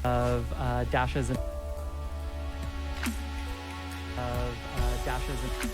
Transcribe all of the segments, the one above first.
of dashes and dashes and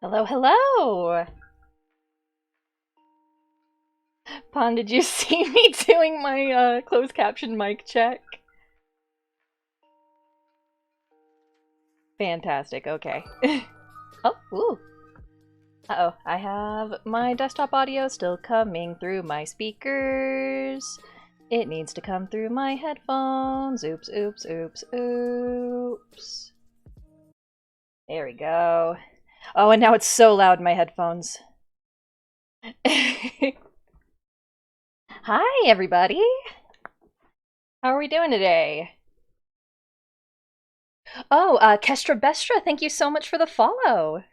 Hello, hello! Pon, did you see me doing my closed caption mic check? Fantastic, okay. Oh, ooh. Uh-oh, I have my desktop audio still coming through my speakers. It needs to come through my headphones. Oops, oops, oops, oops. There we go. Oh, and now it's so loud in my headphones. Hi, everybody! How are we doing today? Oh, Kestra Bestra, thank you so much for the follow.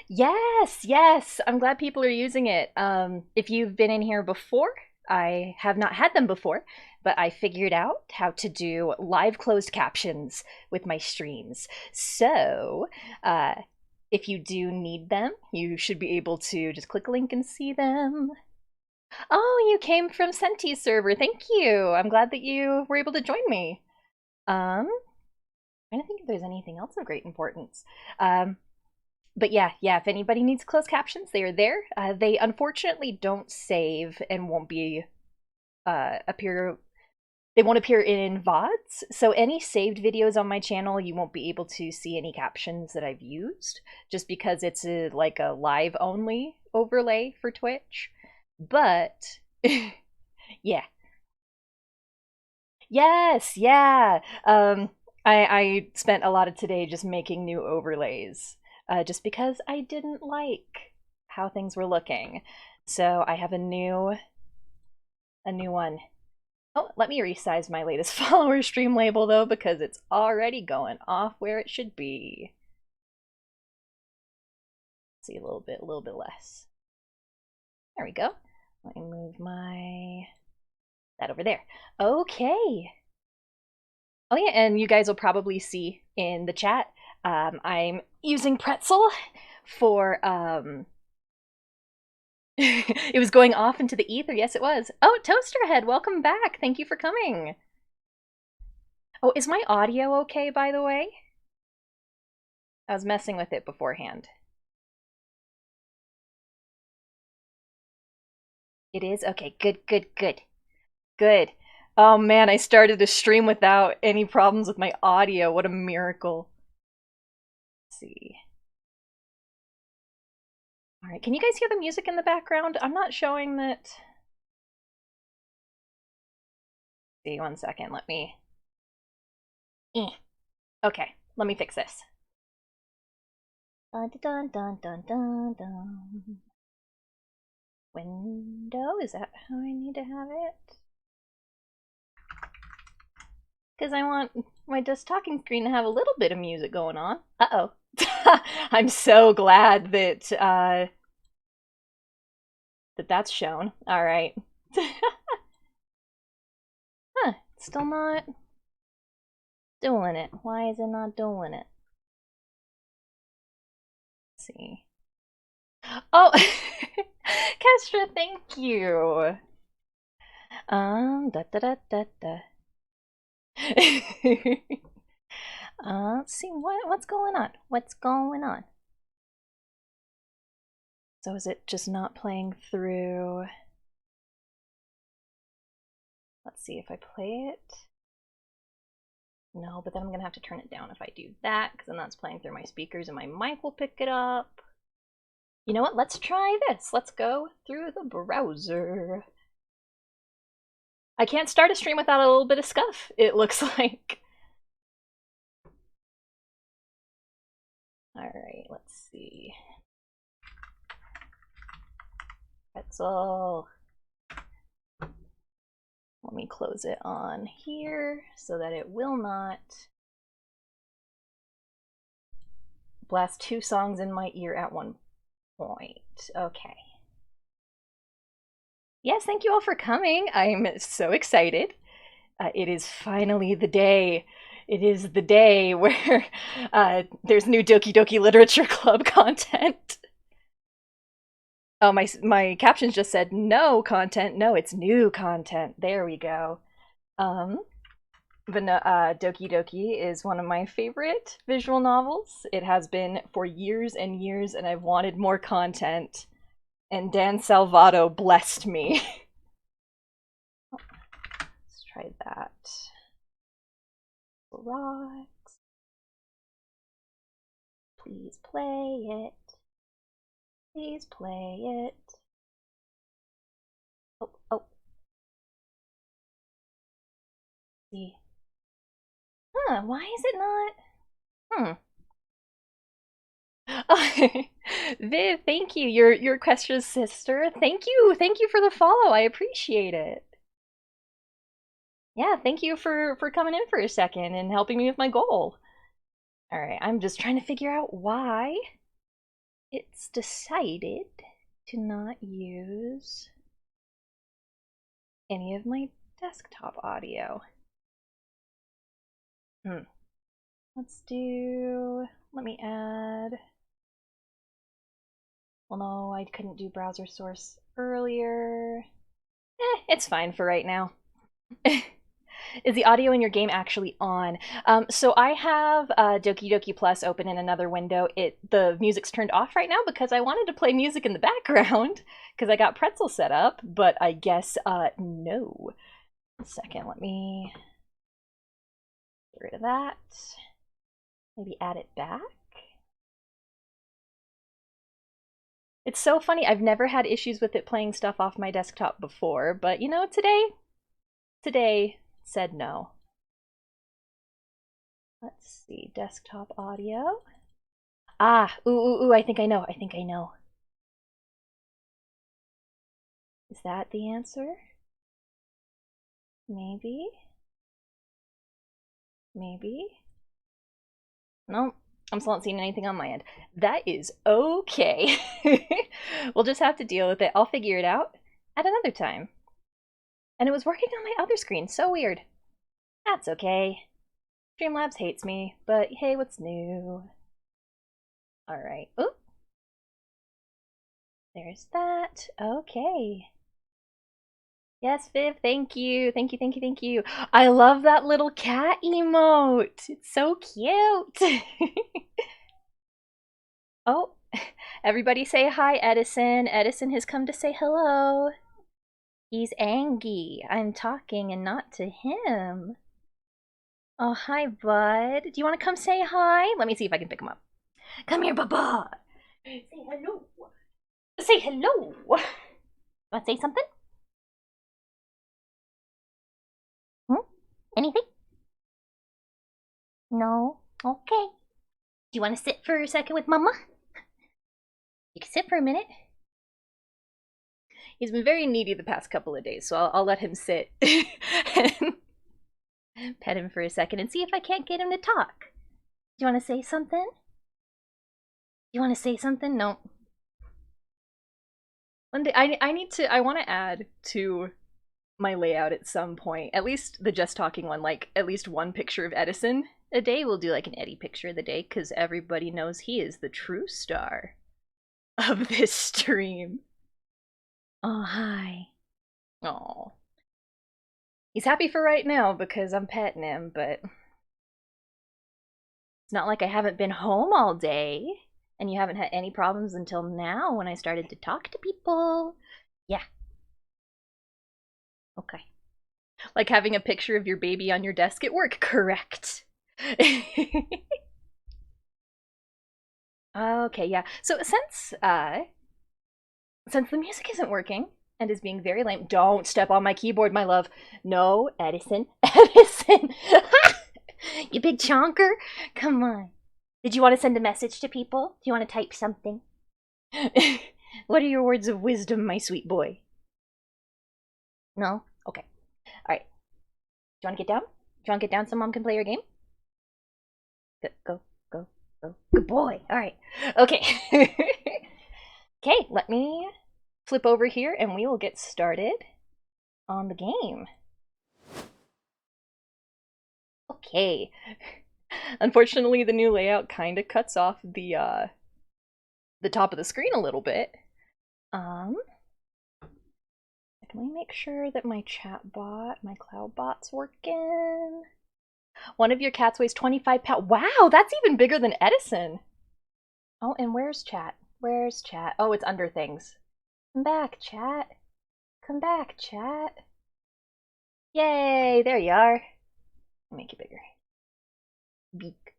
Yes, yes, I'm glad people are using it. If you've been in here before, I have not had them before, but I figured out how to do live closed captions with my streams. So, uh, if you do need them, you should be able to just click a link and see them. Oh, you came from Senti's server. Thank you. I'm glad that you were able to join me. Um, I don't think if there's anything else of great importance. But yeah, if anybody needs closed captions, they are there. They unfortunately don't save and won't be appear. They won't appear in VODs. So any saved videos on my channel, you won't be able to see any captions that I've used, just because it's like a live only overlay for Twitch. But yeah, yes, yeah. I spent a lot of today just making new overlays, just because I didn't like how things were looking. So I have a new one. Oh, let me resize my latest follower stream label though, because it's already going off where it should be. Let's see, a little bit less. There we go. Let me move that over there. Okay. Oh yeah, and you guys will probably see in the chat, I'm using Pretzel for it was going off into the ether. Yes, it was. Oh, Toasterhead, welcome back. Thank you for coming. Oh, is my audio okay, by the way? I was messing with it beforehand. It is? Okay, good, good, good. Good. Oh man, I started to stream without any problems with my audio. What a miracle. Let's see. All right, can you guys hear the music in the background? I'm not showing that. See, one second. Let me. Okay, let me fix this. Dun dun dun dun dun dun. Window, is that how I need to have it? Because I want my just talking screen to have a little bit of music going on. Uh-oh. I'm so glad that that's shown. All right. Huh, still not doing it. Why is it not doing it? Let's see. Oh, Kestra, thank you. Da da da da da. Let's see what's going on. What's going on? So is it just not playing through? Let's see if I play it. No, but then I'm gonna have to turn it down if I do that, because then that's playing through my speakers and my mic will pick it up. You know what? Let's try this. Let's go through the browser. I can't start a stream without a little bit of scuff, it looks like. Alright, let's see. Pretzel. Let me close it on here so that it will not blast two songs in my ear at one point. Okay. Yes, thank you all for coming. I'm so excited. It is finally the day. It is the day where there's new Doki Doki Literature Club content. Oh, my captions just said no content. No, it's new content. There we go. Doki Doki is one of my favorite visual novels. It has been for years and years, and I've wanted more content. And Dan Salvato blessed me. Let's try that. Rocks. Please play it. Please play it. Oh, oh. See. Huh, why is it not? Viv, thank you. Your Questra's sister. Thank you. Thank you for the follow. I appreciate it. Yeah, thank you for coming in for a second and helping me with my goal. All right, I'm just trying to figure out why it's decided to not use any of my desktop audio. Let me add. Well, no, I couldn't do browser source earlier. It's fine for right now. Is the audio in your game actually on? So I have Doki Doki Plus open in another window. The music's turned off right now because I wanted to play music in the background because I got Pretzel set up, but I guess no. One second, let me get rid of that. Maybe add it back. It's so funny. I've never had issues with it playing stuff off my desktop before, but you know, today said no. Let's see, desktop audio. Ah, ooh, I think I know. Is that the answer? Maybe? Nope, I'm still not seeing anything on my end. That is okay. We'll just have to deal with it. I'll figure it out at another time. And it was working on my other screen. So weird. That's okay. Streamlabs hates me, but hey, what's new? Alright. Oop. There's that. Okay. Yes, Viv, thank you. Thank you. I love that little cat emote. It's so cute. Oh, everybody say hi, Edison. Edison has come to say hello. He's angry. I'm talking and not to him. Oh, hi, bud. Do you want to come say hi? Let me see if I can pick him up. Come here, Baba. Say hello. Say hello. Want to say something? Anything? No? Okay. Do you want to sit for a second with Mama? You can sit for a minute. He's been very needy the past couple of days, so I'll let him sit and pet him for a second and see if I can't get him to talk. Do you want to say something? No. One day I want to add to my layout at some point, at least the just talking one, like at least one picture of Edison a day. We'll do like an Eddie picture of the day because everybody knows he is the true star of this stream. Oh, hi. Oh. He's happy for right now because I'm petting him, but it's not like I haven't been home all day and you haven't had any problems until now when I started to talk to people. Yeah. Okay. Like having a picture of your baby on your desk at work, correct. Okay, yeah. So since the music isn't working and is being very lame, don't step on my keyboard, my love. No, Edison. Edison! You big chonker. Come on. Did you want to send a message to people? Do you want to type something? What are your words of wisdom, my sweet boy? No? Okay. Alright. Do you want to get down? Do you want to get down so Mom can play your game? Go. Good boy. Alright. Okay. Okay, let me flip over here and we will get started on the game. Okay. Unfortunately, the new layout kind of cuts off the top of the screen a little bit. Can we make sure that my chat bot, my cloud bot's working? One of your cats weighs 25 pounds. Wow, that's even bigger than Edison. Oh, and where's chat? Where's chat? Oh, it's under things. Come back, chat. Come back, chat. Yay, there you are. Make you bigger. Beak.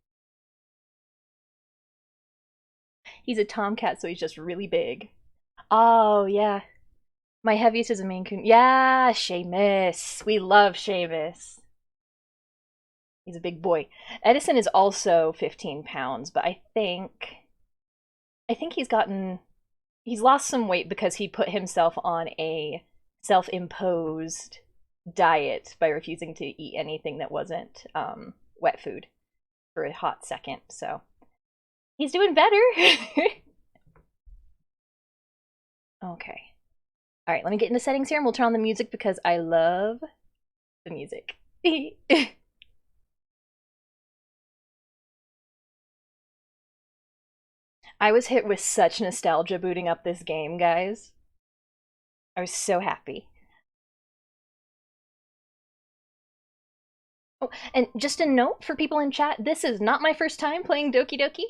He's a tomcat, so he's just really big. Oh, yeah. My heaviest is a Maine Coon. Yeah, Seamus. We love Seamus. He's a big boy. Edison is also 15 pounds, but I think he's lost some weight because he put himself on a self-imposed diet by refusing to eat anything that wasn't wet food for a hot second. So he's doing better. Okay. All right, let me get into settings here and we'll turn on the music because I love the music. I was hit with such nostalgia booting up this game, guys. I was so happy. Oh, and just a note for people in chat, this is not my first time playing Doki Doki,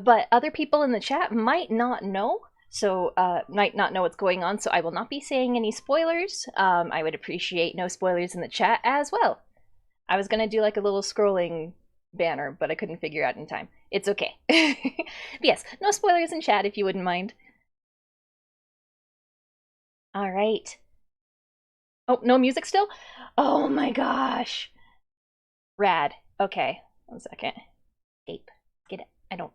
but other people in the chat might not know, so might not know what's going on, so I will not be saying any spoilers. I would appreciate no spoilers in the chat as well. I was going to do like a little scrolling banner, but I couldn't figure out in time. It's okay. Yes, no spoilers in chat if you wouldn't mind. All right. Oh, no music still? Oh my gosh. Rad. Okay, 1 second. Escape. Get it. I don't.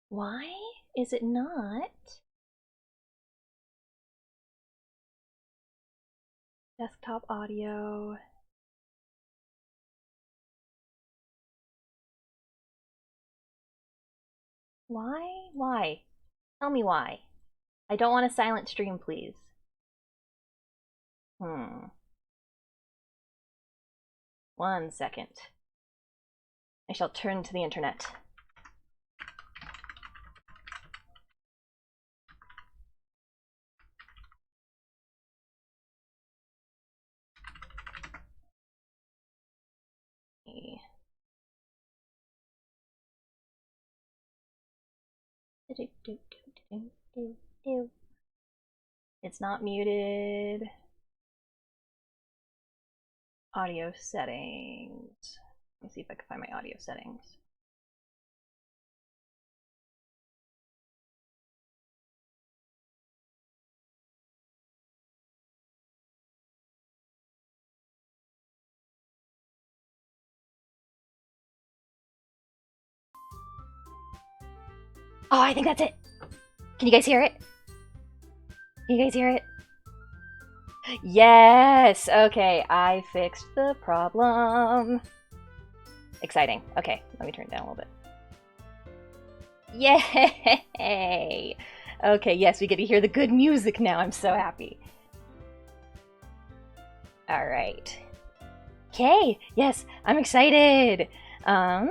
Why is it not? Desktop audio. Why? Why? Tell me why. I don't want a silent stream, please. 1 second. I shall turn to the internet. It's not muted. Audio settings. Let me see if I can find my audio settings. Oh, I think that's it. Can you guys hear it? Can you guys hear it? Yes! Okay, I fixed the problem. Exciting. Okay, let me turn it down a little bit. Yay! Okay, yes, we get to hear the good music now. I'm so happy. Alright. Okay, yes, I'm excited! I've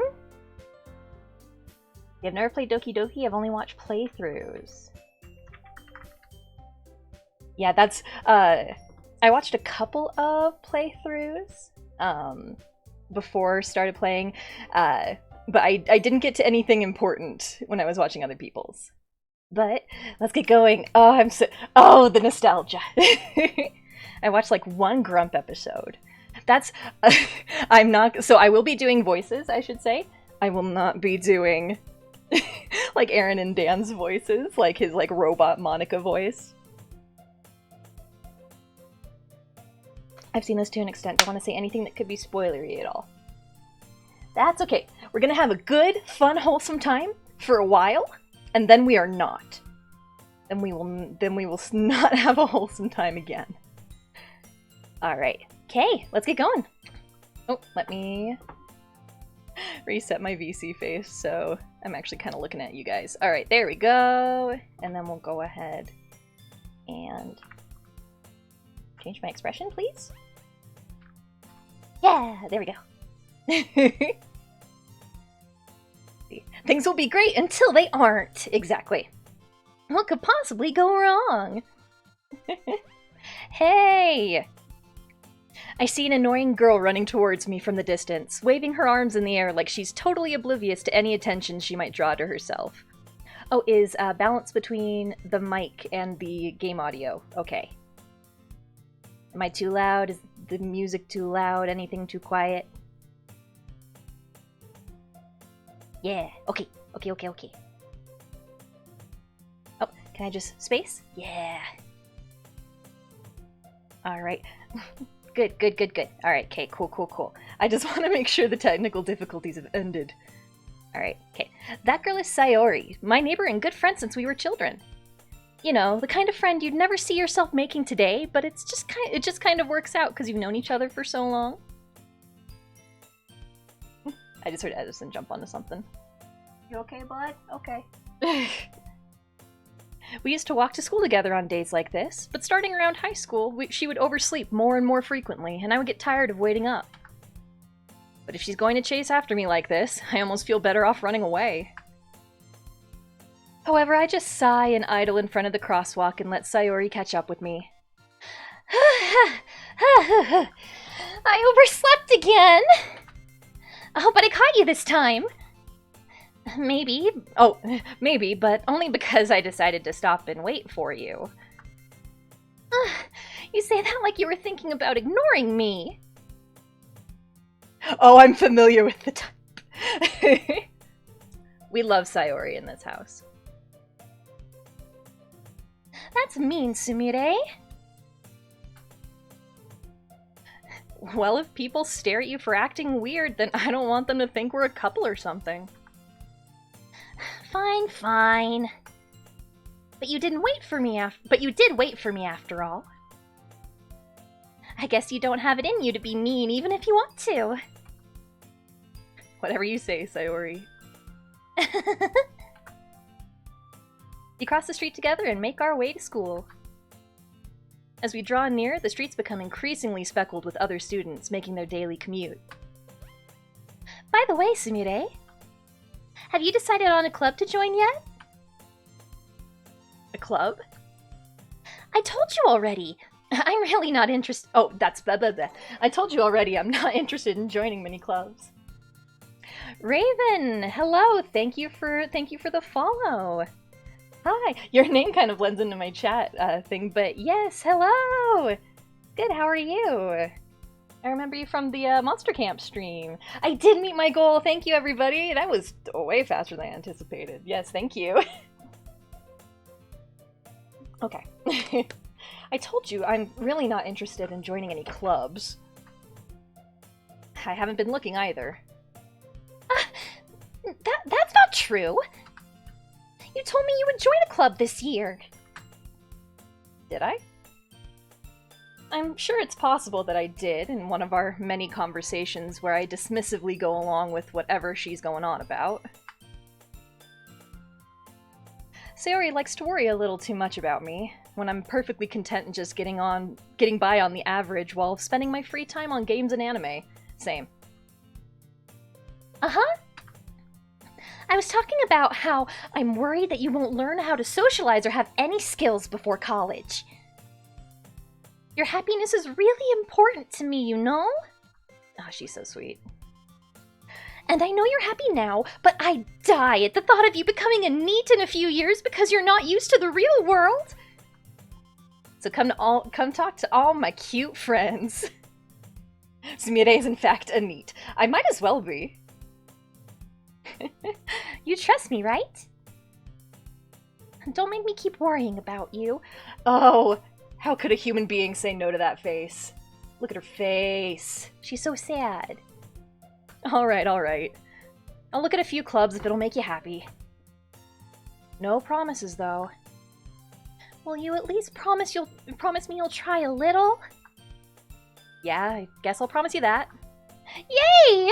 never played Doki Doki, I've only watched playthroughs. Yeah, that's, I watched a couple of playthroughs, before started playing, but I didn't get to anything important when I was watching other people's. But, let's get going. Oh, the nostalgia. I watched like 1 Grump episode. That's, so I will be doing voices, I should say. I will not be doing, like Aaron and Dan's voices, like his like robot Monica voice. I've seen this to an extent. Don't want to say anything that could be spoilery at all. That's okay. We're gonna have a good, fun, wholesome time for a while, and then we are not. Then we will not have a wholesome time again. Alright. Okay, let's get going. Oh, let me reset my VC face so I'm actually kind of looking at you guys. Alright, there we go. And then we'll go ahead and change my expression, please. Yeah, there we go. Things will be great until they aren't. Exactly. What could possibly go wrong? Hey! I see an annoying girl running towards me from the distance, waving her arms in the air like she's totally oblivious to any attention she might draw to herself. Oh, is balance between the mic and the game audio. Okay. Am I too loud? Is the music too loud? Anything too quiet? Yeah. Okay. Okay. Oh, can I just space? Yeah. Alright. Good. Alright, okay, cool. I just want to make sure the technical difficulties have ended. Alright, okay. That girl is Sayori, my neighbor and good friend since we were children. You know, the kind of friend you'd never see yourself making today, but it just kind of works out because you've known each other for so long. I just heard Edison jump onto something. You okay, bud? Okay. We used to walk to school together on days like this, but starting around high school, she would oversleep more and more frequently, and I would get tired of waiting up. But if she's going to chase after me like this, I almost feel better off running away. However, I just sigh and idle in front of the crosswalk and let Sayori catch up with me. I overslept again! Oh, but I caught you this time! Maybe. Oh, maybe, but only because I decided to stop and wait for you. You say that like you were thinking about ignoring me. Oh, I'm familiar with the type. We love Sayori in this house. That's mean, Sumire. Well, if people stare at you for acting weird, then I don't want them to think we're a couple or something. Fine. But you didn't wait for me but you did wait for me after all. I guess you don't have it in you to be mean even if you want to. Whatever you say, Sayori. We cross the street together and make our way to school. As we draw near, the streets become increasingly speckled with other students making their daily commute. By the way, Sumire, have you decided on a club to join yet? A club? I told you already. I'm really not interested. Oh, that's blah blah blah. I told you already I'm not interested in joining many clubs. Raven, hello. Thank you for the follow. Hi. Your name kind of blends into my chat thing, but yes, hello. Good. How are you? I remember you from the Monster Camp stream. I did meet my goal. Thank you, everybody. That was way faster than I anticipated. Yes, thank you. Okay. I told you I'm really not interested in joining any clubs. I haven't been looking either. That's not true. You told me you would join a club this year. Did I? I'm sure it's possible that I did in one of our many conversations where I dismissively go along with whatever she's going on about. Sayori likes to worry a little too much about me, when I'm perfectly content in just getting by on the average while spending my free time on games and anime. Same. Uh-huh. I was talking about how I'm worried that you won't learn how to socialize or have any skills before college. Your happiness is really important to me, you know? Oh, she's so sweet. And I know you're happy now, but I die at the thought of you becoming a NEET in a few years because you're not used to the real world. So come talk to all my cute friends. Sumire is in fact a NEET. I might as well be. You trust me, right? Don't make me keep worrying about you. Oh, how could a human being say no to that face? Look at her face. She's so sad. Alright. I'll look at a few clubs if it'll make you happy. No promises, though. Will you at least promise me you'll try a little? Yeah, I guess I'll promise you that. Yay!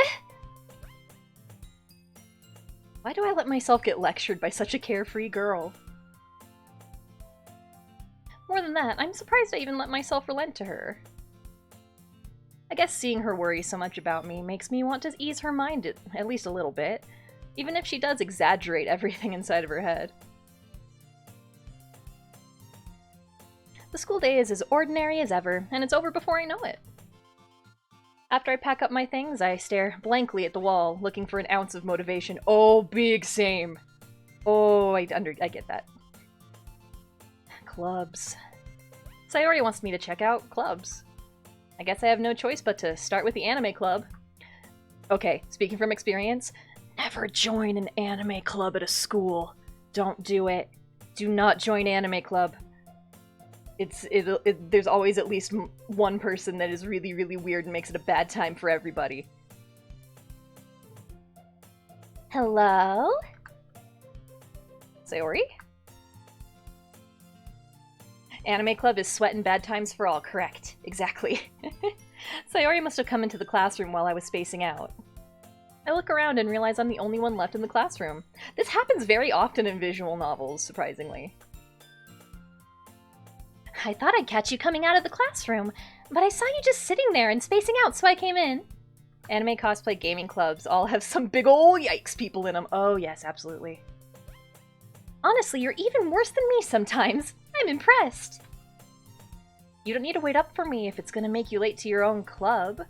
Why do I let myself get lectured by such a carefree girl? More than that, I'm surprised I even let myself relent to her. I guess seeing her worry so much about me makes me want to ease her mind at least a little bit, even if she does exaggerate everything inside of her head. The school day is as ordinary as ever, and it's over before I know it. After I pack up my things, I stare blankly at the wall, looking for an ounce of motivation. Oh, big same. Oh, I get that. Clubs. Sayori wants me to check out clubs. I guess I have no choice but to start with the anime club. Okay, speaking from experience, never join an anime club at a school. Don't do it. Do not join anime club. There's always at least one person that is really, really weird and makes it a bad time for everybody. Hello? Sayori? Anime club is sweat and bad times for all, correct. Exactly. Sayori must have come into the classroom while I was spacing out. I look around and realize I'm the only one left in the classroom. This happens very often in visual novels, surprisingly. I thought I'd catch you coming out of the classroom, but I saw you just sitting there and spacing out, so I came in. Anime cosplay gaming clubs all have some big ol' yikes people in them. Oh yes, absolutely. Honestly, you're even worse than me sometimes. I'm impressed. You don't need to wait up for me if it's gonna make you late to your own club.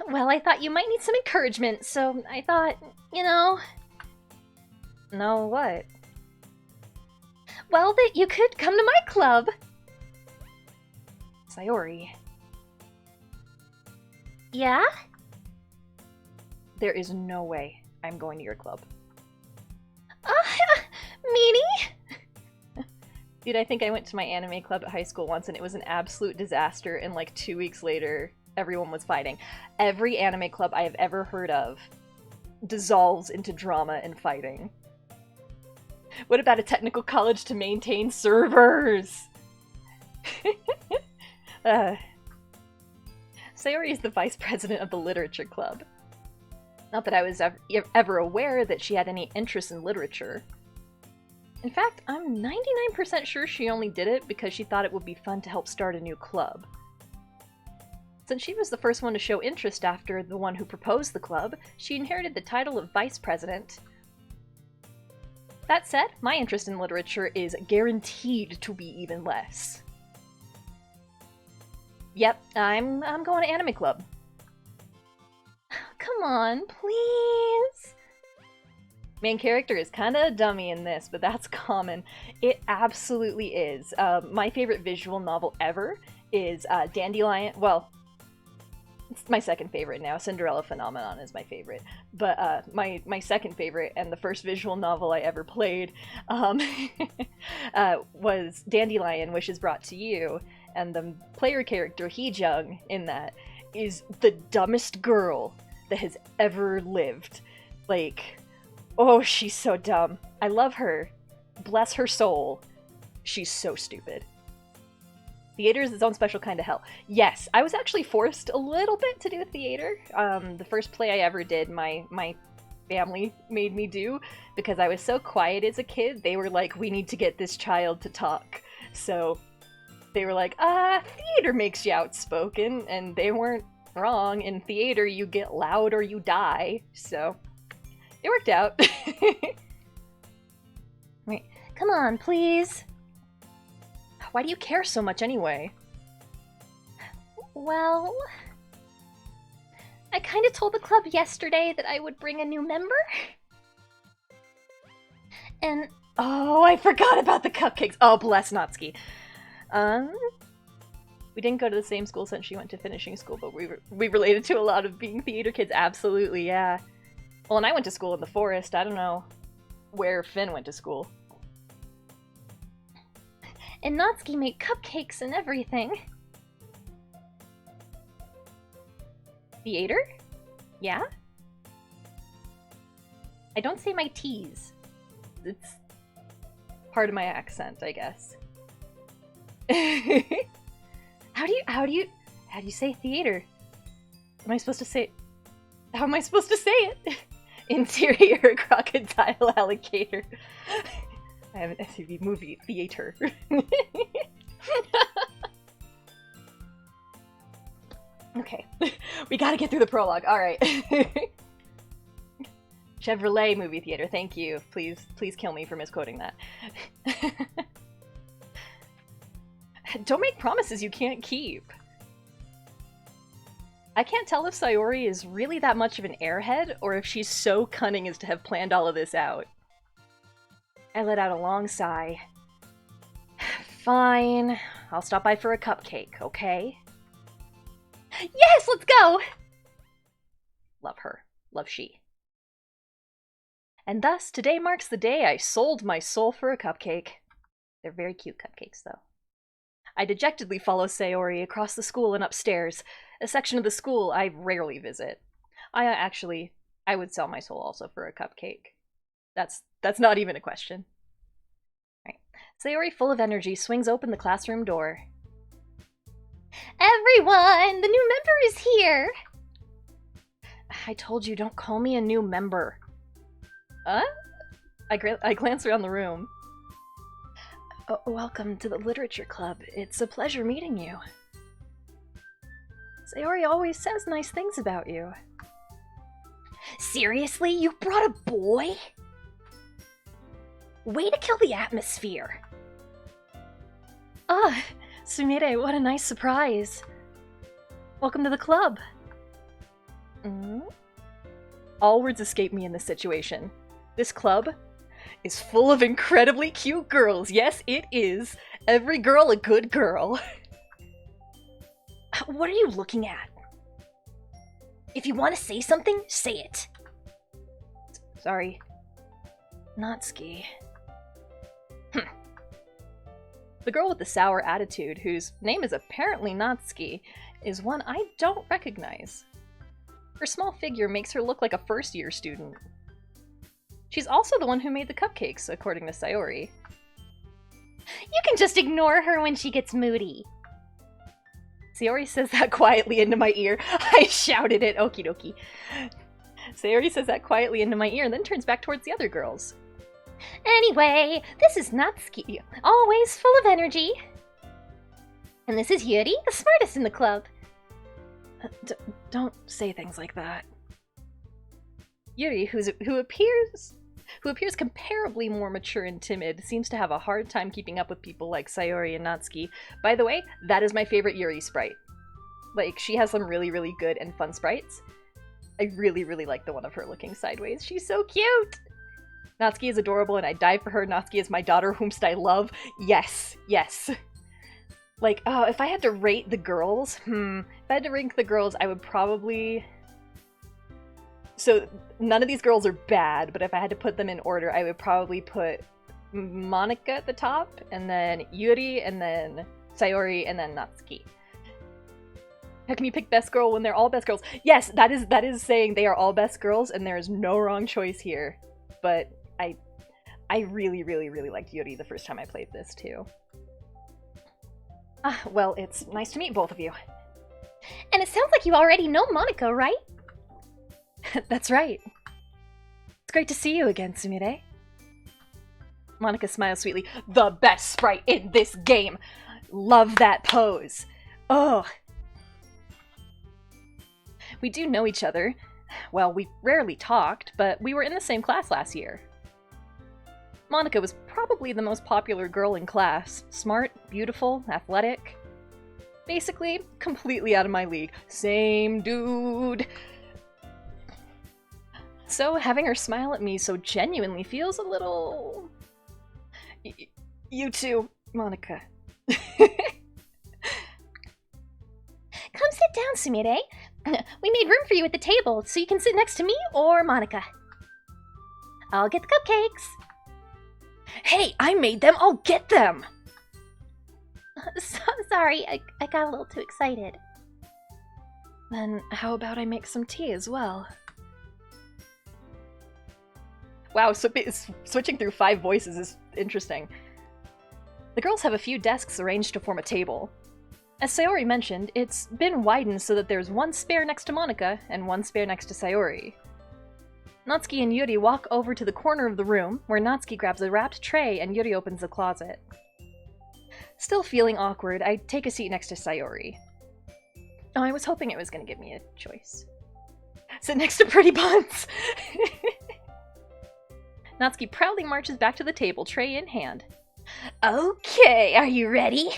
Well, I thought you might need some encouragement, so I thought, you know... No, what? Well, that you could come to my club! Sayori. Yeah? There is no way I'm going to your club. Meanie? Dude, I think I went to my anime club at high school once and it was an absolute disaster, and like 2 weeks later, everyone was fighting. Every anime club I have ever heard of dissolves into drama and fighting. What about a technical college to maintain servers? Sayori is the vice president of the literature club. Not that I was ever aware that she had any interest in literature. In fact, I'm 99% sure she only did it because she thought it would be fun to help start a new club. Since she was the first one to show interest after the one who proposed the club, she inherited the title of vice president. That said, my interest in literature is guaranteed to be even less. Yep, I'm going to anime club. Come on, please! Main character is kinda a dummy in this, but that's common. It absolutely is. My favorite visual novel ever is Dandelion. Well, it's my second favorite now. Cinderella Phenomenon is my favorite. But my second favorite and the first visual novel I ever played was Dandelion, Wishes Brought to You. And the player character, Heejung, in that is the dumbest girl that has ever lived. Like, oh, she's so dumb. I love her. Bless her soul. She's so stupid. Theater is its own special kind of hell. Yes, I was actually forced a little bit to do theater. The first play I ever did, my family made me do because I was so quiet as a kid. They were like, we need to get this child to talk. So they were like, theater makes you outspoken, and they weren't wrong. In theater, you get loud or you die. So it worked out. Wait, come on, please. Why do you care so much anyway? Well, I kind of told the club yesterday that I would bring a new member. And, oh, I forgot about the cupcakes. Oh, bless Natsuki. We didn't go to the same school since she went to finishing school, but we related to a lot of being theater kids. Absolutely, yeah. Well, and I went to school in the forest. I don't know where Finn went to school. And Natsuki made cupcakes and everything. Theater? Yeah? I don't say my T's. It's part of my accent, I guess. How do you say theater? Am I supposed to say... How am I supposed to say it? Interior crocodile alligator. I have an SUV movie theater. Okay, we gotta get through the prologue. All right. Chevrolet movie theater. Thank you. Please kill me for misquoting that. Don't make promises you can't keep. I can't tell if Sayori is really that much of an airhead, or if she's so cunning as to have planned all of this out. I let out a long sigh. Fine. I'll stop by for a cupcake, okay? Yes, let's go! Love her. Love she. And thus, today marks the day I sold my soul for a cupcake. They're very cute cupcakes, though. I dejectedly follow Sayori across the school and upstairs, a section of the school I rarely visit. I would sell my soul also for a cupcake. That's not even a question. Right. Sayori, full of energy, swings open the classroom door. Everyone! The new member is here! I told you, don't call me a new member. I glance around the room. Oh, welcome to the Literature Club. It's a pleasure meeting you. Sayori always says nice things about you. Seriously? You brought a boy? Way to kill the atmosphere. Ah, Sumire, what a nice surprise. Welcome to the club. All words escape me in this situation. This club is full of incredibly cute girls. Yes, it is. Every girl a good girl. What are you looking at? If you want to say something, say it. Sorry. Natsuki. The girl with the sour attitude, whose name is apparently Natsuki, is one I don't recognize. Her small figure makes her look like a first-year student. She's also the one who made the cupcakes, according to Sayori. You can just ignore her when she gets moody. Sayori says that quietly into my ear. I shouted it, okie dokie. Sayori says that quietly into my ear and then turns back towards the other girls. Anyway, this is Natsuki, always full of energy. And this is Yuri, the smartest in the club. Don't say things like that. Yuri, who appears comparably more mature and timid, seems to have a hard time keeping up with people like Sayori and Natsuki. By the way, that is my favorite Yuri sprite. Like, she has some really, really good and fun sprites. I really, really like the one of her looking sideways. She's so cute! Natsuki is adorable and I die for her. Natsuki is my daughter, whomst I love. Yes, yes. Like, oh, if I had to rate the girls, if I had to rank the girls, I would probably... So, none of these girls are bad, but if I had to put them in order, I would probably put Monika at the top, and then Yuri, and then Sayori, and then Natsuki. How can you pick best girl when they're all best girls? Yes, that is saying they are all best girls, and there is no wrong choice here. But I really, really, really liked Yuri the first time I played this, too. Ah, well, it's nice to meet both of you. And it sounds like you already know Monika, right? That's right. It's great to see you again, Sumire. Monika smiles sweetly. The best sprite in this game! Love that pose! Ugh! We do know each other. Well, we rarely talked, but we were in the same class last year. Monika was probably the most popular girl in class. Smart, beautiful, athletic. Basically, completely out of my league. Same dude! So, having her smile at me so genuinely feels a little... You too, Monika. Come sit down, Sumire. We made room for you at the table, so you can sit next to me or Monika. I'll get the cupcakes. Hey, I made them! I'll get them! Sorry, I got a little too excited. Then how about I make some tea as well? Wow, switching through 5 voices is interesting. The girls have a few desks arranged to form a table. As Sayori mentioned, it's been widened so that there's one spare next to Monika and one spare next to Sayori. Natsuki and Yuri walk over to the corner of the room, where Natsuki grabs a wrapped tray and Yuri opens the closet. Still feeling awkward, I take a seat next to Sayori. Oh, I was hoping it was going to give me a choice. Sit next to Pretty Buns! Natsuki proudly marches back to the table, tray in hand. Okay, are you ready?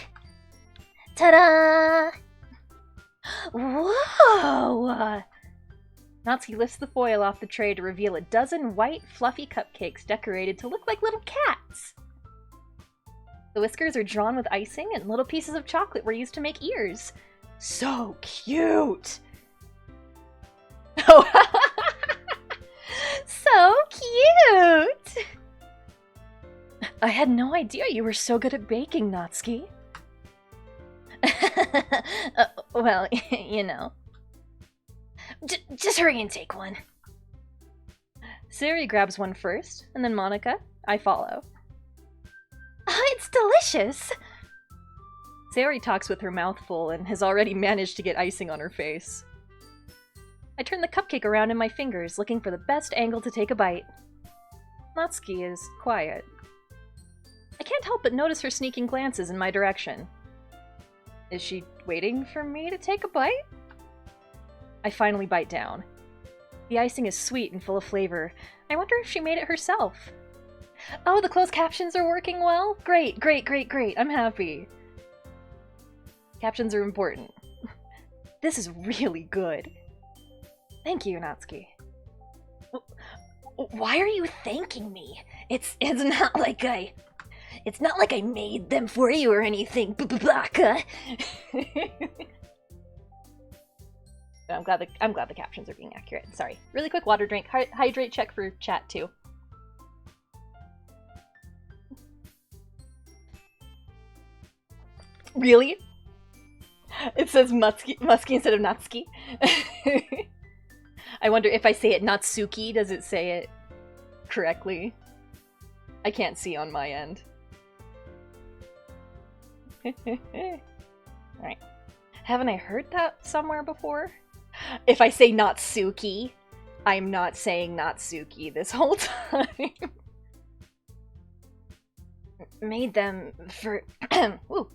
Ta-da! Whoa! Natsuki lifts the foil off the tray to reveal a dozen white, fluffy cupcakes decorated to look like little cats. The whiskers are drawn with icing, and little pieces of chocolate were used to make ears. So cute! Oh, So cute! I had no idea you were so good at baking, Natsuki. Well, you know. Just hurry and take one. Sayori grabs one first, and then Monica. I follow. It's delicious! Sayori talks with her mouth full and has already managed to get icing on her face. I turn the cupcake around in my fingers, looking for the best angle to take a bite. Natsuki is quiet. I can't help but notice her sneaking glances in my direction. Is she waiting for me to take a bite? I finally bite down. The icing is sweet and full of flavor. I wonder if she made it herself. Oh, the closed captions are working well? Great, great, great, great. I'm happy. Captions are important. This is really good. Thank you, Natsuki. Why are you thanking me? It's not like I made them for you or anything, Baka. I'm glad the captions are being accurate. Sorry. Really quick water drink. Hydrate check for chat too. Really? It says Musky instead of Natsuki. I wonder if I say it Natsuki, does it say it correctly? I can't see on my end. Alright. Haven't I heard that somewhere before? If I say Natsuki, I'm not saying Natsuki this whole time. Made them for Ooh.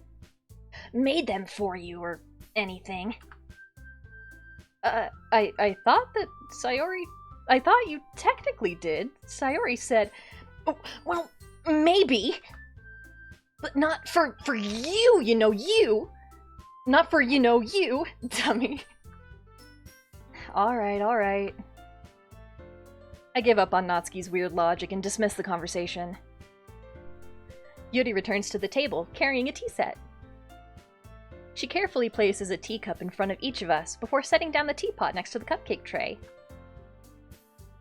Made them for you or anything. I thought that Sayori... I thought you technically did. Sayori said... Oh, well, maybe. But not for you, you. Not for you, dummy. Alright. I give up on Natsuki's weird logic and dismiss the conversation. Yuri returns to the table, carrying a tea set. She carefully places a teacup in front of each of us before setting down the teapot next to the cupcake tray.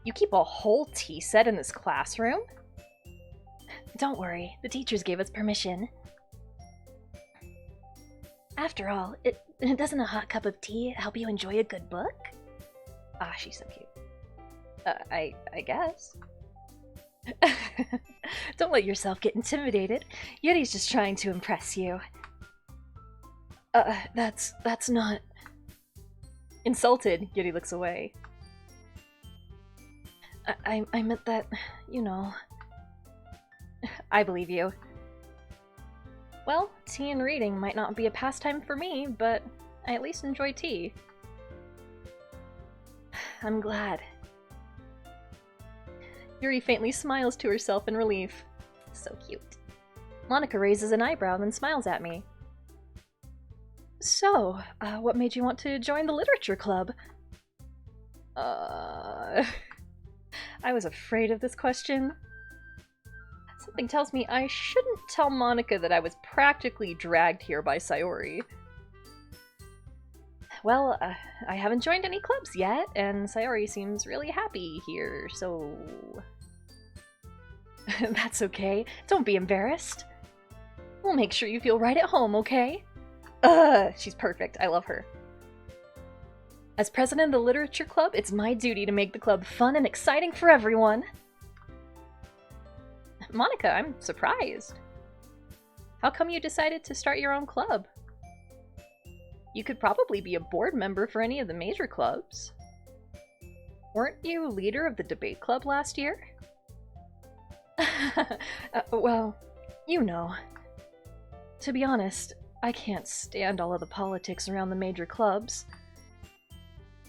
You keep a whole tea set in this classroom? Don't worry, the teachers gave us permission. After all, doesn't a hot cup of tea help you enjoy a good book? Ah, she's so cute. I guess. Don't let yourself get intimidated. Yuri's just trying to impress you. That's not... Insulted, Yuri looks away. I meant that, you know... I believe you. Well, tea and reading might not be a pastime for me, but I at least enjoy tea. I'm glad. Yuri faintly smiles to herself in relief. So cute. Monica raises an eyebrow and smiles at me. So, what made you want to join the literature club? I was afraid of this question. Something tells me I shouldn't tell Monica that I was practically dragged here by Sayori. Well, I haven't joined any clubs yet, and Sayori seems really happy here, so... That's okay. Don't be embarrassed. We'll make sure you feel right at home, okay? She's perfect. I love her. As president of the literature club, it's my duty to make the club fun and exciting for everyone. Monica, I'm surprised. How come you decided to start your own club? You could probably be a board member for any of the major clubs. Weren't you leader of the debate club last year? Well, you know. To be honest, I can't stand all of the politics around the major clubs.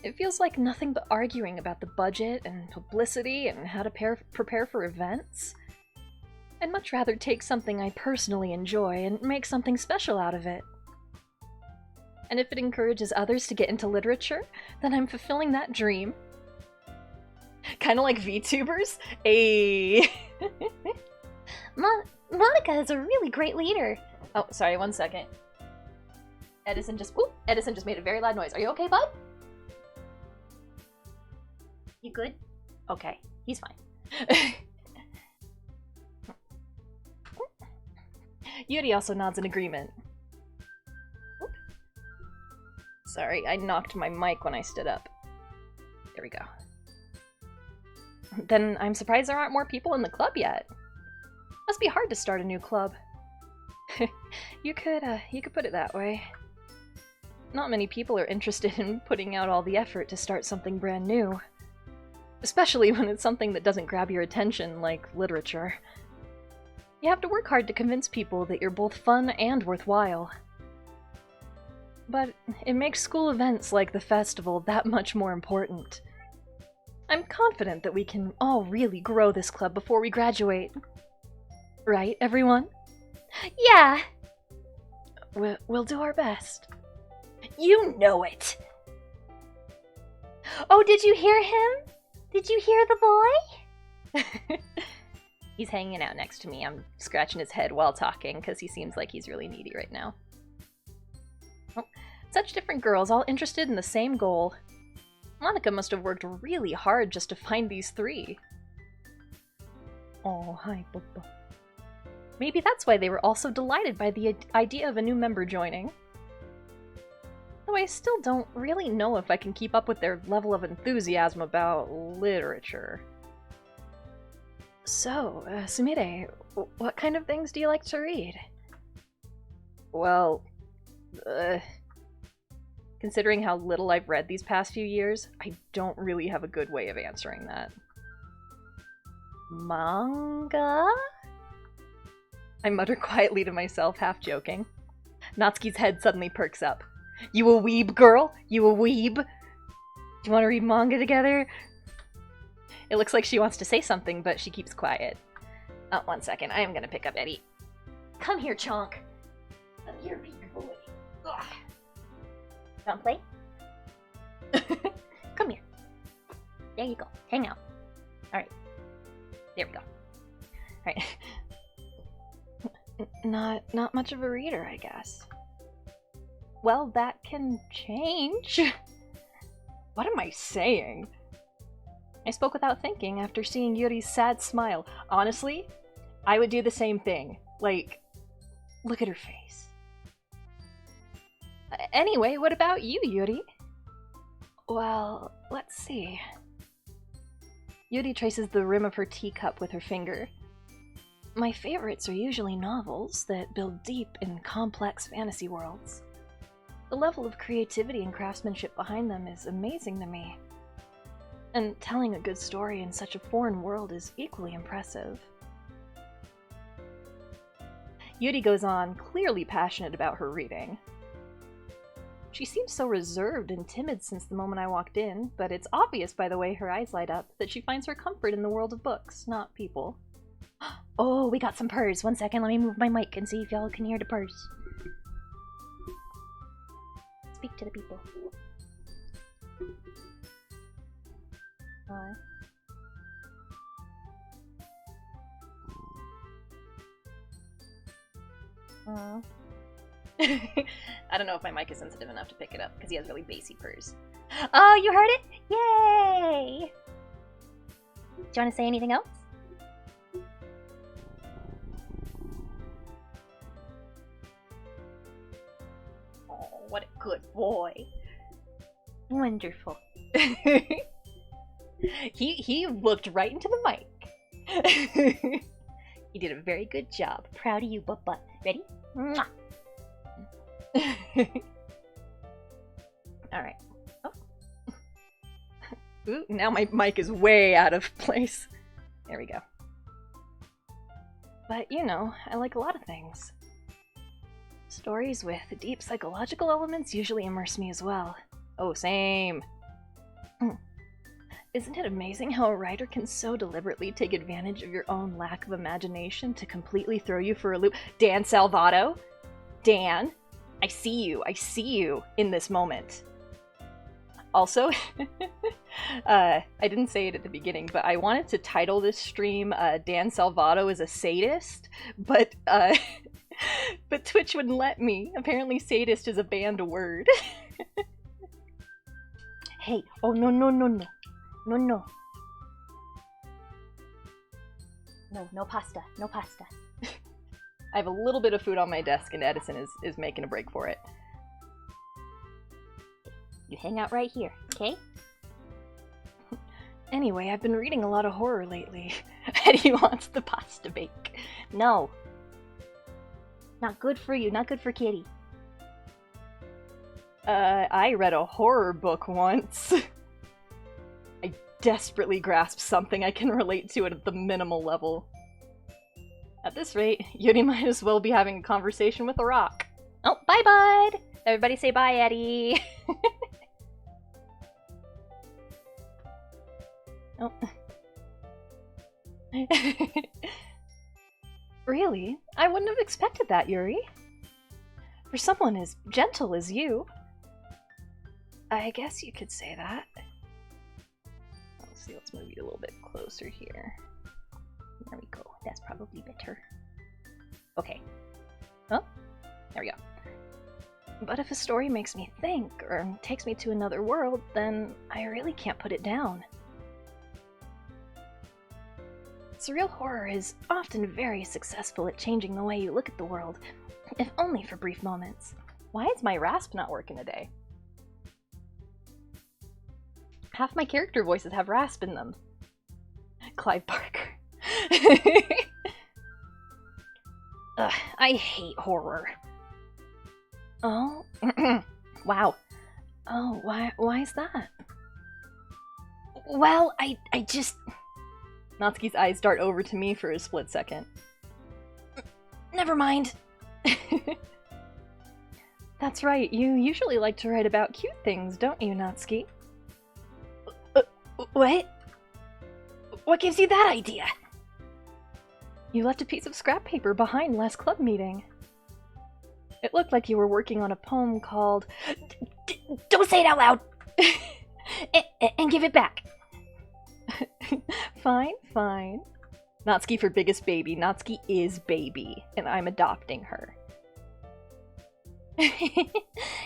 It feels like nothing but arguing about the budget and publicity and how to prepare for events. I'd much rather take something I personally enjoy and make something special out of it. And if it encourages others to get into literature, then I'm fulfilling that dream. Kind of like VTubers? Ayy. Monica is a really great leader. Oh, sorry, 1 second. Edison just made a very loud noise. Are you okay, bud? You good? Okay, he's fine. Yuri also nods in agreement. Oop. Sorry, I knocked my mic when I stood up. There we go. Then I'm surprised there aren't more people in the club yet. Must be hard to start a new club. You could put it that way. Not many people are interested in putting out all the effort to start something brand new. Especially when it's something that doesn't grab your attention, like literature. You have to work hard to convince people that you're both fun and worthwhile. But it makes school events like the festival that much more important. I'm confident that we can all really grow this club before we graduate. Right, everyone? Yeah. We'll do our best. You know it. Oh, did you hear him? Did you hear the boy? He's hanging out next to me. I'm scratching his head while talking because he seems like he's really needy right now. Oh, such different girls, all interested in the same goal. Monica must have worked really hard just to find these three. Oh, hi, Bubba. Maybe that's why they were all so delighted by the idea of a new member joining. Though I still don't really know if I can keep up with their level of enthusiasm about literature. So, Sumire, what kind of things do you like to read? Well, considering how little I've read these past few years, I don't really have a good way of answering that. Manga? I mutter quietly to myself, half joking. Natsuki's head suddenly perks up. You a weeb, girl? You a weeb? Do you want to read manga together? It looks like she wants to say something, but she keeps quiet. 1 second. I am gonna pick up Eddie. Come here, Chonk. Come here, big boy. Ugh. Want to play? Come here. There you go. Hang out. Alright. There we go. Alright. Not much of a reader, I guess. Well, that can change. What am I saying? I spoke without thinking after seeing Yuri's sad smile. Honestly, I would do the same thing. Like, look at her face. Anyway, what about you, Yuri? Well, let's see. Yuri traces the rim of her teacup with her finger. My favorites are usually novels that build deep in complex fantasy worlds. The level of creativity and craftsmanship behind them is amazing to me. And telling a good story in such a foreign world is equally impressive. Yuri goes on, clearly passionate about her reading. She seems so reserved and timid since the moment I walked in, but it's obvious by the way her eyes light up that she finds her comfort in the world of books, not people. Oh, we got some purrs. 1 second, let me move my mic and see if y'all can hear the purrs. Speak to the people. Hi. I don't know if my mic is sensitive enough to pick it up because he has really bassy purrs. Oh, you heard it? Yay! Do you want to say anything else? Oh, what a good boy. Wonderful. He looked right into the mic. He did a very good job. Proud of you, butt. Ready? Mwah. Alright. Oh. Ooh, now my mic is way out of place. There we go. But, you know, I like a lot of things. Stories with deep psychological elements usually immerse me as well. Oh, same. Isn't it amazing how a writer can so deliberately take advantage of your own lack of imagination to completely throw you for a loop? Dan Salvato? Dan? I see you. I see you in this moment. Also, I didn't say it at the beginning, but I wanted to title this stream Dan Salvato is a sadist, but but Twitch wouldn't let me. Apparently sadist is a banned word. Hey, oh no no no no. No no. No, no pasta. No pasta. I have a little bit of food on my desk and Edison is making a break for it. You hang out right here, okay? Anyway, I've been reading a lot of horror lately. Eddie wants the pasta bake. No. Not good for you, not good for Kitty. I read a horror book once. I desperately grasped something I can relate to at the minimal level. At this rate, Yuri might as well be having a conversation with a rock. Oh, bye, bud! Everybody say bye, Eddie! Oh. Really? I wouldn't have expected that, Yuri. For someone as gentle as you. I guess you could say that. Let's see, let's move you a little bit closer here. There we go. That's probably better. Okay. Oh, there we go. But if a story makes me think, or takes me to another world, then I really can't put it down. Surreal horror is often very successful at changing the way you look at the world, if only for brief moments. Why is my rasp not working today? Half my character voices have rasp in them. Clive Barker. Ugh, I hate horror. Oh, wow. Oh, why is that? Well, I just... Natsuki's eyes dart over to me for a split second. Never mind. That's right, you usually like to write about cute things, don't you, Natsuki? What? What gives you that idea? You left a piece of scrap paper behind last club meeting. It looked like you were working on a poem called... Don't say it out loud! and give it back. Fine, fine. Natsuki for biggest baby. Natsuki is baby, and I'm adopting her.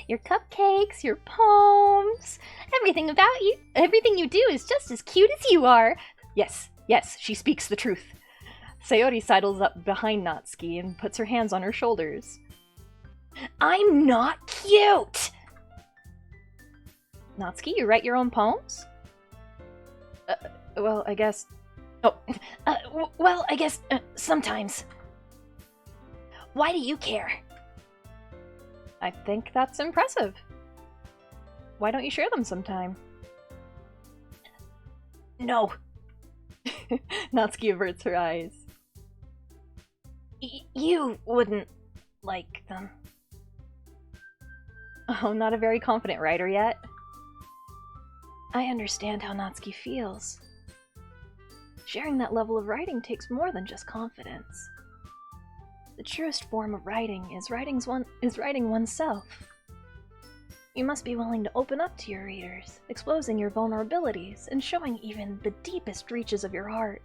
Your cupcakes, your poems, everything about you, everything you do is just as cute as you are. Yes, yes, she speaks the truth. Sayori sidles up behind Natsuki and puts her hands on her shoulders. I'm not cute! Natsuki, you write your own poems? Well, I guess... Oh, well, I guess, sometimes. Why do you care? I think that's impressive. Why don't you share them sometime? No. Natsuki averts her eyes. You wouldn't like them. Oh, not a very confident writer yet? I understand how Natsuki feels. Sharing that level of writing takes more than just confidence. The truest form of writing is writing oneself. You must be willing to open up to your readers, exposing your vulnerabilities, and showing even the deepest reaches of your heart.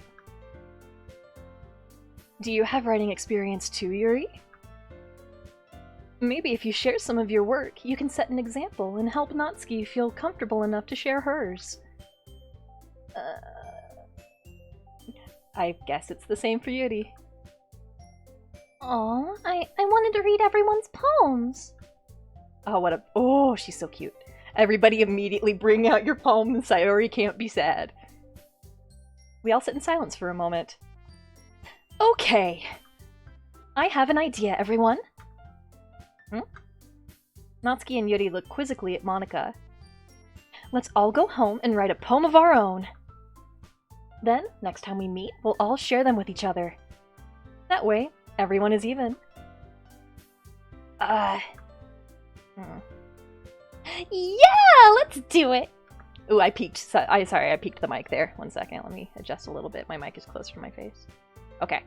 Do you have writing experience too, Yuri? Maybe if you share some of your work, you can set an example and help Natsuki feel comfortable enough to share hers. I guess it's the same for Yuri. Aw, I wanted to read everyone's poems. Oh, what a... Oh, she's so cute. Everybody immediately bring out your poem and Sayori can't be sad. We all sit in silence for a moment. Okay. I have an idea, everyone. Natsuki and Yuri look quizzically at Monika. Let's all go home and write a poem of our own. Then, next time we meet, we'll all share them with each other. That way, everyone is even. Yeah, let's do it! Ooh, I peeked. Sorry, I peeked the mic there. 1 second, let me adjust a little bit. My mic is closer to my face. Okay.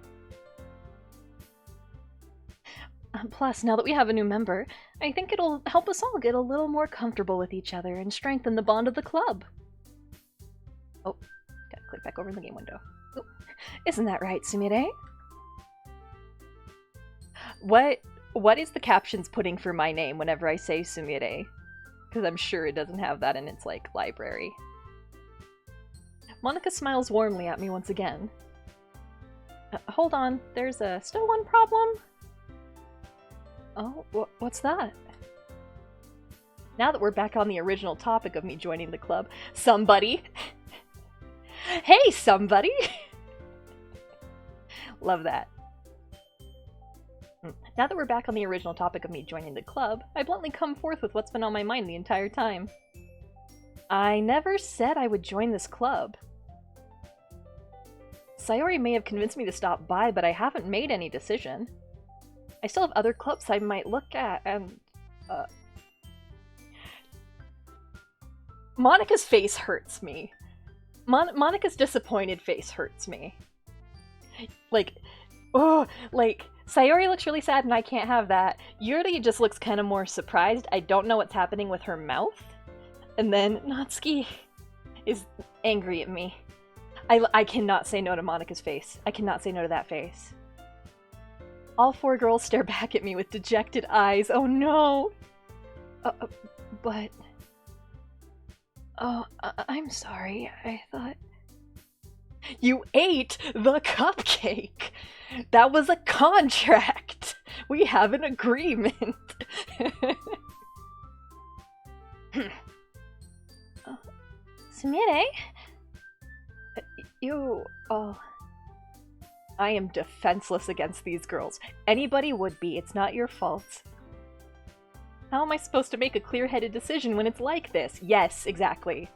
Plus, now that we have a new member, I think it'll help us all get a little more comfortable with each other and strengthen the bond of the club. Oh, gotta click back over in the game window. Oh, isn't that right, Sumire? What is the captions putting for my name whenever I say Sumire? Because I'm sure it doesn't have that in its, like, library. Monika smiles warmly at me once again. Hold on, there's still one problem? Oh, what's that? Now that we're back on the original topic of me joining the club, somebody! Hey, somebody! Love that. Now that we're back on the original topic of me joining the club, I bluntly come forth with what's been on my mind the entire time. I never said I would join this club. Sayori may have convinced me to stop by, but I haven't made any decision. I still have other clubs I might look at, and... Monika's face hurts me. Monika's disappointed face hurts me. Like, oh, like, Sayori looks really sad and I can't have that. Yuri just looks kind of more surprised. I don't know what's happening with her mouth. And then Natsuki is angry at me. I cannot say no to Monika's face. I cannot say no to that face. All four girls stare back at me with dejected eyes. Oh no! But... Oh, I'm sorry. I thought... You ate the cupcake! That was a contract! We have an agreement! Sumire? You... Oh... I am defenseless against these girls. Anybody would be. It's not your fault. How am I supposed to make a clear-headed decision when it's like this? Yes, exactly.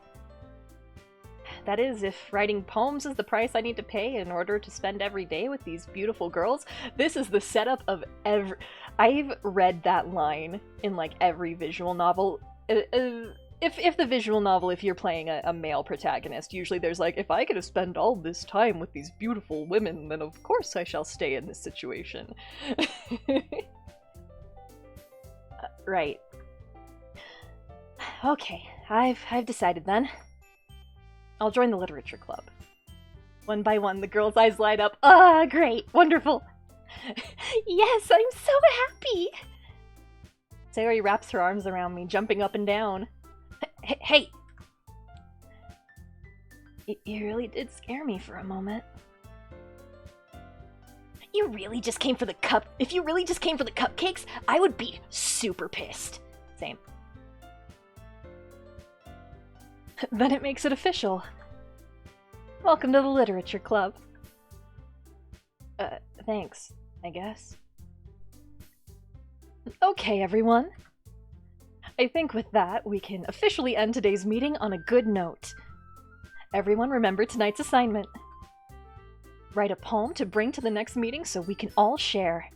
That is, if writing poems is the price I need to pay in order to spend every day with these beautiful girls, this is the setup of every... I've read that line in, like, every visual novel. If the visual novel, if you're playing a male protagonist, usually there's like, if I get to spend all this time with these beautiful women, then of course I shall stay in this situation. Right. Okay, I've decided then. I'll join the literature club. One by one, the girls' eyes light up. Ah, great, wonderful. Yes, I'm so happy. Sayori wraps her arms around me, jumping up and down. Hey! You really did scare me for a moment. You really just came for the cup? If you really just came for the cupcakes, I would be super pissed. Same. Then it makes it official. Welcome to the literature club. Thanks, I guess. Okay, everyone. I think with that, we can officially end today's meeting on a good note. Everyone remember tonight's assignment. Write a poem to bring to the next meeting so we can all share.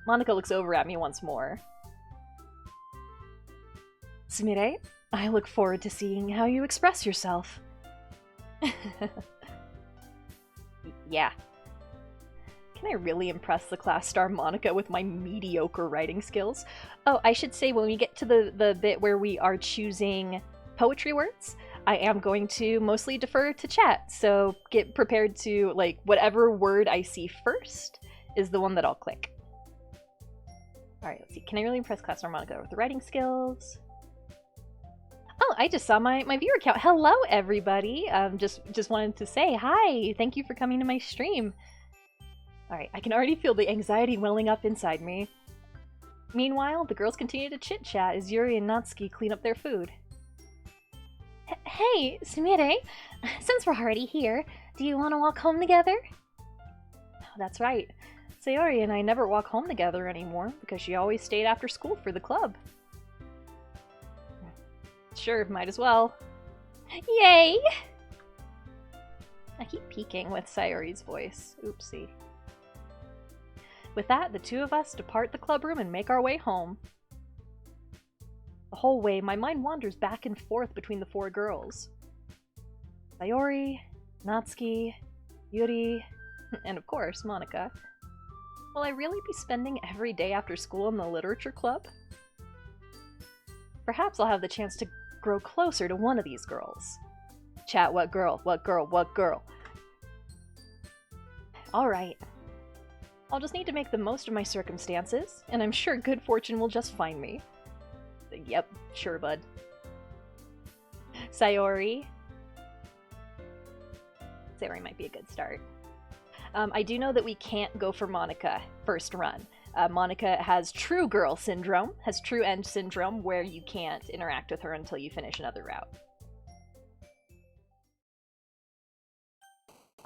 Monika looks over at me once more. Sumire, I look forward to seeing how you express yourself. Yeah. Can I really impress the class star Monika with my mediocre writing skills? Oh, I should say when we get to the bit where we are choosing poetry words, I am going to mostly defer to chat, so get prepared to, like, whatever word I see first is the one that I'll click. Alright, let's see. Can I really impress class star Monika with the writing skills? Oh, I just saw my viewer count. Hello, everybody. Just wanted to say hi. Thank you for coming to my stream. Alright, I can already feel the anxiety welling up inside me. Meanwhile, the girls continue to chit-chat as Yuri and Natsuki clean up their food. Hey, Sumire, since we're already here, do you want to walk home together? That's right. Sayori and I never walk home together anymore because she always stayed after school for the club. Sure, might as well. Yay! I keep peeking with Sayori's voice. Oopsie. With that, the two of us depart the club room and make our way home. The whole way, my mind wanders back and forth between the four girls. Sayori, Natsuki, Yuri, and of course, Monika. Will I really be spending every day after school in the literature club? Perhaps I'll have the chance to grow closer to one of these girls. Chat, what girl? What girl? What girl? Alright. I'll just need to make the most of my circumstances, and I'm sure good fortune will just find me. Yep, sure, bud. Sayori. Sayori might be a good start. I do know that we can't go for Monica first run. Monica has true girl syndrome, has true end syndrome, where you can't interact with her until you finish another route.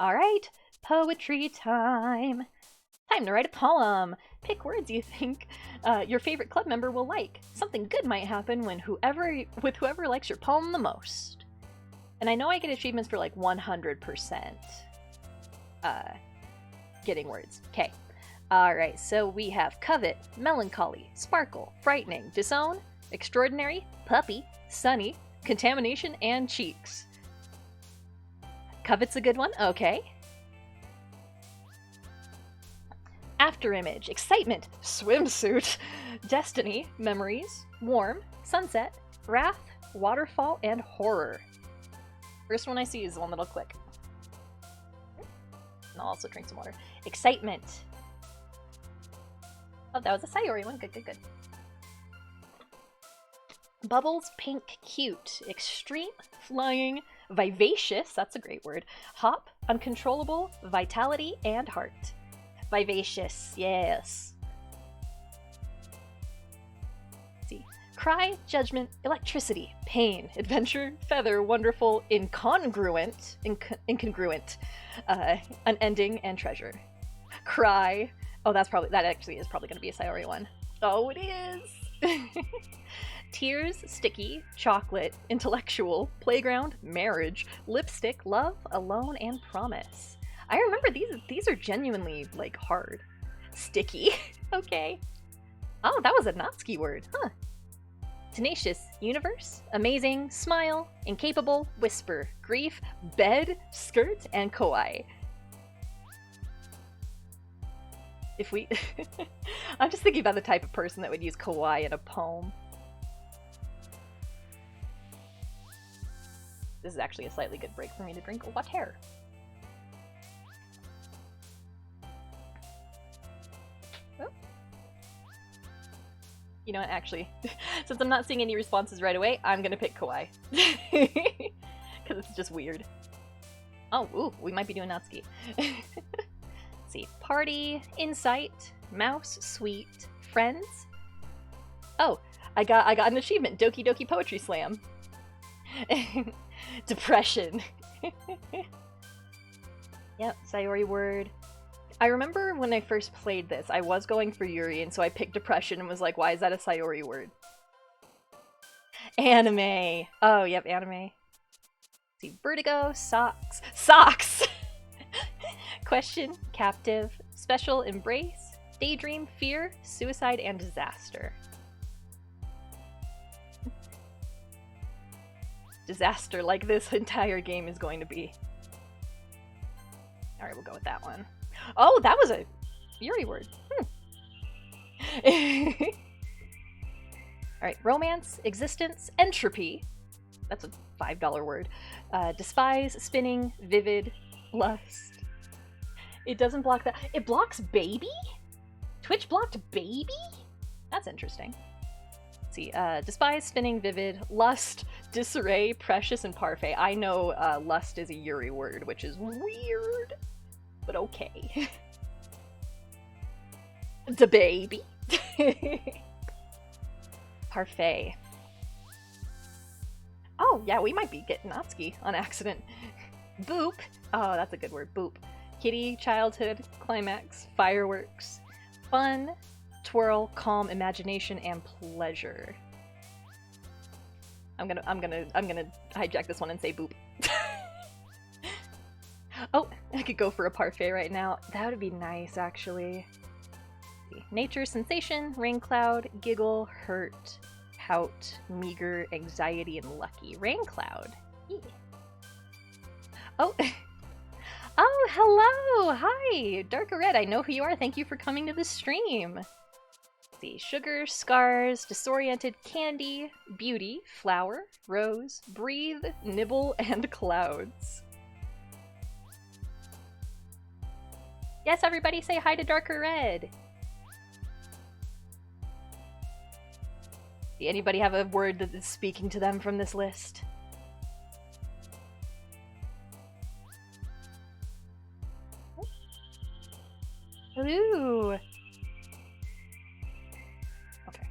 Alright, poetry time! Time to write a poem! Pick words you think your favorite club member will like. Something good might happen when whoever likes your poem the most. And I know I get achievements for like 100% getting words. Okay. Alright, so we have covet, melancholy, sparkle, frightening, disown, extraordinary, puppy, sunny, contamination, and cheeks. Covet's a good one? Okay. Afterimage, excitement, swimsuit, destiny, memories, warm, sunset, wrath, waterfall, and horror. First one I see is the one that'll click. And I'll also drink some water. Excitement. Oh, that was a Sayori one. Good, good, good. Bubbles, pink, cute, extreme, flying, vivacious, that's a great word, hop, uncontrollable, vitality, and heart. Vivacious, yes. Let's see. Cry, judgment, electricity, pain, adventure, feather, wonderful, incongruent, unending, and treasure. Cry. Oh, that actually is probably going to be a Sayori one. Oh, it is! Tears, sticky, chocolate, intellectual, playground, marriage, lipstick, love, alone, and promise. I remember these are genuinely, like, hard. Sticky. Okay. Oh, that was a Natsuki word, huh. Tenacious, universe, amazing, smile, incapable, whisper, grief, bed, skirt, and kawaii. If we... I'm just thinking about the type of person that would use kawaii in a poem. This is actually a slightly good break for me to drink water. Oh. You know what, actually, since I'm not seeing any responses right away, I'm gonna pick kawaii. Because it's just weird. Oh, ooh, we might be doing Natsuki. Let's see. Party, insight, mouse, sweet, friends. Oh, I got an achievement, Doki Doki Poetry Slam. Depression. Yep, Sayori word. I remember when I first played this, I was going for Yuri, and so I picked depression and was like, why is that a Sayori word? Anime. Oh, yep, anime. Let's see, vertigo, socks. Socks! Question, captive, special, embrace, daydream, fear, suicide, and disaster. Disaster like this entire game is going to be. Alright, we'll go with that one. Oh, that was a Yuri word. Alright, romance, existence, entropy. That's a $5 word. Despise, spinning, vivid, lust. It doesn't block that. It blocks baby? Twitch blocked baby? That's interesting. Let's see, despise, spinning, vivid, lust, disarray, precious, and parfait. I know lust is a Yuri word, which is weird, but okay. Da baby. Parfait. Oh, yeah, we might be getting Natsuki on accident. Boop. Oh, that's a good word. Boop. Kitty, childhood, climax, fireworks, fun, twirl, calm, imagination, and pleasure. I'm gonna hijack this one and say boop. Oh, I could go for a parfait right now. That would be nice, actually. Nature, sensation, rain cloud, giggle, hurt, pout, meager, anxiety, and lucky. Rain cloud. Yeah. Oh, Oh, hello! Hi! Darker Red, I know who you are. Thank you for coming to the stream. Let's see. Sugar, scars, disoriented, candy, beauty, flower, rose, breathe, nibble, and clouds. Yes, everybody say hi to Darker Red. Anybody have a word that is speaking to them from this list? Ooh. Okay.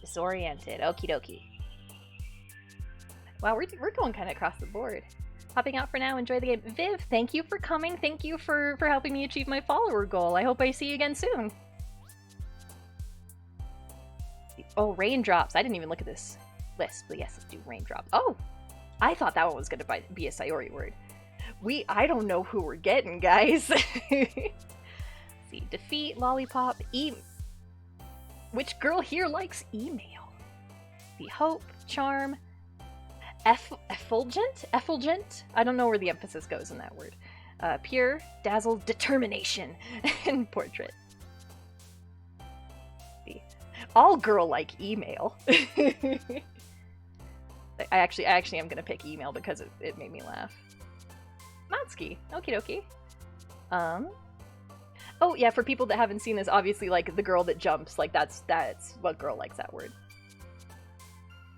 Disoriented. Okie dokie. Wow, we're going kind of across the board. Popping out for now. Enjoy the game. Viv, thank you for coming. Thank you for helping me achieve my follower goal. I hope I see you again soon. Oh, raindrops. I didn't even look at this list, but yes, let's do raindrops. Oh, I thought that one was going to be a Sayori word. I don't know who we're getting, guys. See, defeat, lollipop, which girl here likes email? The hope, charm, effulgent? I don't know where the emphasis goes in that word. Pure, dazzle, determination, and portrait. See, all girl like email. I actually am gonna pick email because it made me laugh. Matsuki. Okie dokie. Oh yeah, for people that haven't seen this, obviously like the girl that jumps, like that's what girl likes that word.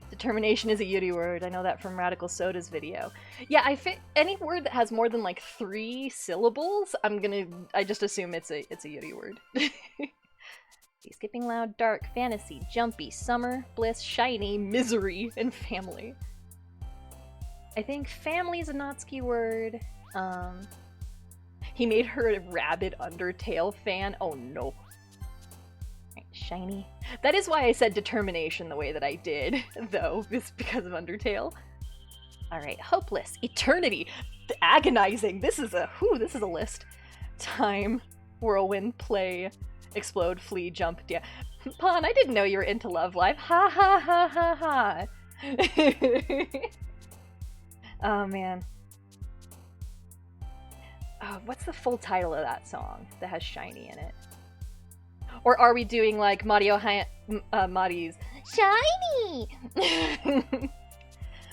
Determination is a Yuri word. I know that from Radical Soda's video. Yeah, any word that has more than like 3 syllables, I just assume it's a Yuri word. Skipping loud, dark, fantasy, jumpy, summer, bliss, shiny, misery, and family. I think family is a Natsuki word. He made her a rabid Undertale fan. Oh no. Right, shiny. That is why I said determination the way that I did, though, is because of Undertale. Alright, hopeless. Eternity. Agonizing. This is a list. Time. Whirlwind. Play. Explode. Flee. Jump. Yeah. Pon, I didn't know you were into Love Live. Ha ha ha ha ha. Oh man. What's the full title of that song that has shiny in it? Or are we doing like Mari's shiny?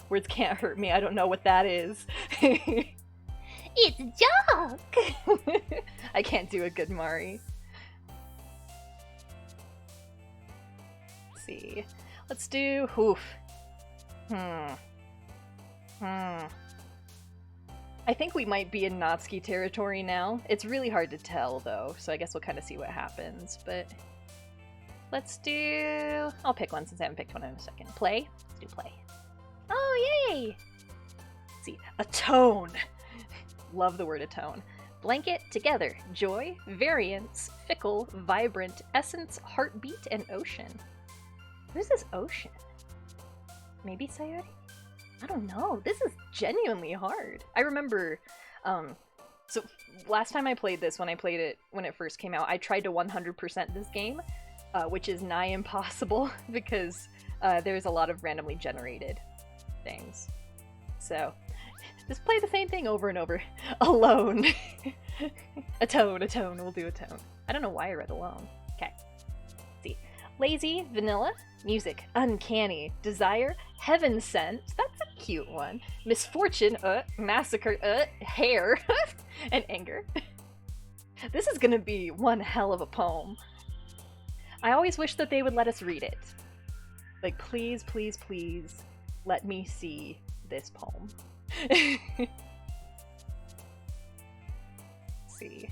Words can't hurt me. I don't know what that is. It's junk! I can't do a good Mari. Let's see. Let's do hoof. I think we might be in Natsuki territory now. It's really hard to tell, though, so I guess we'll kind of see what happens, but... Let's do... I'll pick one since I haven't picked one in a second. Play? Let's do play. Oh, yay! Let's see. Atone! Love the word atone. Blanket, together, joy, variance, fickle, vibrant, essence, heartbeat, and ocean. Who's this ocean? Maybe Sayori? I don't know. This is genuinely hard. I remember, so last time I played this, when it first came out, I tried to 100% this game, which is nigh impossible because there's a lot of randomly generated things. So, just play the same thing over and over. Alone. Atone, we'll do atone. I don't know why I read alone. Okay. Let's see. Lazy, vanilla, music, uncanny, desire, heaven sent, that's a cute one, misfortune, massacre, hair, and anger. This is gonna be one hell of a poem. I always wish that they would let us read it. Like, please, please, please, let me see this poem. Let's see.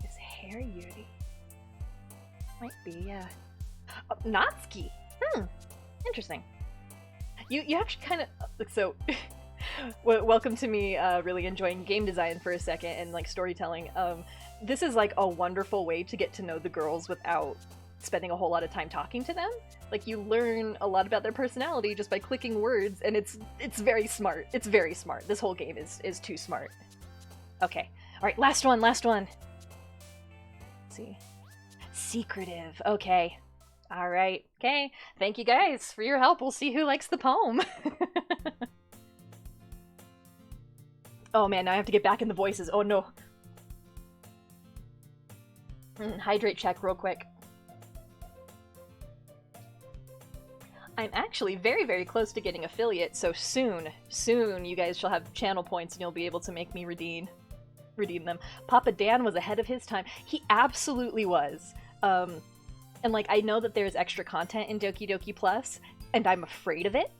Is hair Yuri? Might be, yeah. Natsuki! Interesting. You actually kind of... So, welcome to me really enjoying game design for a second and, like, storytelling. This is, like, a wonderful way to get to know the girls without spending a whole lot of time talking to them. Like, you learn a lot about their personality just by clicking words, and it's very smart. It's very smart. This whole game is too smart. Okay. Alright, last one. Let's see. Secretive. Okay. All right. Okay. Thank you guys for your help. We'll see who likes the poem. Oh man, now I have to get back in the voices. Oh no. Hydrate check real quick. I'm actually very, very close to getting affiliate, so soon you guys shall have channel points and you'll be able to make me redeem them. Papa Dan was ahead of his time. He absolutely was. And like, I know that there's extra content in Doki Doki Plus, and I'm afraid of it.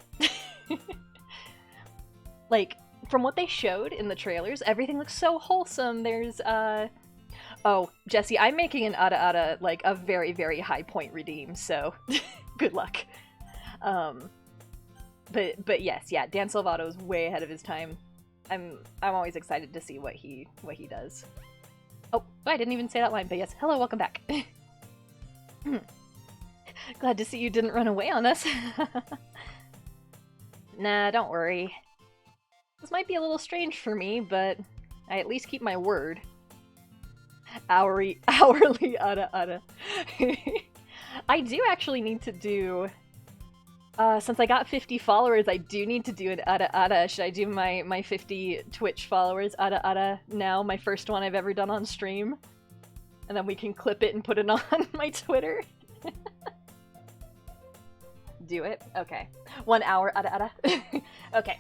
Like, from what they showed in the trailers, everything looks so wholesome. There's, oh, Jesse, I'm making an Ada, like, a very, very high point redeem, so good luck. But yes, yeah, Dan Salvato is way ahead of his time. I'm always excited to see what he does. Oh, I didn't even say that line, but yes, hello, welcome back. Glad to see you didn't run away on us. Nah, don't worry. This might be a little strange for me, but I at least keep my word. Hourly Ada. I do actually need to do... since I got 50 followers, I do need to do an Ada. Should I do my 50 Twitch followers Ada now? My first one I've ever done on stream? And then we can clip it and put it on my Twitter? Do it? Okay. 1 hour Ada. Okay.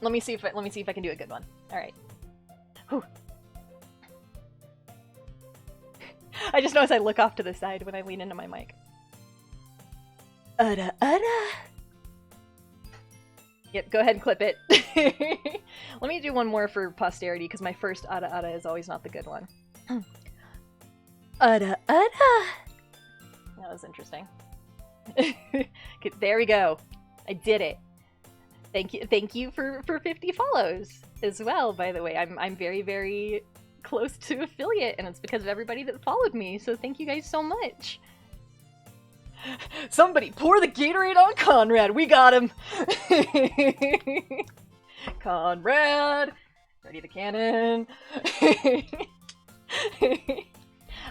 Let me see if I can do a good one. Alright. I just notice I look off to the side when I lean into my mic. Ada. Yep, go ahead and clip it. Let me do one more for posterity, because my first Ada is always not the good one. Ada. That was interesting. Okay, there we go. I did it. Thank you for 50 follows as well, by the way. I'm very, very close to affiliate, and it's because of everybody that followed me, so thank you guys so much. Somebody pour the Gatorade on Conrad. We got him. Conrad, ready the cannon.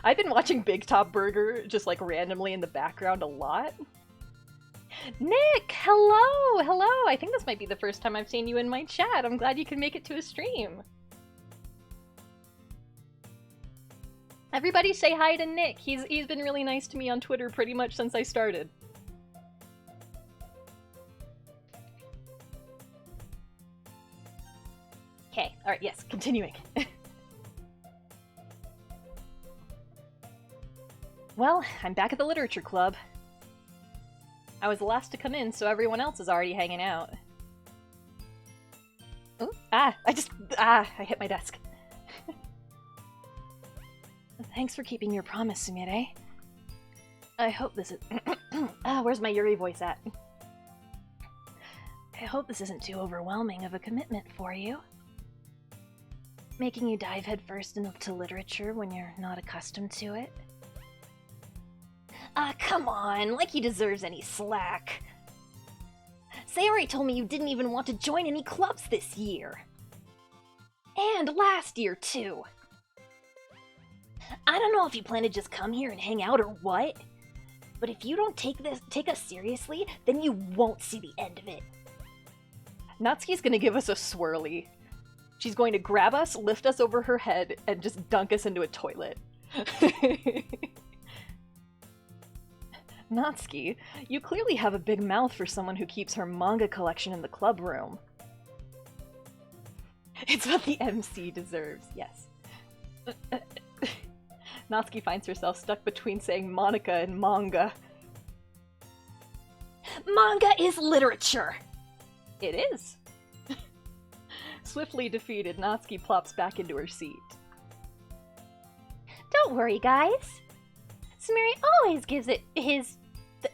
I've been watching Big Top Burger just like randomly in the background a lot. Nick, hello. I think this might be the first time I've seen you in my chat. I'm glad you can make it to a stream. Everybody say hi to Nick. He's been really nice to me on Twitter pretty much since I started. Okay, alright, yes, continuing. Well, I'm back at the literature club. I was the last to come in, so everyone else is already hanging out. Ooh, I hit my desk. Thanks for keeping your promise, Sumire. I hope this is... where's my Yuri voice at? I hope this isn't too overwhelming of a commitment for you. Making you dive headfirst into literature when you're not accustomed to it. Come on, like he deserves any slack. Sayori told me you didn't even want to join any clubs this year. And last year, too. I don't know if you plan to just come here and hang out or what, but if you don't take us seriously, then you won't see the end of it. Natsuki's gonna give us a swirly. She's going to grab us, lift us over her head, and just dunk us into a toilet. Natsuki, you clearly have a big mouth for someone who keeps her manga collection in the club room. It's what the MC deserves, yes. Natsuki finds herself stuck between saying Monica and manga. Manga is literature! It is. Swiftly defeated, Natsuki plops back into her seat. Don't worry, guys. Sumire always gives it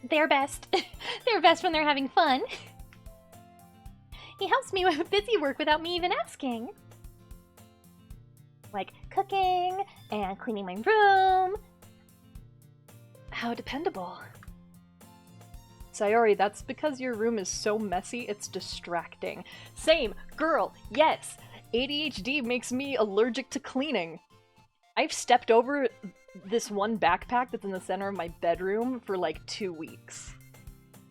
their best. Their best when they're having fun. He helps me with busy work without me even asking. Like cooking and cleaning my room. How dependable. Sayori, that's because your room is so messy, it's distracting. Same, girl, yes. ADHD makes me allergic to cleaning. I've stepped over this one backpack that's in the center of my bedroom for like 2 weeks.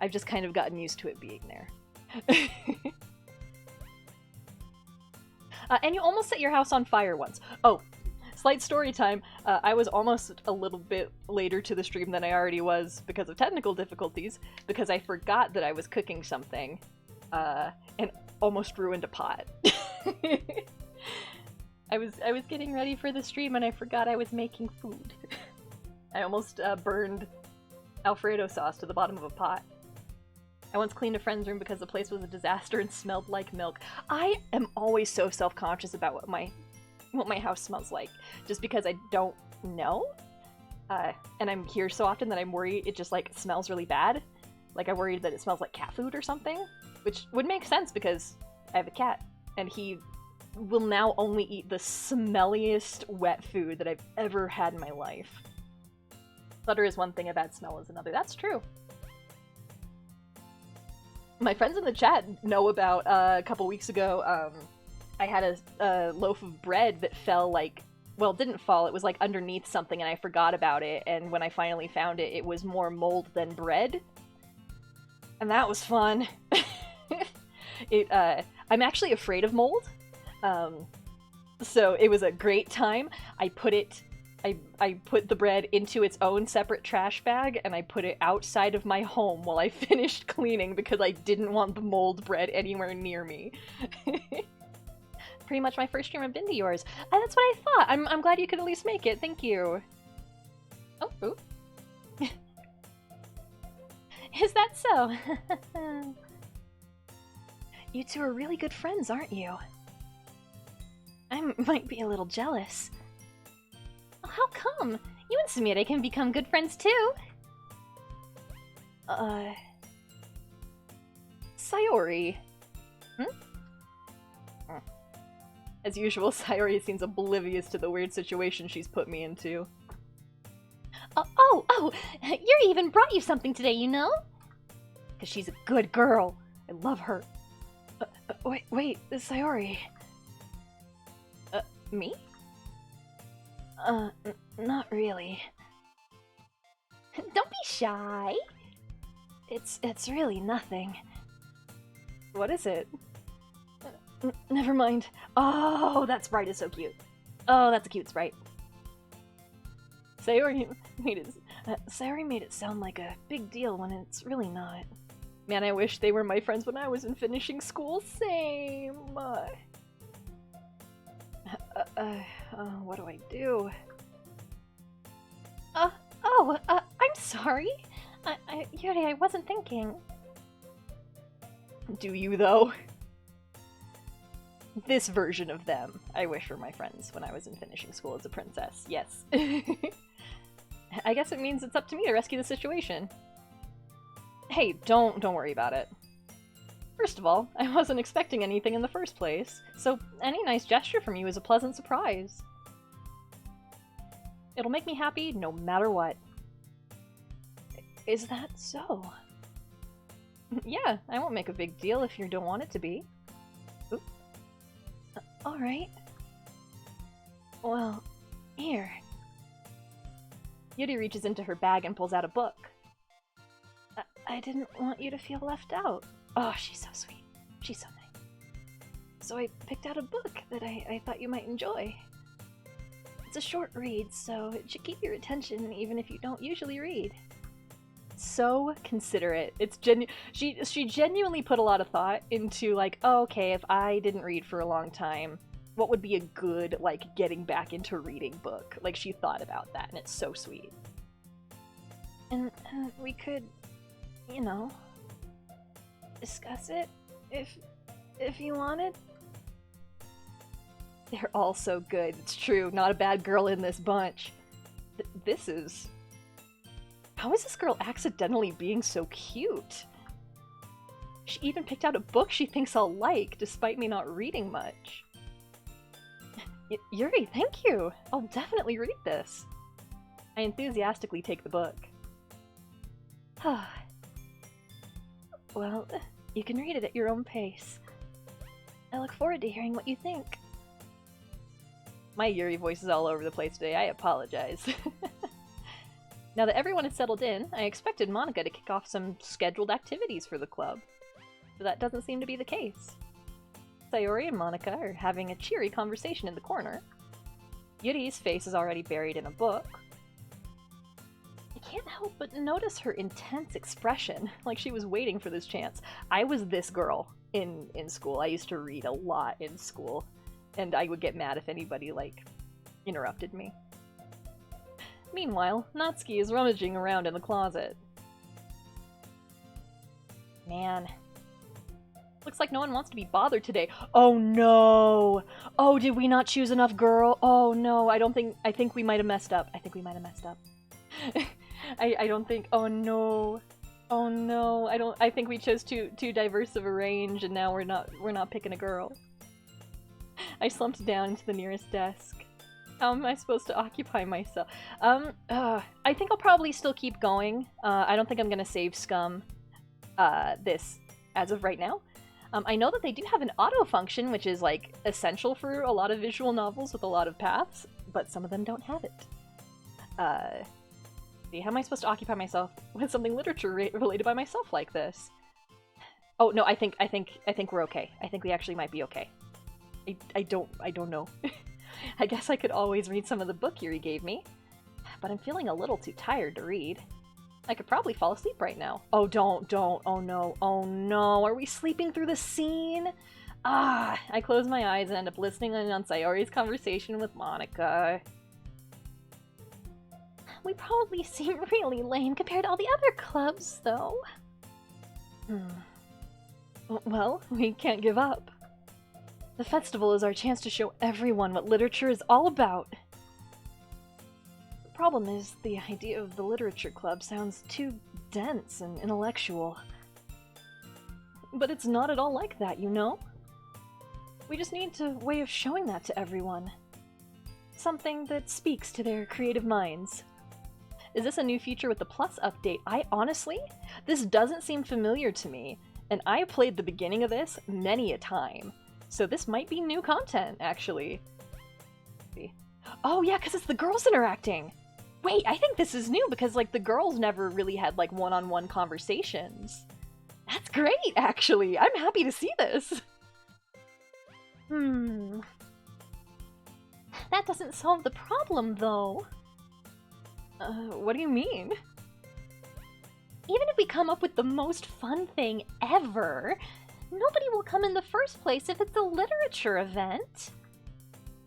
I've just kind of gotten used to it being there. And you almost set your house on fire once. Oh, slight story time. I was almost a little bit later to the stream than I already was because of technical difficulties, because I forgot that I was cooking something, and almost ruined a pot. I was getting ready for the stream and I forgot I was making food. I almost burned Alfredo sauce to the bottom of a pot. I once cleaned a friend's room because the place was a disaster and smelled like milk. I am always so self-conscious about what my house smells like, just because I don't know. And I'm here so often that I'm worried it just like smells really bad. Like I'm worried that it smells like cat food or something, which would make sense because I have a cat and he will now only eat the smelliest wet food that I've ever had in my life. Butter is one thing, a bad smell is another. That's true. My friends in the chat know about a couple weeks ago, I had a loaf of bread that fell like, well, it didn't fall, it was like underneath something and I forgot about it, and when I finally found it, it was more mold than bread. And that was fun. I'm actually afraid of mold, so it was a great time. I put the bread into its own separate trash bag and I put it outside of my home while I finished cleaning because I didn't want the mold bread anywhere near me. Pretty much my first stream I've been to yours. That's what I thought. I'm glad you could at least make it. Thank you. Oh, ooh. Is that so? You two are really good friends, aren't you? I might be a little jealous. How come? You and Sumire can become good friends too. Sayori. As usual, Sayori seems oblivious to the weird situation she's put me into. Oh, Yuri even brought you something today, you know? Because she's a good girl. I love her. Wait, Sayori. Me? Not really. Don't be shy. It's really nothing. What is it? Never mind. Oh, that sprite is so cute. Oh, that's a cute sprite. Sayori made it sound like a big deal when it's really not. Man, I wish they were my friends when I was in finishing school. Same. What do I do? I'm sorry. Yuri, I wasn't thinking. Do you, though? This version of them, I wish were my friends when I was in finishing school as a princess. Yes. I guess it means it's up to me to rescue the situation. Hey, don't worry about it. First of all, I wasn't expecting anything in the first place, so any nice gesture from you is a pleasant surprise. It'll make me happy no matter what. Is that so? Yeah, I won't make a big deal if you don't want it to be. Oop. Alright. Well, here. Yuri reaches into her bag and pulls out a book. I didn't want you to feel left out. Oh, she's so sweet. She's so nice. So I picked out a book that I thought you might enjoy. It's a short read, so it should keep your attention even if you don't usually read. So considerate. It's she genuinely put a lot of thought into like, oh, okay, if I didn't read for a long time, what would be a good like getting back into reading book? Like she thought about that, and it's so sweet. And we could, you know, discuss it if you wanted. They're all so good. It's true. Not a bad girl in this bunch. This is... How is this girl accidentally being so cute? She even picked out a book she thinks I'll like, despite me not reading much. Yuri, thank you! I'll definitely read this. I enthusiastically take the book. Well, you can read it at your own pace. I look forward to hearing what you think. My Yuri voice is all over the place today. I apologize. Now that everyone is settled in, I expected Monica to kick off some scheduled activities for the club. But that doesn't seem to be the case. Sayori and Monica are having a cheery conversation in the corner. Yuri's face is already buried in a book. I can't help but notice her intense expression, like she was waiting for this chance. I was this girl in school. I used to read a lot in school, and I would get mad if anybody, like, interrupted me. Meanwhile, Natsuki is rummaging around in the closet. Man. Looks like no one wants to be bothered today. Oh no! Oh, did we not choose enough girl? Oh no, I think we might have messed up. I think we might have messed up. I don't think, oh no. Oh no, I think we chose too diverse of a range and now we're not picking a girl. I slumped down into the nearest desk. How am I supposed to occupy myself? I think I'll probably still keep going. I don't think I'm gonna save Scum this as of right now. I know that they do have an auto function, which is like essential for a lot of visual novels with a lot of paths, but some of them don't have it. See, how am I supposed to occupy myself with something literature related by myself like this? Oh no, I think we're okay. I think we actually might be okay. I don't know. I guess I could always read some of the book Yuri gave me, but I'm feeling a little too tired to read. I could probably fall asleep right now. Oh, don't. Oh no. Are we sleeping through the scene? Ah, I close my eyes and end up listening in on Sayori's conversation with Monica. We probably seem really lame compared to all the other clubs, though. Well, we can't give up. The festival is our chance to show everyone what literature is all about. The problem is, the idea of the literature club sounds too dense and intellectual. But it's not at all like that, you know? We just need a way of showing that to everyone. Something that speaks to their creative minds. Is this a new feature with the Plus update? Honestly, this doesn't seem familiar to me, and I played the beginning of this many a time. So this might be new content, actually. Oh yeah, because it's the girls interacting! Wait, I think this is new because, like, the girls never really had, like, one-on-one conversations. That's great, actually! I'm happy to see this! That doesn't solve the problem, though. What do you mean? Even if we come up with the most fun thing ever, nobody will come in the first place if it's a literature event.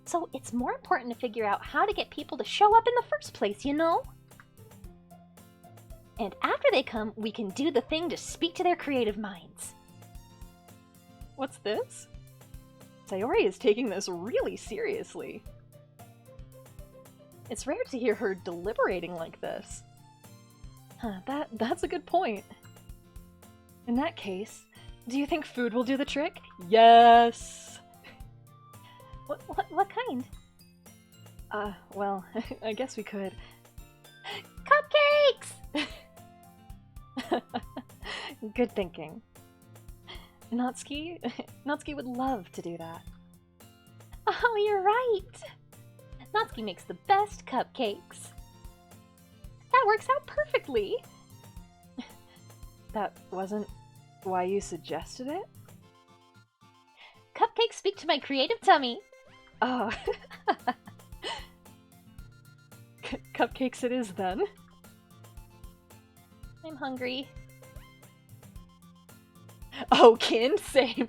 So it's more important to figure out how to get people to show up in the first place, you know? And after they come, we can do the thing to speak to their creative minds. What's this? Sayori is taking this really seriously. It's rare to hear her deliberating like this. That's a good point. In that case, do you think food will do the trick? Yes! What kind? Well, I guess we could. Cupcakes! Good thinking. Natsuki would love to do that. Oh, you're right! Natsuki makes the best cupcakes. That works out perfectly! That wasn't why you suggested it? Cupcakes speak to my creative tummy. Oh. Cupcakes it is, then. I'm hungry. Oh, Kin? Same.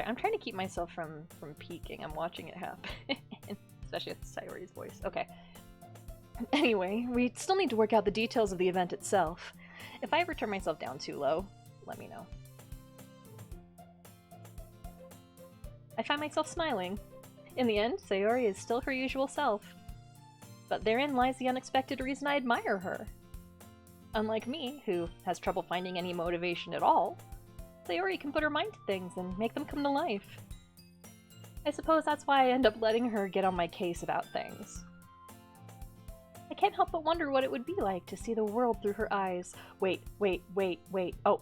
I'm trying to keep myself from peeking. I'm watching it happen. Especially with Sayori's voice. Okay. Anyway, we still need to work out the details of the event itself. If I ever turn myself down too low, let me know. I find myself smiling. In the end, Sayori is still her usual self. But therein lies the unexpected reason I admire her. Unlike me, who has trouble finding any motivation at all, Sayori can put her mind to things and make them come to life. I suppose that's why I end up letting her get on my case about things. I can't help but wonder what it would be like to see the world through her eyes. Wait. Oh.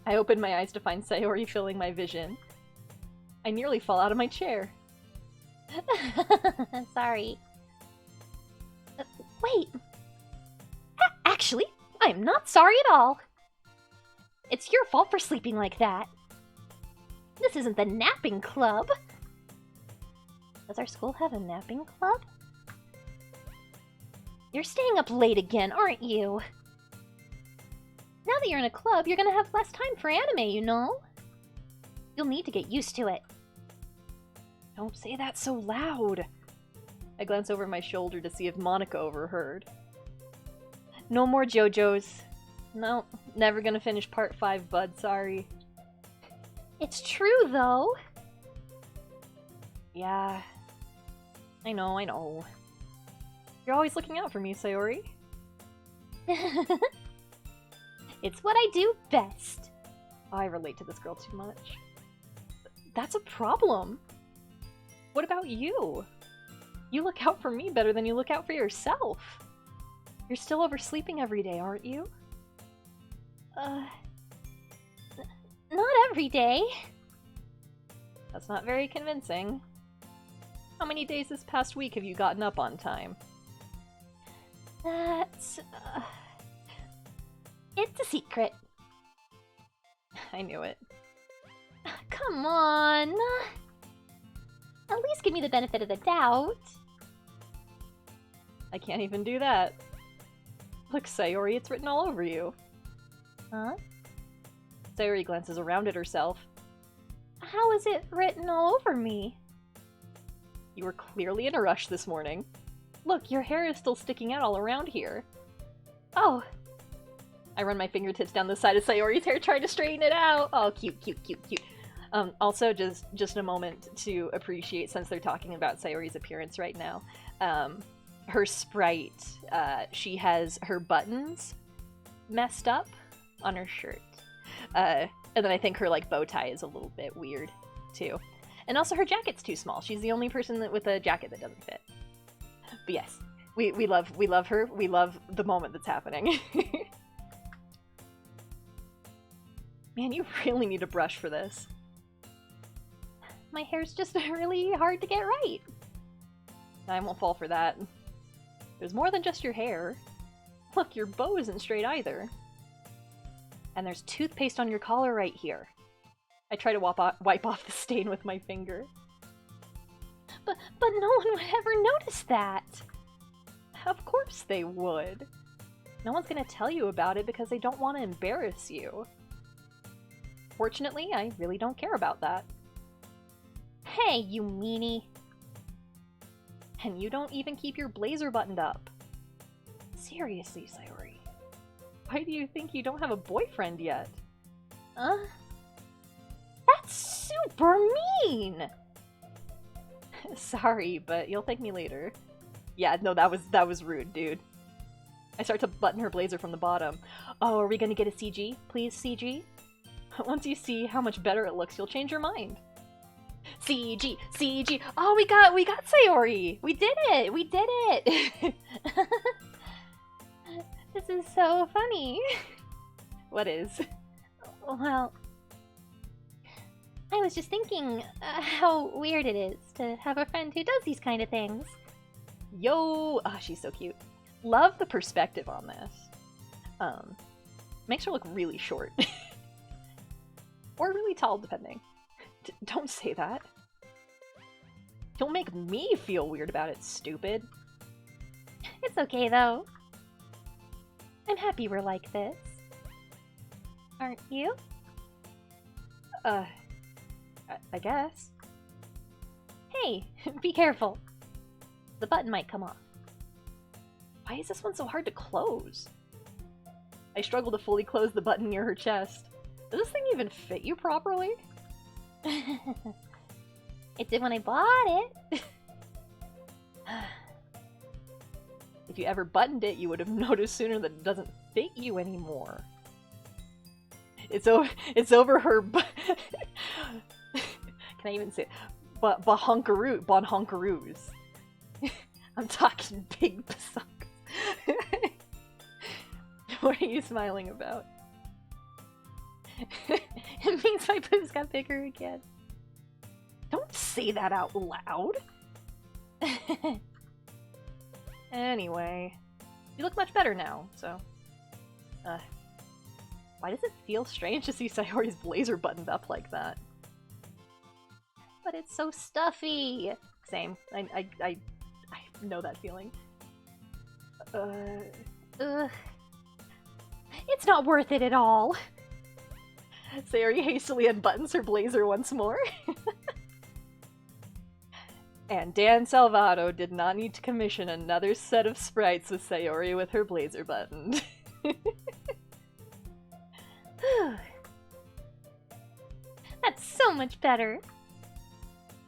I opened my eyes to find Sayori filling my vision. I nearly fall out of my chair. Sorry. Wait. Actually, I am not sorry at all. It's your fault for sleeping like that. This isn't the napping club. Does our school have a napping club? You're staying up late again, aren't you? Now that you're in a club, you're gonna have less time for anime, you know? You'll need to get used to it. Don't say that so loud. I glance over my shoulder to see if Monica overheard. No more JoJo's. No, never gonna finish part 5, bud, sorry. It's true, though. Yeah. I know. You're always looking out for me, Sayori. It's what I do best. I relate to this girl too much. That's a problem. What about you? You look out for me better than you look out for yourself. You're still oversleeping every day, aren't you? Not every day. That's not very convincing. How many days this past week have you gotten up on time? That's... It's a secret. I knew it. Come on. At least give me the benefit of the doubt. I can't even do that. Look, Sayori, it's written all over you. Huh? Sayori glances around at herself. How is it written all over me? You were clearly in a rush this morning. Look, your hair is still sticking out all around here. Oh. I run my fingertips down the side of Sayori's hair trying to straighten it out. Oh, cute. Also, just a moment to appreciate, since they're talking about Sayori's appearance right now. Her sprite, she has her buttons messed up on her shirt. And then I think her, like, bow tie is a little bit weird, too. And also her jacket's too small. She's the only person with a jacket that doesn't fit. But yes, we love her. We love the moment that's happening. Man, you really need a brush for this. My hair's just really hard to get right. I won't fall for that. There's more than just your hair. Look, your bow isn't straight either. And there's toothpaste on your collar right here. I try to wipe off the stain with my finger. But no one would ever notice that. Of course they would. No one's gonna tell you about it because they don't want to embarrass you. Fortunately, I really don't care about that. Hey, you meanie. And you don't even keep your blazer buttoned up. Seriously, Sayori. Why do you think you don't have a boyfriend yet? That's super mean! Sorry, but you'll thank me later. Yeah, no, that was rude, dude. I start to button her blazer from the bottom. Oh, are we gonna get a CG? Please, CG? Once you see how much better it looks, you'll change your mind. CG! CG! Oh, we got Sayori! We did it! We did it! This is so funny. What is? Well, I was just thinking how weird it is to have a friend who does these kind of things. Yo! Ah, she's so cute. Love the perspective on this. Makes her look really short. Or really tall, depending. Don't say that. Don't make me feel weird about it, stupid. It's okay, though. I'm happy we're like this. Aren't you? I guess. Hey, be careful. The button might come off. Why is this one so hard to close? I struggle to fully close the button near her chest. Does this thing even fit you properly? It did when I bought it. If you ever buttoned it, you would have noticed sooner that it doesn't fit you anymore. It's over her Can I even say it? Bonhunkaroos. I'm talking big basakas. What are you smiling about? It means my boobs got bigger again. Don't say that out loud! Anyway, you look much better now, so... why does it feel strange to see Sayori's blazer buttoned up like that? But it's so stuffy! Same. I know that feeling. It's not worth it at all. Sayori hastily unbuttons her blazer once more. And Dan Salvato did not need to commission another set of sprites with Sayori with her blazer buttoned. That's so much better.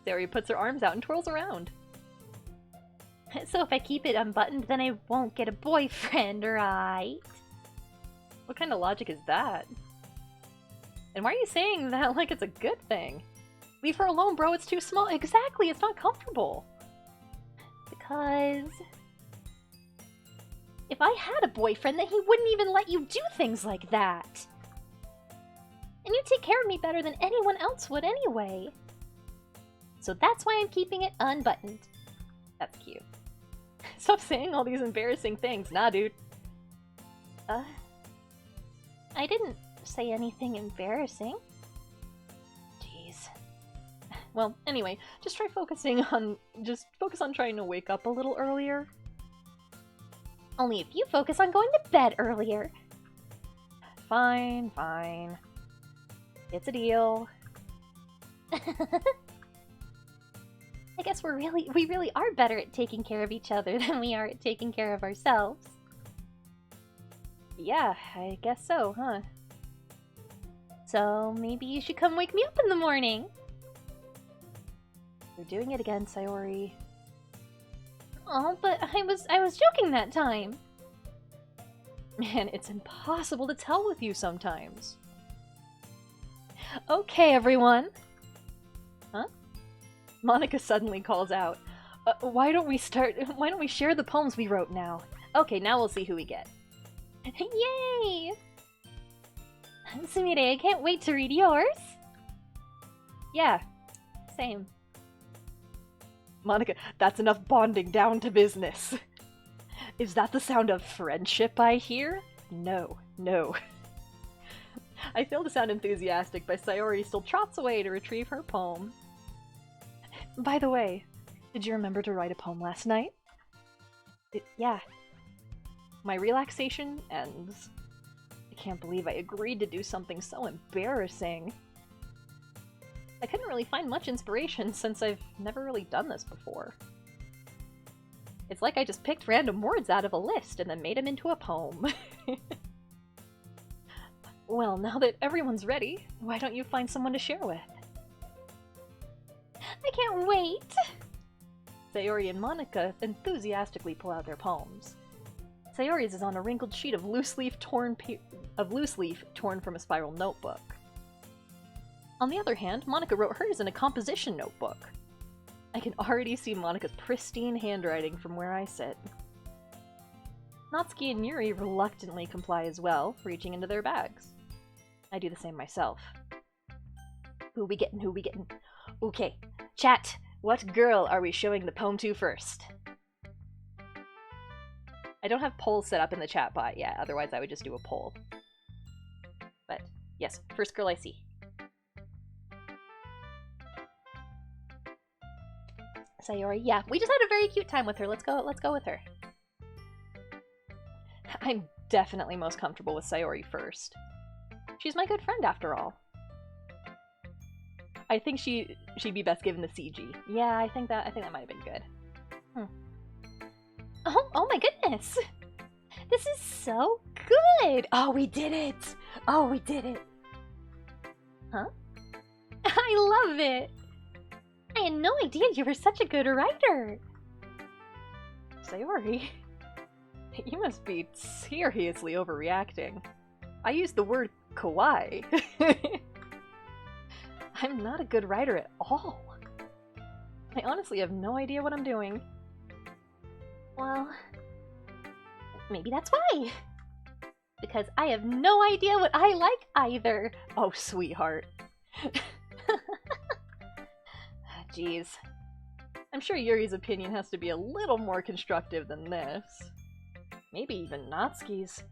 Sayori puts her arms out and twirls around. So if I keep it unbuttoned, then I won't get a boyfriend, right? What kind of logic is that? And why are you saying that like it's a good thing? Leave her alone, bro, it's too small. Exactly, it's not comfortable. Because... if I had a boyfriend, then he wouldn't even let you do things like that. And you take care of me better than anyone else would anyway. So that's why I'm keeping it unbuttoned. That's cute. Stop saying all these embarrassing things. Nah, dude. I didn't say anything embarrassing. Jeez. Well, anyway, just focus on trying to wake up a little earlier. Only if you focus on going to bed earlier. Fine, fine. It's a deal. I guess we really are better at taking care of each other than we are at taking care of ourselves. Yeah, I guess so, huh? So maybe you should come wake me up in the morning. You're doing it again, Sayori. Oh, but I was joking that time. Man, it's impossible to tell with you sometimes. Okay, everyone. Huh? Monica suddenly calls out, why don't we share the poems we wrote now? Okay, now we'll see who we get. Yay! Sumire, I can't wait to read yours. Yeah, same. Monica, that's enough bonding down to business. Is that the sound of friendship I hear? No, no. I fail to sound enthusiastic, but Sayori still trots away to retrieve her poem. By the way, did you remember to write a poem last night? Yeah. My relaxation ends. I can't believe I agreed to do something so embarrassing. I couldn't really find much inspiration since I've never really done this before. It's like I just picked random words out of a list and then made them into a poem. Well, now that everyone's ready, why don't you find someone to share with? I can't wait! Sayori and Monica enthusiastically pull out their poems. Sayori's is on a wrinkled sheet of loose leaf torn from a spiral notebook. On the other hand, Monica wrote hers in a composition notebook. I can already see Monica's pristine handwriting from where I sit. Natsuki and Yuri reluctantly comply as well, reaching into their bags. I do the same myself. Who we getting? Okay, chat, what girl are we showing the poem to first? I don't have polls set up in the chat bot yet, otherwise I would just do a poll. But, yes, first girl I see. Sayori, yeah, we just had a very cute time with her. Let's go with her. I'm definitely most comfortable with Sayori first. She's my good friend after all. I think she'd be best given the CG. Yeah, I think that might have been good. Oh my goodness! This is so good! Oh, we did it! Oh, we did it! Huh? I love it! I had no idea you were such a good writer! Sayori, you must be seriously overreacting. I used the word kawaii. I'm not a good writer at all. I honestly have no idea what I'm doing. Well, maybe that's why. because I have no idea what I like either. Oh, sweetheart. Jeez. I'm sure Yuri's opinion has to be a little more constructive than this. Maybe even Natsuki's.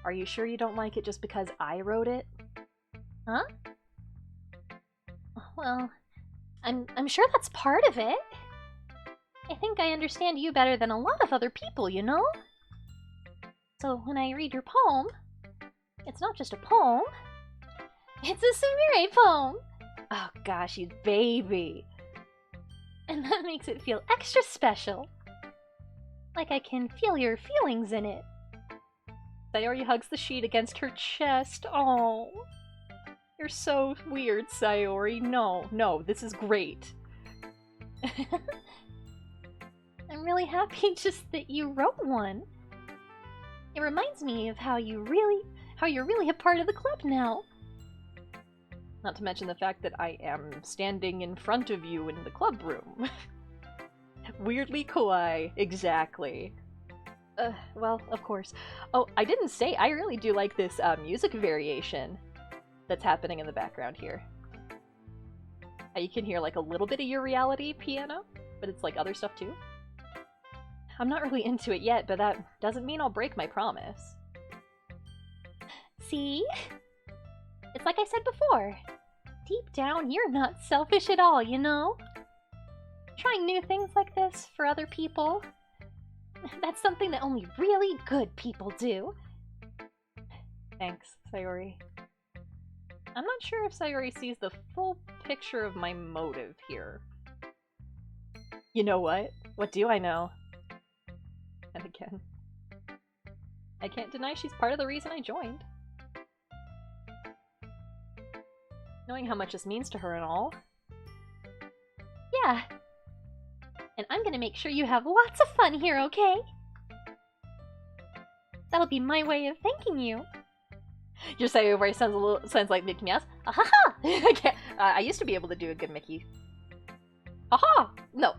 Are you sure you don't like it just because I wrote it? Huh? Well, I'm sure that's part of it. I think I understand you better than a lot of other people, you know? So when I read your poem, it's not just a poem, it's a Sumire poem! Oh gosh, you baby! And that makes it feel extra special. Like I can feel your feelings in it. Sayori hugs the sheet against her chest. Oh, you're so weird, Sayori. No, this is great. I'm really happy just that you wrote one. It reminds me of how you're really a part of the club now. Not to mention the fact that I am standing in front of you in the club room. Weirdly kawaii, exactly. Well, of course. Oh, I didn't say, I really do like this music variation that's happening in the background here. You can hear like a little bit of your reality piano, but it's like other stuff too. I'm not really into it yet, but that doesn't mean I'll break my promise. See? It's like I said before. Deep down, you're not selfish at all, you know? Trying new things like this for other people, that's something that only really good people do. Thanks, Sayori. I'm not sure if Sayori sees the full picture of my motive here. You know what? What do I know? And again, I can't deny she's part of the reason I joined. Knowing how much this means to her and all. Yeah. And I'm gonna make sure you have lots of fun here, okay? That'll be my way of thanking you. Your Sayori sounds like Mickey Mouse. Ahaha! I can't. I used to be able to do a good Mickey. Aha! No.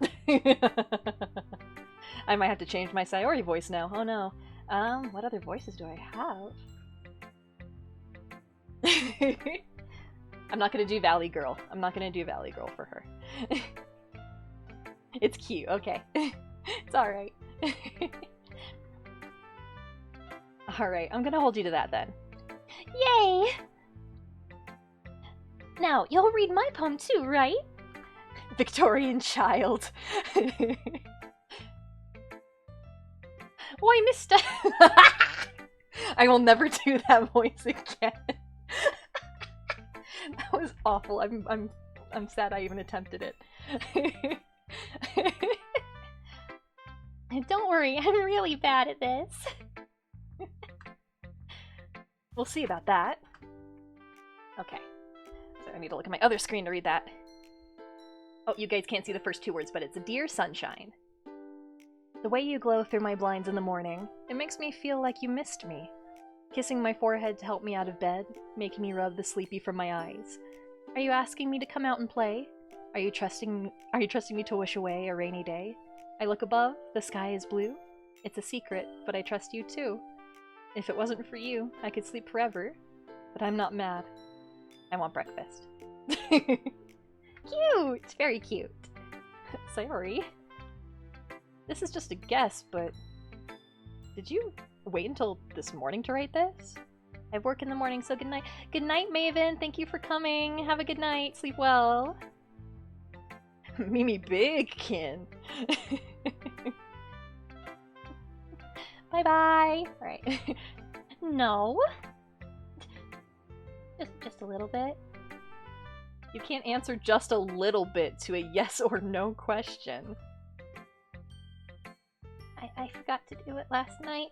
I might have to change my Sayori voice now. Oh no. What other voices do I have? I'm not gonna do Valley Girl. I'm not gonna do Valley Girl for her. It's cute, okay. It's alright. Alright, I'm gonna hold you to that then. Yay! Now, you'll read my poem too, right? Victorian child. Why, Mister? I will never do that voice again. That was awful. I'm sad I even attempted it. Don't worry, I'm really bad at this. We'll see about that. Okay. So I need to look at my other screen to read that. Oh, you guys can't see the first two words, but it's Dear Sunshine. The way you glow through my blinds in the morning, it makes me feel like you missed me. Kissing my forehead to help me out of bed, making me rub the sleepy from my eyes. Are you asking me to come out and play? Are you trusting me to wish away a rainy day? I look above, the sky is blue. It's a secret, but I trust you too. If it wasn't for you, I could sleep forever. But I'm not mad. I want breakfast. Cute! Very cute. Sorry. This is just a guess, but did you wait until this morning to write this? I have work in the morning, so good night. Good night, Maven. Thank you for coming. Have a good night. Sleep well. Mimi Bigkin. Bye-bye. Alright. No. Just a little bit. You can't answer just a little bit to a yes or no question. I forgot to do it last night.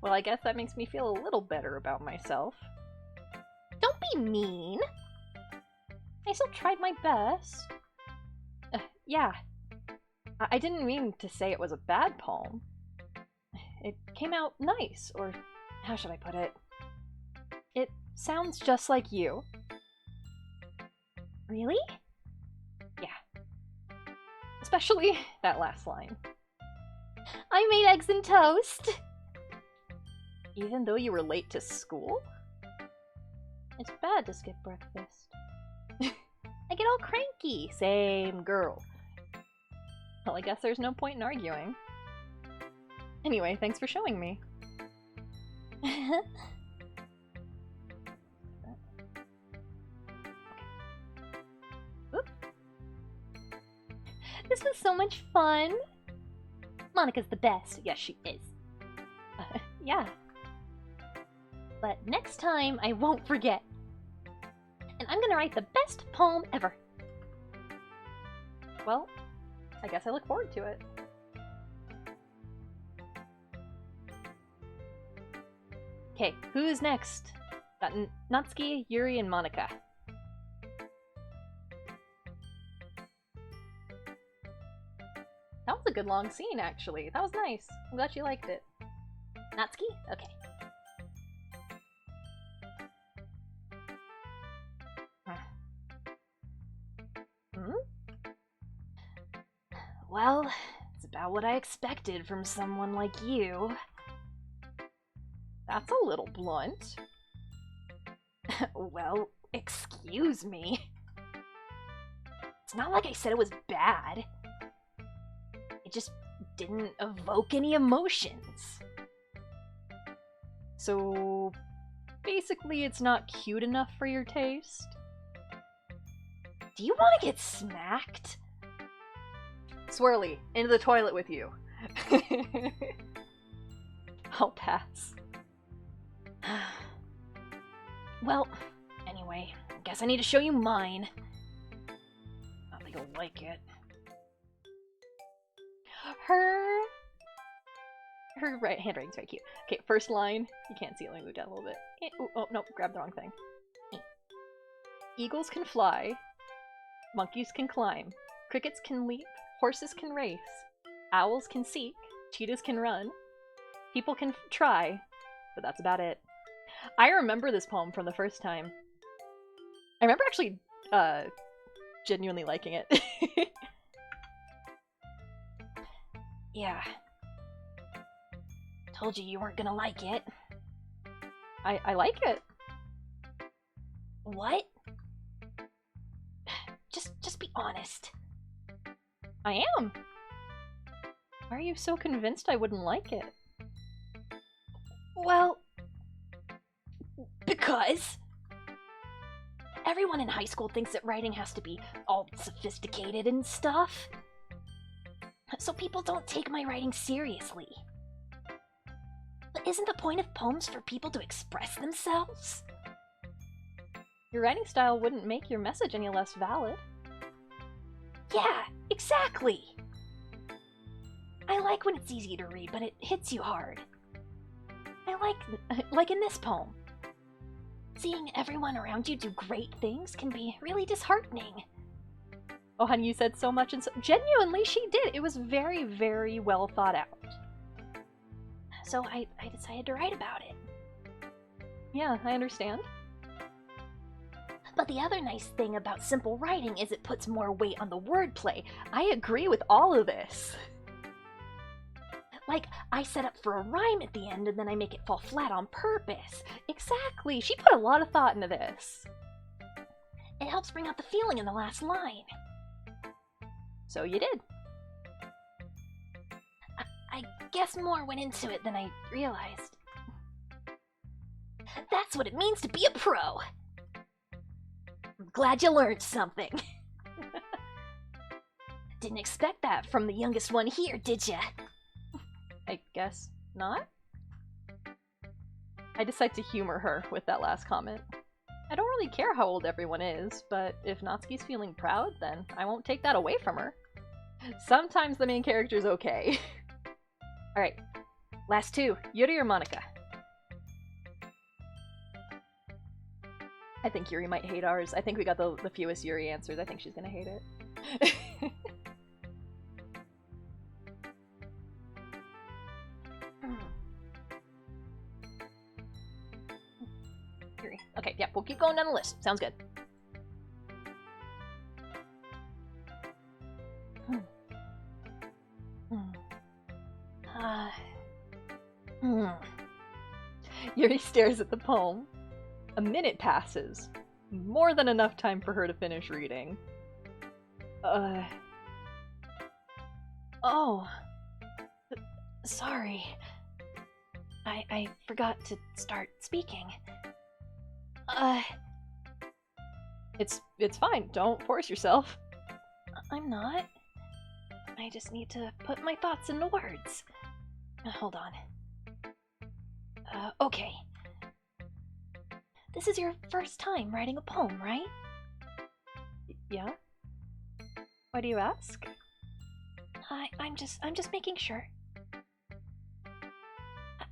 Well, I guess that makes me feel a little better about myself. Don't be mean. I still tried my best. Yeah. I didn't mean to say it was a bad poem. It came out nice, or how should I put it? It sounds just like you. Really? Yeah. Especially that last line. I made eggs and toast. Even though you were late to school? It's bad to skip breakfast. I get all cranky. Same girl. Well, I guess there's no point in arguing. Anyway, thanks for showing me. This was so much fun. Monica's the best. Yes, she is. Yeah. But next time, I won't forget. And I'm gonna write the best poem ever. Well, I guess I look forward to it. Okay, who's next? Got Natsuki, Yuri, and Monica. That was a good long scene, actually. That was nice. I'm glad you liked it. Natsuki? Okay. Well, it's about what I expected from someone like you. That's a little blunt. Well, excuse me. It's not like I said it was bad. It just didn't evoke any emotions. So, basically it's not cute enough for your taste? Do you want to get smacked? Swirly, into the toilet with you. I'll pass. Well, anyway, I guess I need to show you mine. Not that you'll like it. Her handwriting's very cute. Okay, first line. You can't see it. Let me move down a little bit. Oh, no, grabbed the wrong thing. Eagles can fly. Monkeys can climb. Crickets can leap. Horses can race. Owls can seek. Cheetahs can run. People can try. But that's about it. I remember this poem from the first time. I remember actually genuinely liking it. Yeah. Told you weren't gonna like it. I like it. What? Just be honest. I am. Why are you so convinced I wouldn't like it? Well, because everyone in high school thinks that writing has to be all sophisticated and stuff. So people don't take my writing seriously. But isn't the point of poems for people to express themselves? Your writing style wouldn't make your message any less valid. Yeah, exactly! I like when it's easy to read, but it hits you hard. I like in this poem. Seeing everyone around you do great things can be really disheartening. Oh, honey, you said so much, and so genuinely, she did. It was very, very well thought out. So I decided to write about it. Yeah, I understand. But the other nice thing about simple writing is it puts more weight on the wordplay. I agree with all of this. Like, I set up for a rhyme at the end and then I make it fall flat on purpose. Exactly, she put a lot of thought into this. It helps bring out the feeling in the last line. So you did. I guess more went into it than I realized. That's what it means to be a pro. I'm glad you learned something. Didn't expect that from the youngest one here, did ya? I guess not. I decided to humor her with that last comment. I don't really care how old everyone is, but if Natsuki's feeling proud, then I won't take that away from her. Sometimes the main character's okay. Alright, last two. Yuri or Monica? I think Yuri might hate ours. I think we got the fewest Yuri answers. I think she's gonna hate it. Yuri. Okay, yeah, we'll keep going down the list. Sounds good. Yuri stares at the poem. A minute passes. More than enough time for her to finish reading. Oh. Sorry. I forgot to start speaking. It's fine. Don't force yourself. I'm not. I just need to put my thoughts into words. Hold on. Okay. This is your first time writing a poem, right? Yeah? Why do you ask? I'm just making sure.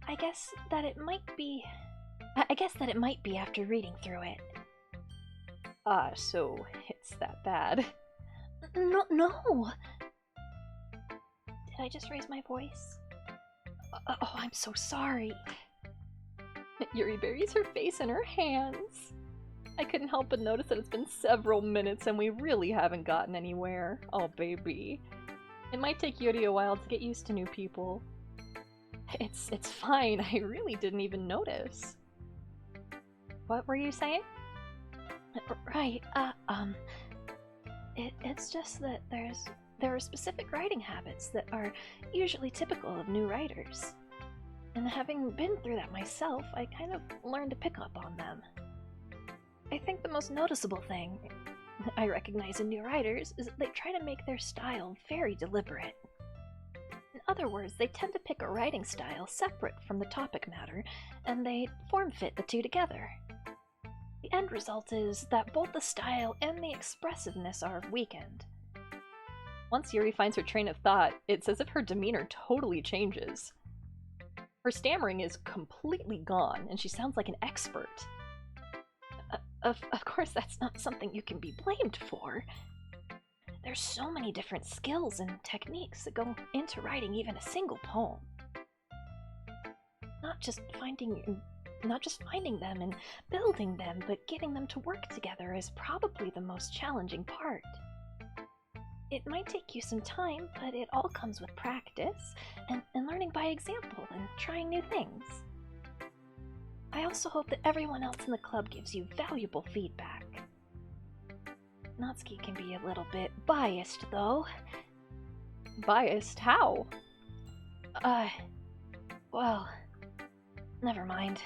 I guess that it might be after reading through it. So it's that bad. No. Did I just raise my voice? Oh, I'm so sorry. Yuri buries her face in her hands. I couldn't help but notice that it's been several minutes and we really haven't gotten anywhere. Oh, baby. It might take Yuri a while to get used to new people. It's fine. I really didn't even notice. What were you saying? Right, it's just that there are specific writing habits that are usually typical of new writers. And having been through that myself, I kind of learned to pick up on them. I think the most noticeable thing I recognize in new writers is that they try to make their style very deliberate. In other words, they tend to pick a writing style separate from the topic matter, and they form-fit the two together. The end result is that both the style and the expressiveness are weakened. Once Yuri finds her train of thought, it's as if her demeanor totally changes. Her stammering is completely gone, and she sounds like an expert. Of course, that's not something you can be blamed for. There's so many different skills and techniques that go into writing even a single poem. Not just finding them and building them, but getting them to work together is probably the most challenging part. It might take you some time, but it all comes with practice and learning by example and trying new things. I also hope that everyone else in the club gives you valuable feedback. Natsuki can be a little bit biased, though. Biased? How? Well, never mind.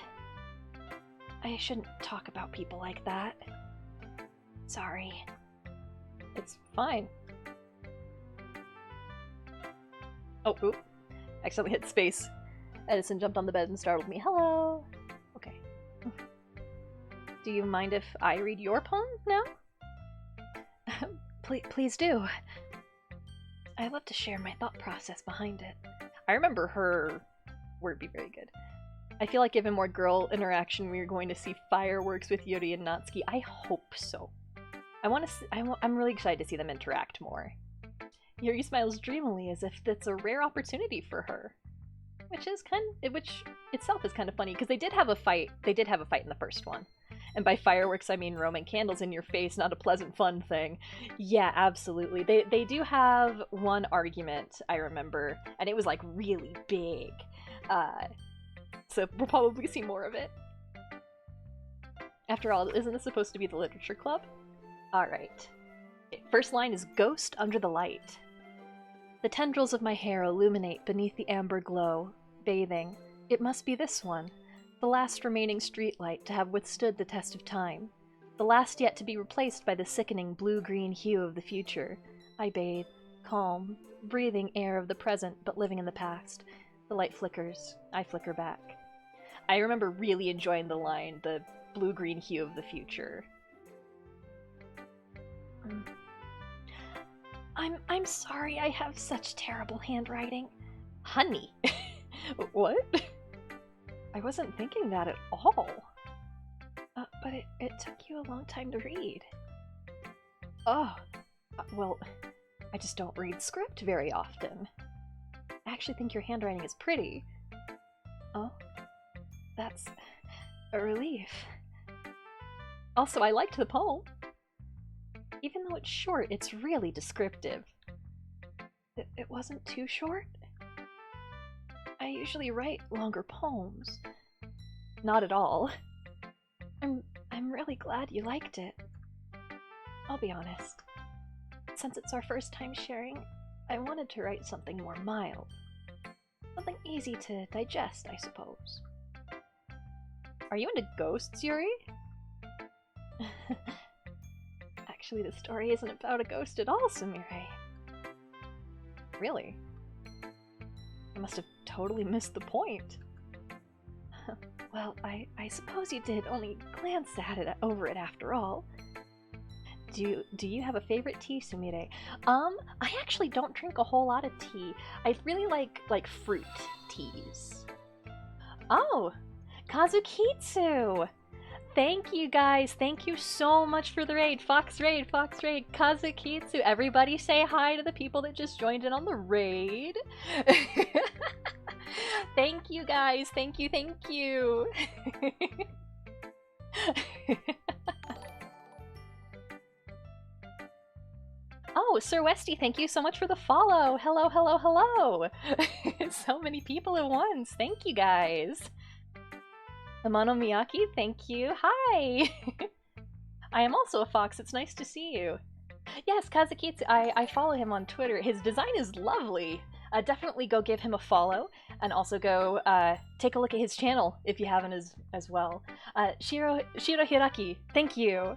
I shouldn't talk about people like that. Sorry. It's fine. Oh, oop. Accidentally hit space. Edison jumped on the bed and startled me. Hello! Okay. Do you mind if I read your poem now? Please do. I love to share my thought process behind it. I remember her word be very good. I feel like given more girl interaction, we're going to see fireworks with Yuri and Natsuki. I hope so. I'm really excited to see them interact more. Yuri smiles dreamily as if that's a rare opportunity for her, which itself is kind of funny because they did have a fight. They did have a fight in the first one, and by fireworks I mean Roman candles in your face, not a pleasant fun thing. Yeah, absolutely. They do have one argument I remember, and it was like really big. So we'll probably see more of it. After all, isn't this supposed to be the literature club? Alright. First line is Ghost Under the Light. The tendrils of my hair illuminate beneath the amber glow, bathing. It must be this one, the last remaining streetlight to have withstood the test of time, the last yet to be replaced by the sickening blue-green hue of the future. I bathe, calm, breathing air of the present but living in the past. The light flickers. I flicker back. I remember really enjoying the line, the blue-green hue of the future. I'm sorry I have such terrible handwriting. Honey! What? I wasn't thinking that at all. But it took you a long time to read. Oh, well, I just don't read script very often. I actually think your handwriting is pretty. Oh, that's a relief. Also, I liked the poem. Even though it's short, it's really descriptive. It wasn't too short? I usually write longer poems. Not at all. I'm really glad you liked it. I'll be honest. Since it's our first time sharing, I wanted to write something more mild. Something easy to digest, I suppose. Are you into ghosts, Yuri? Actually, the story isn't about a ghost at all, Sumire. Really? I must have totally missed the point. Well, I suppose you did only glance at it over it after all. Do you have a favorite tea, Sumire? I actually don't drink a whole lot of tea. I really like fruit teas. Oh, Kazukitsu! Thank you guys. Thank you so much for the raid. Fox raid, Kazukitsu. Everybody say hi to the people that just joined in on the raid. Thank you guys. Thank you. Oh, Sir Westy, thank you so much for the follow. Hello. So many people at once. Thank you guys. Amano Miyaki, thank you. Hi! I am also a fox. It's nice to see you. Yes, Kazukitsu, I follow him on Twitter. His design is lovely. Definitely go give him a follow, and also go take a look at his channel if you haven't as well. Shiro Hiraki, thank you.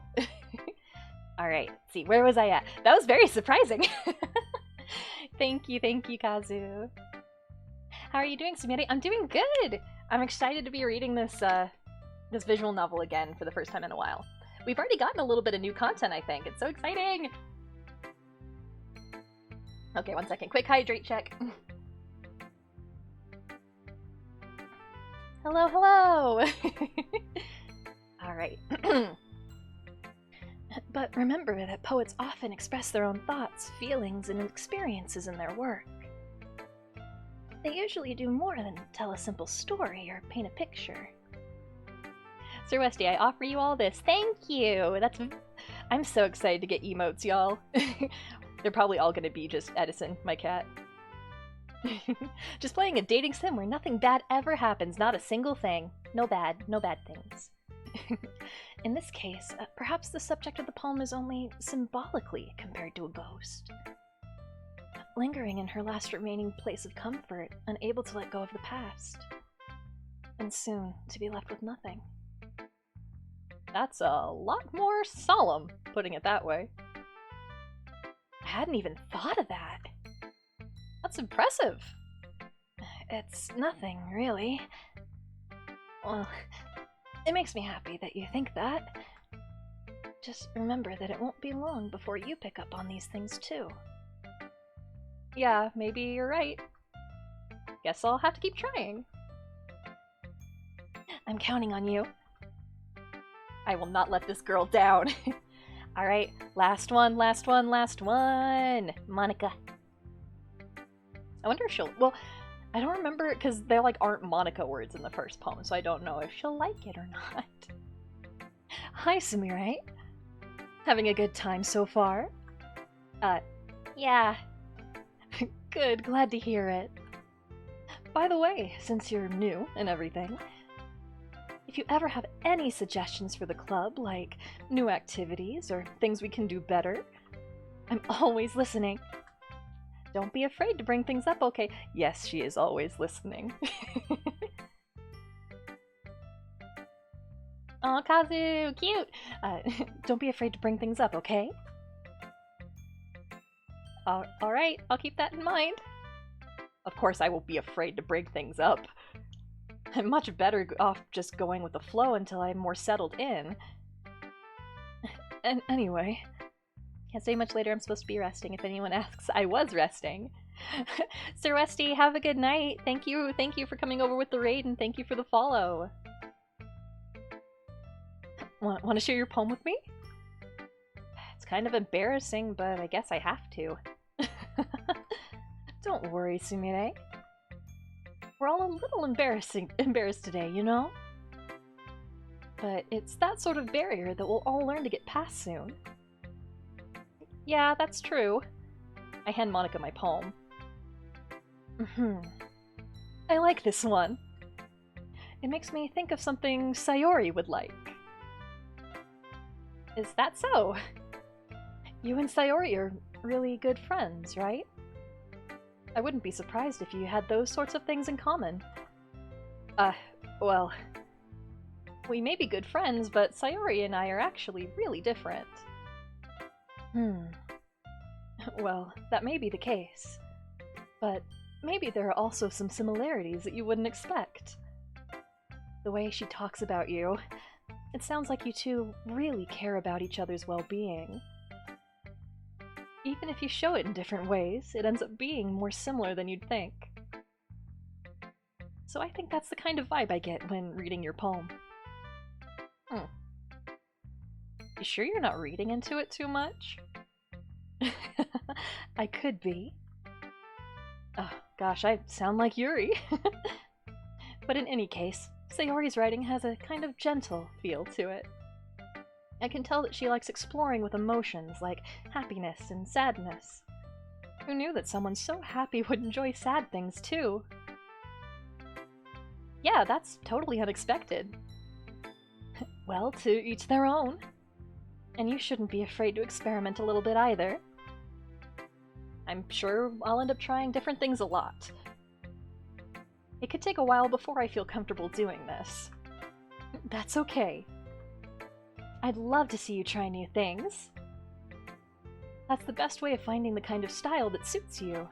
Alright, see, where was I at? That was very surprising. Thank you, Kazu. How are you doing, Sumire? I'm doing good! I'm excited to be reading this this visual novel again for the first time in a while. We've already gotten a little bit of new content, I think. It's so exciting! Okay, 1 second. Quick hydrate check. Hello! Alright. But remember that poets often express their own thoughts, feelings, and experiences in their work. They usually do more than tell a simple story or paint a picture. Sir Westy, I offer you all this. Thank you! I'm so excited to get emotes, y'all. They're probably all gonna be just Edison, my cat. Just playing a dating sim where nothing bad ever happens, not a single thing. No bad things. In this case, perhaps the subject of the poem is only symbolically compared to a ghost. Lingering in her last remaining place of comfort, unable to let go of the past. And soon to be left with nothing. That's a lot more solemn, putting it that way. I hadn't even thought of that. That's impressive. It's nothing, really. Well, it makes me happy that you think that. Just remember that it won't be long before you pick up on these things too. Yeah, maybe you're right. Guess I'll have to keep trying. I'm counting on you. I will not let this girl down. Alright, last one. Monica. I wonder if she'll... Well, I don't remember, because there aren't Monica words in the first poem, so I don't know if she'll like it or not. Hi, Sumire. Having a good time so far? Yeah. Good, glad to hear it. By the way, since you're new and everything, if you ever have any suggestions for the club, like new activities or things we can do better, I'm always listening. Don't be afraid to bring things up, okay? Yes, she is always listening. Aw, Kazu, cute! Don't be afraid to bring things up, okay? Alright, I'll keep that in mind. Of course I won't be afraid to bring things up. I'm much better off just going with the flow until I'm more settled in. And anyway, can't say much later. I'm supposed to be resting. If anyone asks, I was resting. Sir Westy, have a good night. Thank you for coming over with the raid, and thank you for the follow. Want to share your poem with me? It's kind of embarrassing, but I guess I have to. Don't worry, Sumire. We're all a little embarrassed today, you know? But it's that sort of barrier that we'll all learn to get past soon. Yeah, that's true. I hand Monica my poem. I like this one. It makes me think of something Sayori would like. Is that so? You and Sayori are really good friends, right? I wouldn't be surprised if you had those sorts of things in common. Well, we may be good friends, but Sayori and I are actually really different. Well, that may be the case. But maybe there are also some similarities that you wouldn't expect. The way she talks about you, it sounds like you two really care about each other's well-being. Even if you show it in different ways, it ends up being more similar than you'd think. So I think that's the kind of vibe I get when reading your poem. You sure you're not reading into it too much? I could be. Oh, gosh, I sound like Yuri. But in any case, Sayori's writing has a kind of gentle feel to it. I can tell that she likes exploring with emotions like happiness and sadness. Who knew that someone so happy would enjoy sad things too? Yeah, that's totally unexpected. Well, to each their own. And you shouldn't be afraid to experiment a little bit either. I'm sure I'll end up trying different things a lot. It could take a while before I feel comfortable doing this. That's okay. I'd love to see you try new things. That's the best way of finding the kind of style that suits you.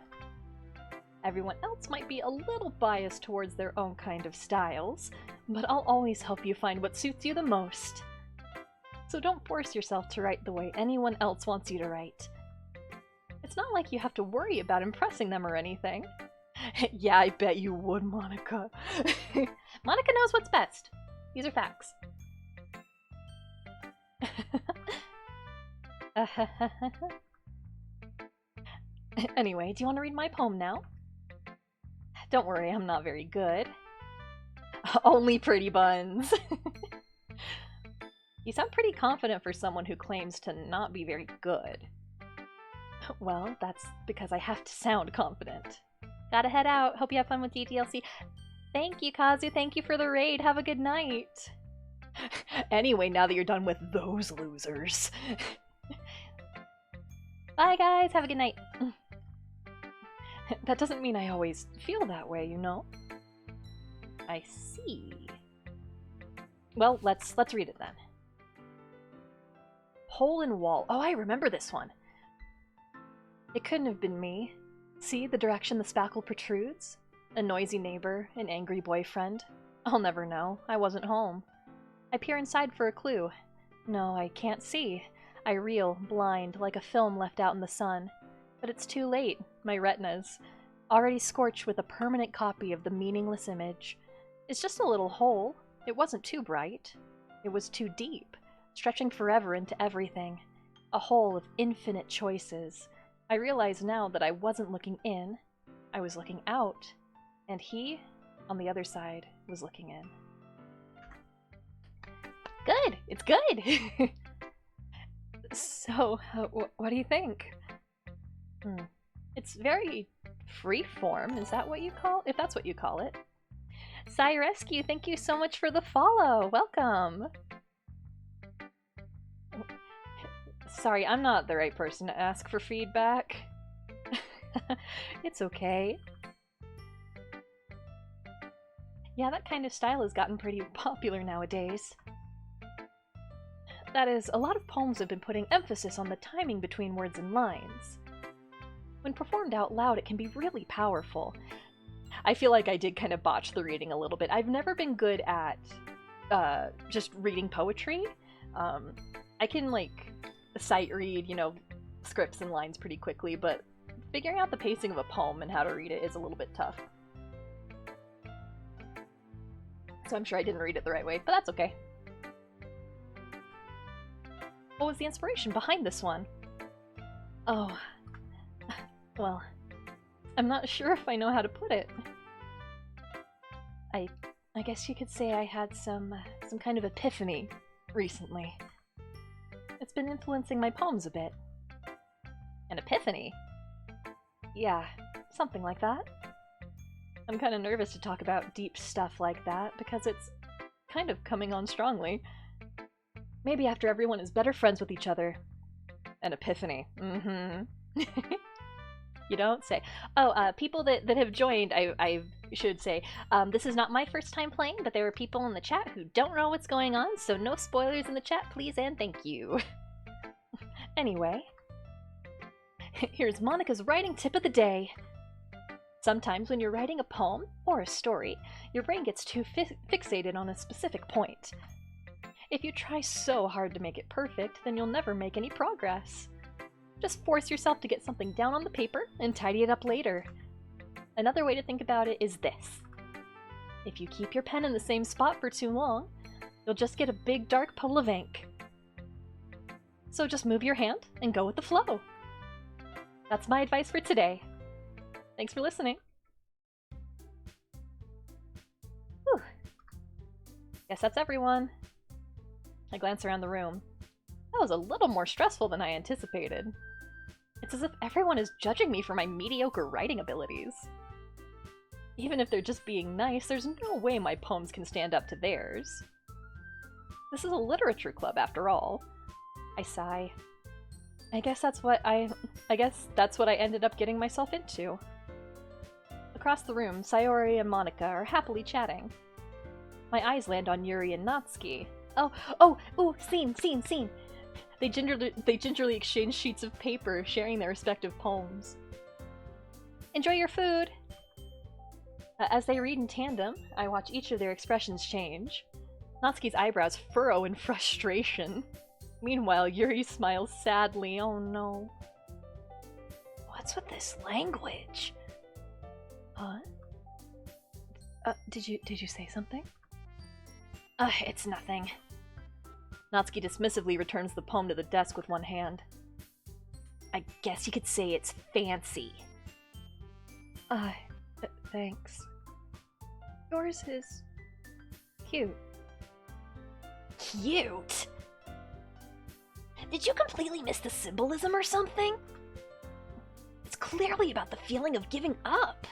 Everyone else might be a little biased towards their own kind of styles, but I'll always help you find what suits you the most. So don't force yourself to write the way anyone else wants you to write. It's not like you have to worry about impressing them or anything. Yeah, I bet you would, Monica. Monica knows what's best. These are facts. Anyway, do you want to read my poem now? Don't worry, I'm not very good. Only pretty buns. You sound pretty confident for someone who claims to not be very good. Well, that's because I have to sound confident. Gotta head out. Hope you have fun with DDLC. Thank you, Kazu. Thank you for the raid. Have a good night. Anyway, now that you're done with those losers. Bye, guys. Have a good night. That doesn't mean I always feel that way, you know? I see. Well, let's read it then. Hole in wall. Oh, I remember this one. It couldn't have been me. See the direction the spackle protrudes? A noisy neighbor, an angry boyfriend. I'll never know. I wasn't home. I peer inside for a clue. No, I can't see. I reel, blind, like a film left out in the sun. But it's too late. My retina's already scorched with a permanent copy of the meaningless image. It's just a little hole. It wasn't too bright. It was too deep, stretching forever into everything. A hole of infinite choices. I realize now that I wasn't looking in, I was looking out, and he, on the other side, was looking in. Good! It's good! So, what do you think? It's very freeform, is that what you call it? If that's what you call it. Psy Rescue, thank you so much for the follow! Welcome! Sorry, I'm not the right person to ask for feedback. It's okay. Yeah, that kind of style has gotten pretty popular nowadays. That is, a lot of poems have been putting emphasis on the timing between words and lines. When performed out loud, it can be really powerful. I feel like I did kind of botch the reading a little bit. I've never been good at just reading poetry. I can, like, sight read, you know, scripts and lines pretty quickly, but figuring out the pacing of a poem and how to read it is a little bit tough. So I'm sure I didn't read it the right way, but that's okay. What was the inspiration behind this one? Oh, well, I'm not sure if I know how to put it. I guess you could say I had some kind of epiphany recently. It's been influencing my poems a bit. An epiphany? Yeah, something like that. I'm kind of nervous to talk about deep stuff like that because it's kind of coming on strongly. Maybe after everyone is better friends with each other. An epiphany. Mm-hmm. You don't say. Oh, people that have joined, I should say, this is not my first time playing, but there were people in the chat who don't know what's going on, so no spoilers in the chat, please and thank you. Anyway, here's Monica's writing tip of the day. Sometimes when you're writing a poem or a story, your brain gets too fixated on a specific point. If you try so hard to make it perfect, then you'll never make any progress. Just force yourself to get something down on the paper and tidy it up later. Another way to think about it is this. If you keep your pen in the same spot for too long, you'll just get a big dark puddle of ink. So just move your hand and go with the flow. That's my advice for today. Thanks for listening. Whew. Guess that's everyone. I glance around the room. That was a little more stressful than I anticipated. It's as if everyone is judging me for my mediocre writing abilities. Even if they're just being nice, there's no way my poems can stand up to theirs. This is a literature club after all. I sigh. I guess that's what I ended up getting myself into. Across the room, Sayori and Monica are happily chatting. My eyes land on Yuri and Natsuki. Ooh, scene. They gingerly exchange sheets of paper, sharing their respective poems. Enjoy your food! As they read in tandem, I watch each of their expressions change. Natsuki's eyebrows furrow in frustration. Meanwhile, Yuri smiles sadly. Oh no. What's with this language? Huh? Did you say something? It's nothing. Natsuki dismissively returns the poem to the desk with one hand. I guess you could say it's fancy. Thanks. Yours is cute. Cute? Did you completely miss the symbolism or something? It's clearly about the feeling of giving up.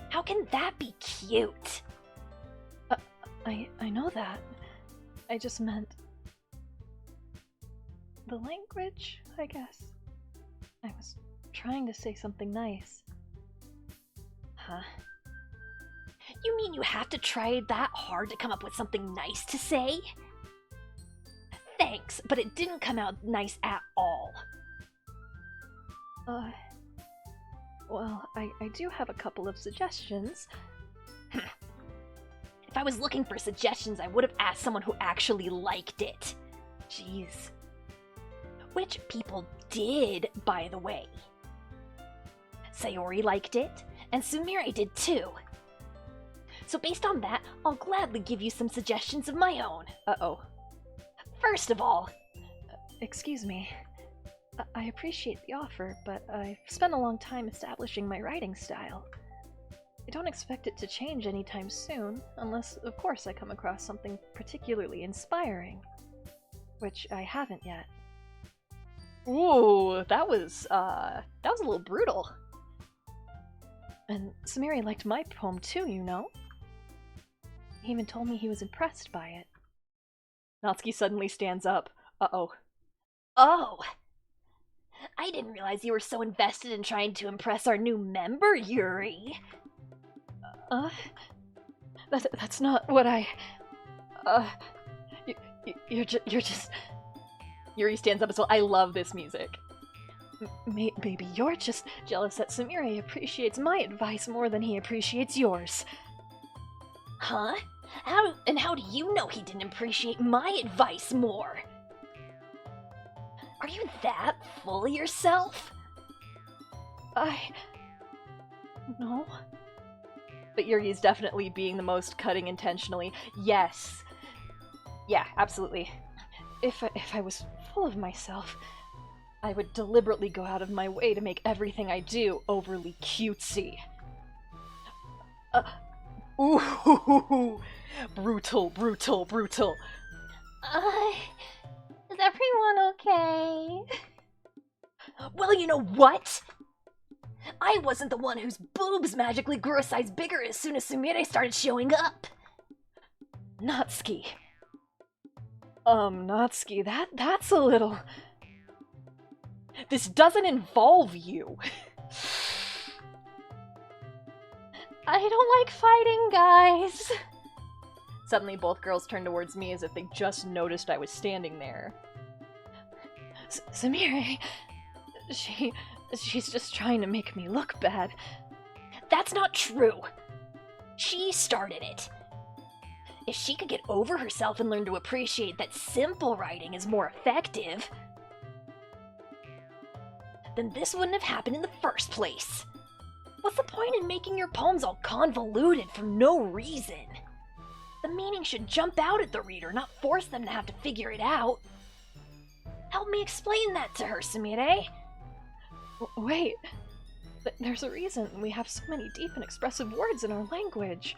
How can that be cute? I know that. I just meant the language, I guess. I was trying to say something nice. Huh? You mean you have to try that hard to come up with something nice to say? Thanks, but it didn't come out nice at all. Well, I do have a couple of suggestions. If I was looking for suggestions, I would have asked someone who actually liked it. Jeez. Which people did, by the way. Sayori liked it, and Sumire did too. So based on that, I'll gladly give you some suggestions of my own. Uh-oh. First of all... excuse me. I appreciate the offer, but I've spent a long time establishing my writing style. I don't expect it to change anytime soon, unless, of course, I come across something particularly inspiring. Which I haven't yet. Ooh, that was a little brutal. And Sumire liked my poem too, you know? He even told me he was impressed by it. Natsuki suddenly stands up. Uh-oh. Oh! I didn't realize you were so invested in trying to impress our new member, Yuri! That's not what I... You're just... Yuri stands up as well. I love this music. Maybe you're just jealous that Sumire appreciates my advice more than he appreciates yours. Huh? How do you know he didn't appreciate my advice more? Are you that full of yourself? No. But Yuri is definitely being the most cutting intentionally. Yes. Yeah, absolutely. If I was full of myself, I would deliberately go out of my way to make everything I do overly cutesy. Ooh, brutal. Is everyone okay? Well, you know what? I wasn't the one whose boobs magically grew a size bigger as soon as Sumire started showing up. Natsuki. Natsuki, that's a little... This doesn't involve you. I don't like fighting, guys. Suddenly both girls turned towards me as if they just noticed I was standing there. Sumire... She's just trying to make me look bad. That's not true. She started it. If she could get over herself and learn to appreciate that simple writing is more effective, then this wouldn't have happened in the first place. What's the point in making your poems all convoluted for no reason? The meaning should jump out at the reader, not force them to have to figure it out. Help me explain that to her, Sumire. Wait, there's a reason we have so many deep and expressive words in our language.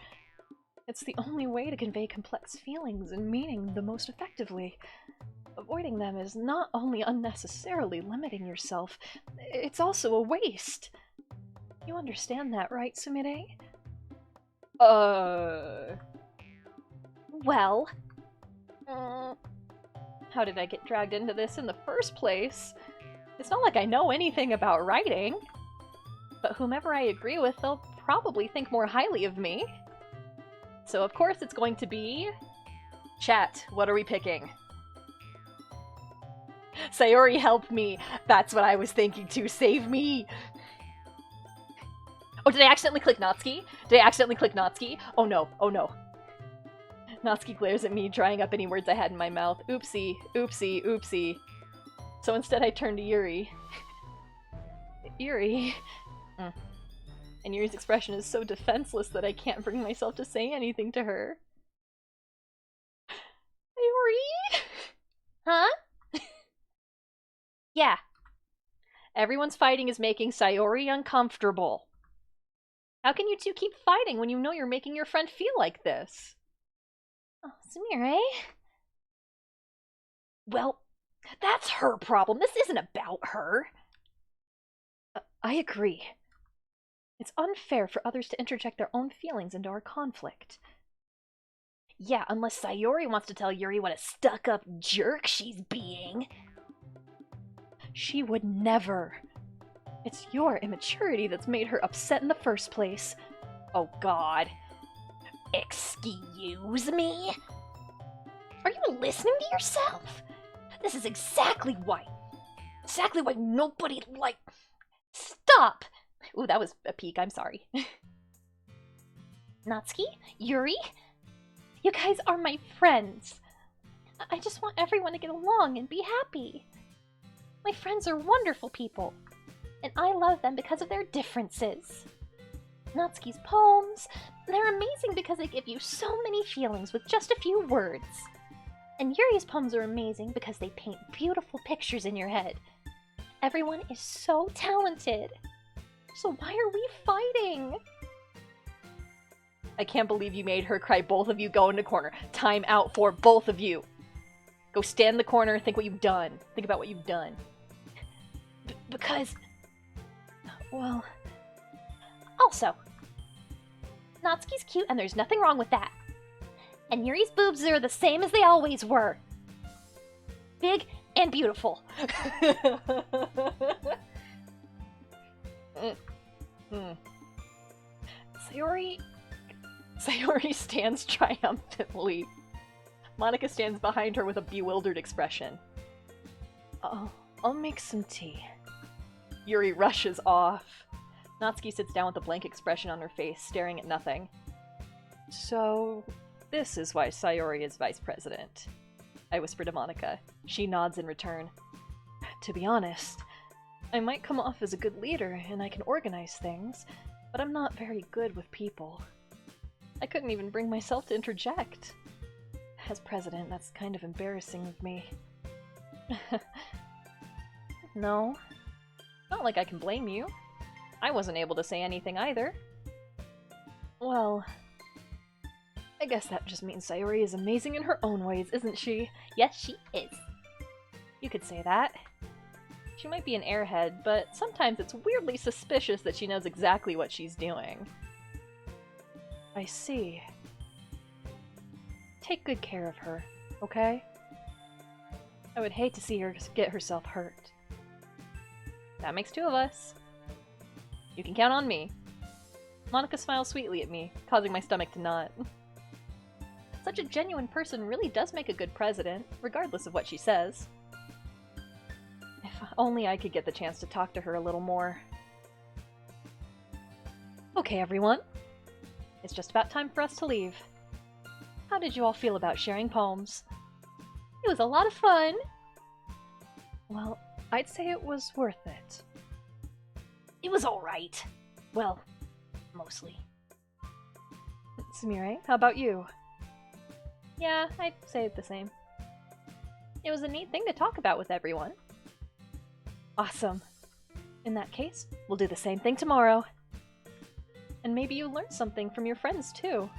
It's the only way to convey complex feelings and meaning the most effectively. Avoiding them is not only unnecessarily limiting yourself, it's also a waste. You understand that, right, Sumire? Well... How did I get dragged into this in the first place? It's not like I know anything about writing. But whomever I agree with, they'll probably think more highly of me. So of course it's going to be... Chat, what are we picking? Sayori, help me! That's what I was thinking too, save me! Oh, did I accidentally click Natsuki? Did I accidentally click Natsuki? Oh no, oh no. Natsuki glares at me, drying up any words I had in my mouth. Oopsie, oopsie, oopsie. So instead I turn to Yuri. Yuri... And Yuri's expression is so defenseless that I can't bring myself to say anything to her. Yuri? Huh? Yeah. Everyone's fighting is making Sayori uncomfortable. How can you two keep fighting when you know you're making your friend feel like this? Oh, Sumire? Well, that's her problem. This isn't about her. I agree. It's unfair for others to interject their own feelings into our conflict. Yeah, unless Sayori wants to tell Yuri what a stuck-up jerk she's being. She would never. It's your immaturity that's made her upset in the first place. Oh god. Excuse me? Are you listening to yourself? This is exactly why nobody like... Stop! Ooh, that was a peek, I'm sorry. Natsuki? Yuri? You guys are my friends. I just want everyone to get along and be happy. My friends are wonderful people, and I love them because of their differences. Natsuki's poems, they're amazing because they give you so many feelings with just a few words. And Yuri's poems are amazing because they paint beautiful pictures in your head. Everyone is so talented. So why are we fighting? I can't believe you made her cry. Both of you go into corner. Time out for both of you. Go stand in the corner, think what you've done. Think about what you've done. Because... Well... Also, Natsuki's cute and there's nothing wrong with that. And Yuri's boobs are the same as they always were. Big and beautiful. Sayori stands triumphantly. Monika stands behind her with a bewildered expression. I'll make some tea. Yuri rushes off. Natsuki sits down with a blank expression on her face, staring at nothing. So, this is why Sayori is vice president. I whisper to Monika. She nods in return. To be honest, I might come off as a good leader and I can organize things, but I'm not very good with people. I couldn't even bring myself to interject. As president, that's kind of embarrassing of me. No, not like I can blame you. I wasn't able to say anything either. Well, I guess that just means Sayori is amazing in her own ways, isn't she? Yes, she is. You could say that. She might be an airhead, but sometimes it's weirdly suspicious that she knows exactly what she's doing. I see. Take good care of her, okay? I would hate to see her get herself hurt. That makes two of us. You can count on me. Monica smiles sweetly at me, causing my stomach to knot. Such a genuine person really does make a good president, regardless of what she says. If only I could get the chance to talk to her a little more. Okay, everyone. It's just about time for us to leave. How did you all feel about sharing poems? It was a lot of fun. Well, I'd say it was worth it. It was alright. Well, mostly. Sumire, how about you? Yeah, I'd say the same. It was a neat thing to talk about with everyone. Awesome. In that case, we'll do the same thing tomorrow. And maybe you learned something from your friends too.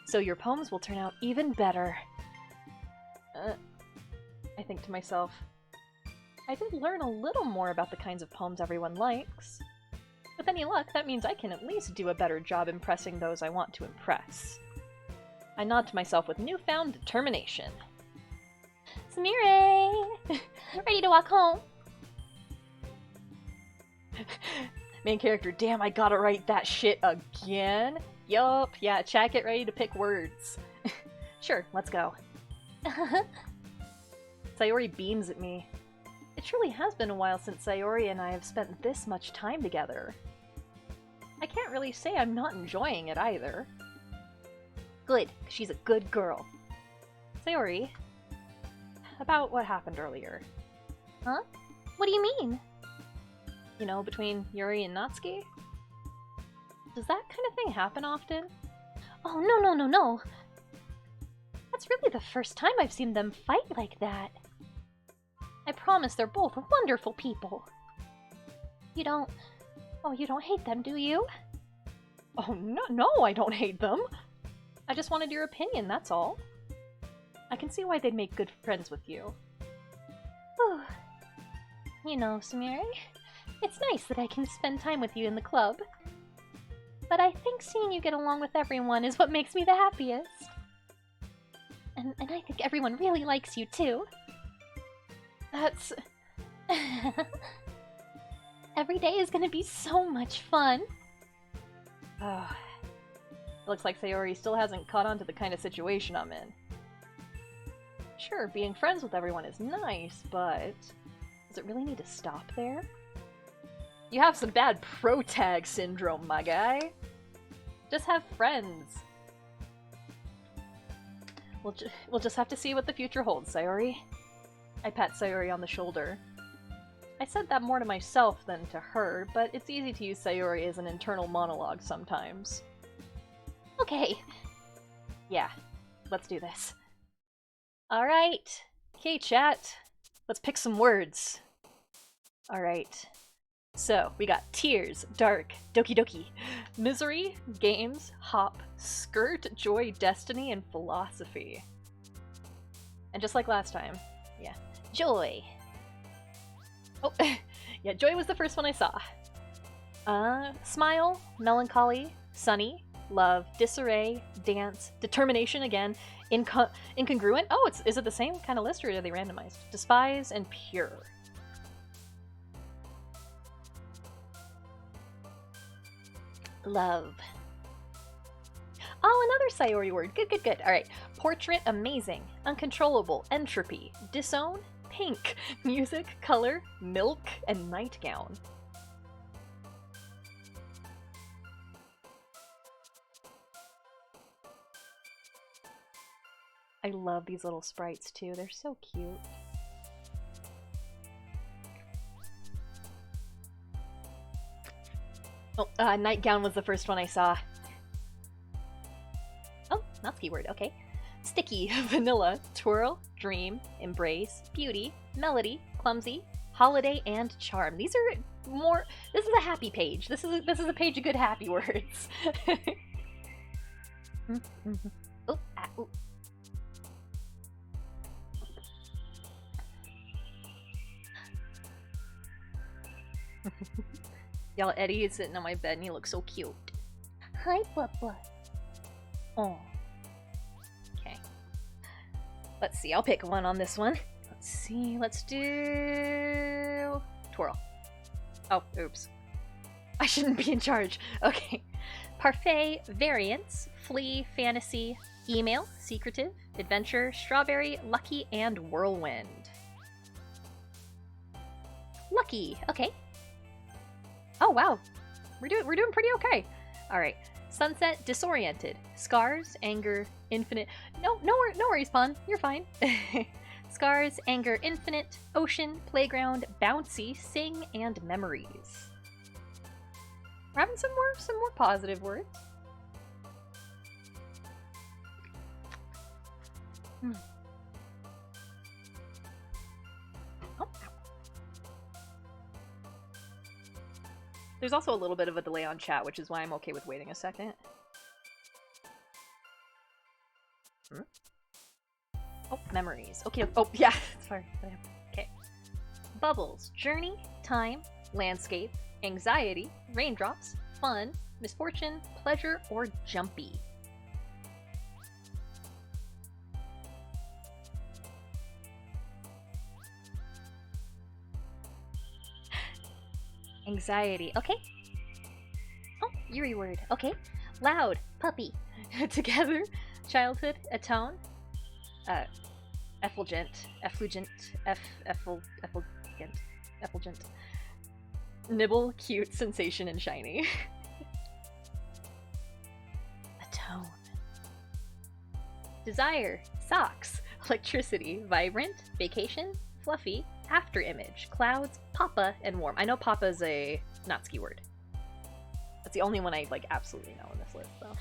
So your poems will turn out even better. I think to myself, I did learn a little more about the kinds of poems everyone likes. With any luck, that means I can at least do a better job impressing those I want to impress. I nod to myself with newfound determination. Sumire! Ready to walk home? Main character, damn, I gotta write that shit again? Yup, yeah, check it, ready to pick words. Sure, let's go. Sayori beams at me. It truly has been a while since Sayori and I have spent this much time together. I can't really say I'm not enjoying it either. Good, she's a good girl. Sayori, about what happened earlier. Huh? What do you mean? You know, between Yuri and Natsuki? Does that kind of thing happen often? Oh, no. That's really the first time I've seen them fight like that. I promise they're both wonderful people. You don't hate them, do you? Oh, no, I don't hate them. I just wanted your opinion, that's all. I can see why they'd make good friends with you. Whew. You know, Sumire, it's nice that I can spend time with you in the club. But I think seeing you get along with everyone is what makes me the happiest. And I think everyone really likes you too. That's... Every day is gonna be so much fun. Looks like Sayori still hasn't caught on to the kind of situation I'm in. Sure, being friends with everyone is nice, but does it really need to stop there? You have some bad pro-tag syndrome, my guy. Just have friends. We'll just have to see what the future holds, Sayori. I pat Sayori on the shoulder. I said that more to myself than to her, but it's easy to use Sayori as an internal monologue sometimes. Okay. Yeah, let's do this. Alright. Okay, chat. Let's pick some words. Alright. So, we got tears, dark, doki doki, misery, games, hop, skirt, joy, destiny, and philosophy. And just like last time, yeah, joy. Oh, yeah, joy was the first one I saw. Smile, melancholy, sunny, love, disarray, dance, determination again, incongruent. Oh, is it the same kind of list or are they randomized? Despise and pure. Love. Oh, another Sayori word. Good. Alright. Portrait, amazing. Uncontrollable, entropy. Disown, pink. Music, color, milk, and nightgown. I love these little sprites too. They're so cute. Oh, nightgown was the first one I saw. Oh, Natsuki word, okay. Sticky, vanilla, twirl, dream, embrace, beauty, melody, clumsy, holiday, and charm. These are more... This is a happy page. This is a page of good happy words. Oh, ooh. Y'all, Eddie is sitting on my bed and he looks so cute. Hi, Papa. Oh. Okay. Let's see, I'll pick one on this one. Let's see, let's do... Twirl. Oh, oops. I shouldn't be in charge. Okay. Parfait, variants, flee, fantasy, email, secretive, adventure, strawberry, lucky, and whirlwind. Lucky, okay. Oh wow, we're doing pretty okay. All right, sunset, disoriented, scars, anger, infinite. No worries, Pun. You're fine. Scars, anger, infinite, ocean, playground, bouncy, sing, and memories. We're having some more positive words. Oh. There's also a little bit of a delay on chat, which is why I'm okay with waiting a second. Oh, memories. Okay. Oh, yeah. Sorry. Okay. Bubbles. Journey, time, landscape, anxiety, raindrops, fun, misfortune, pleasure, or jumpy. Anxiety. Okay. Oh, Yuri word. Okay. Loud. Puppy. Together. Childhood. Atone. Effulgent. Effulgent. Nibble. Cute. Sensation. And shiny. Atone. Desire. Socks. Electricity. Vibrant. Vacation. Fluffy. After image, clouds, papa, and warm. I know papa's a Natsuki word. That's the only one I like absolutely know in this list, though.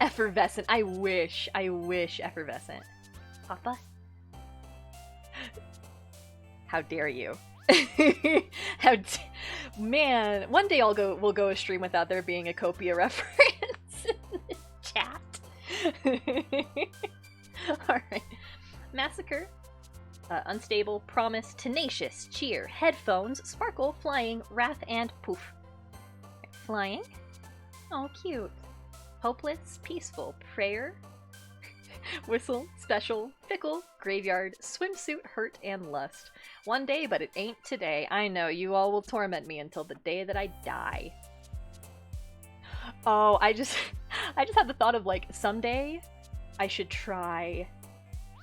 Effervescent. I wish effervescent. Papa? How dare you? Man, one day we'll go a stream without there being a Copia reference in the chat. Alright. Massacre. Unstable. Promise. Tenacious. Cheer. Headphones. Sparkle. Flying. Wrath. And poof. Right, flying. Oh, cute. Hopeless. Peaceful. Prayer. Whistle. Special. Fickle. Graveyard. Swimsuit. Hurt. And lust. One day, but it ain't today. I know, you all will torment me until the day that I die. Oh, I just had the thought of, like, someday I should try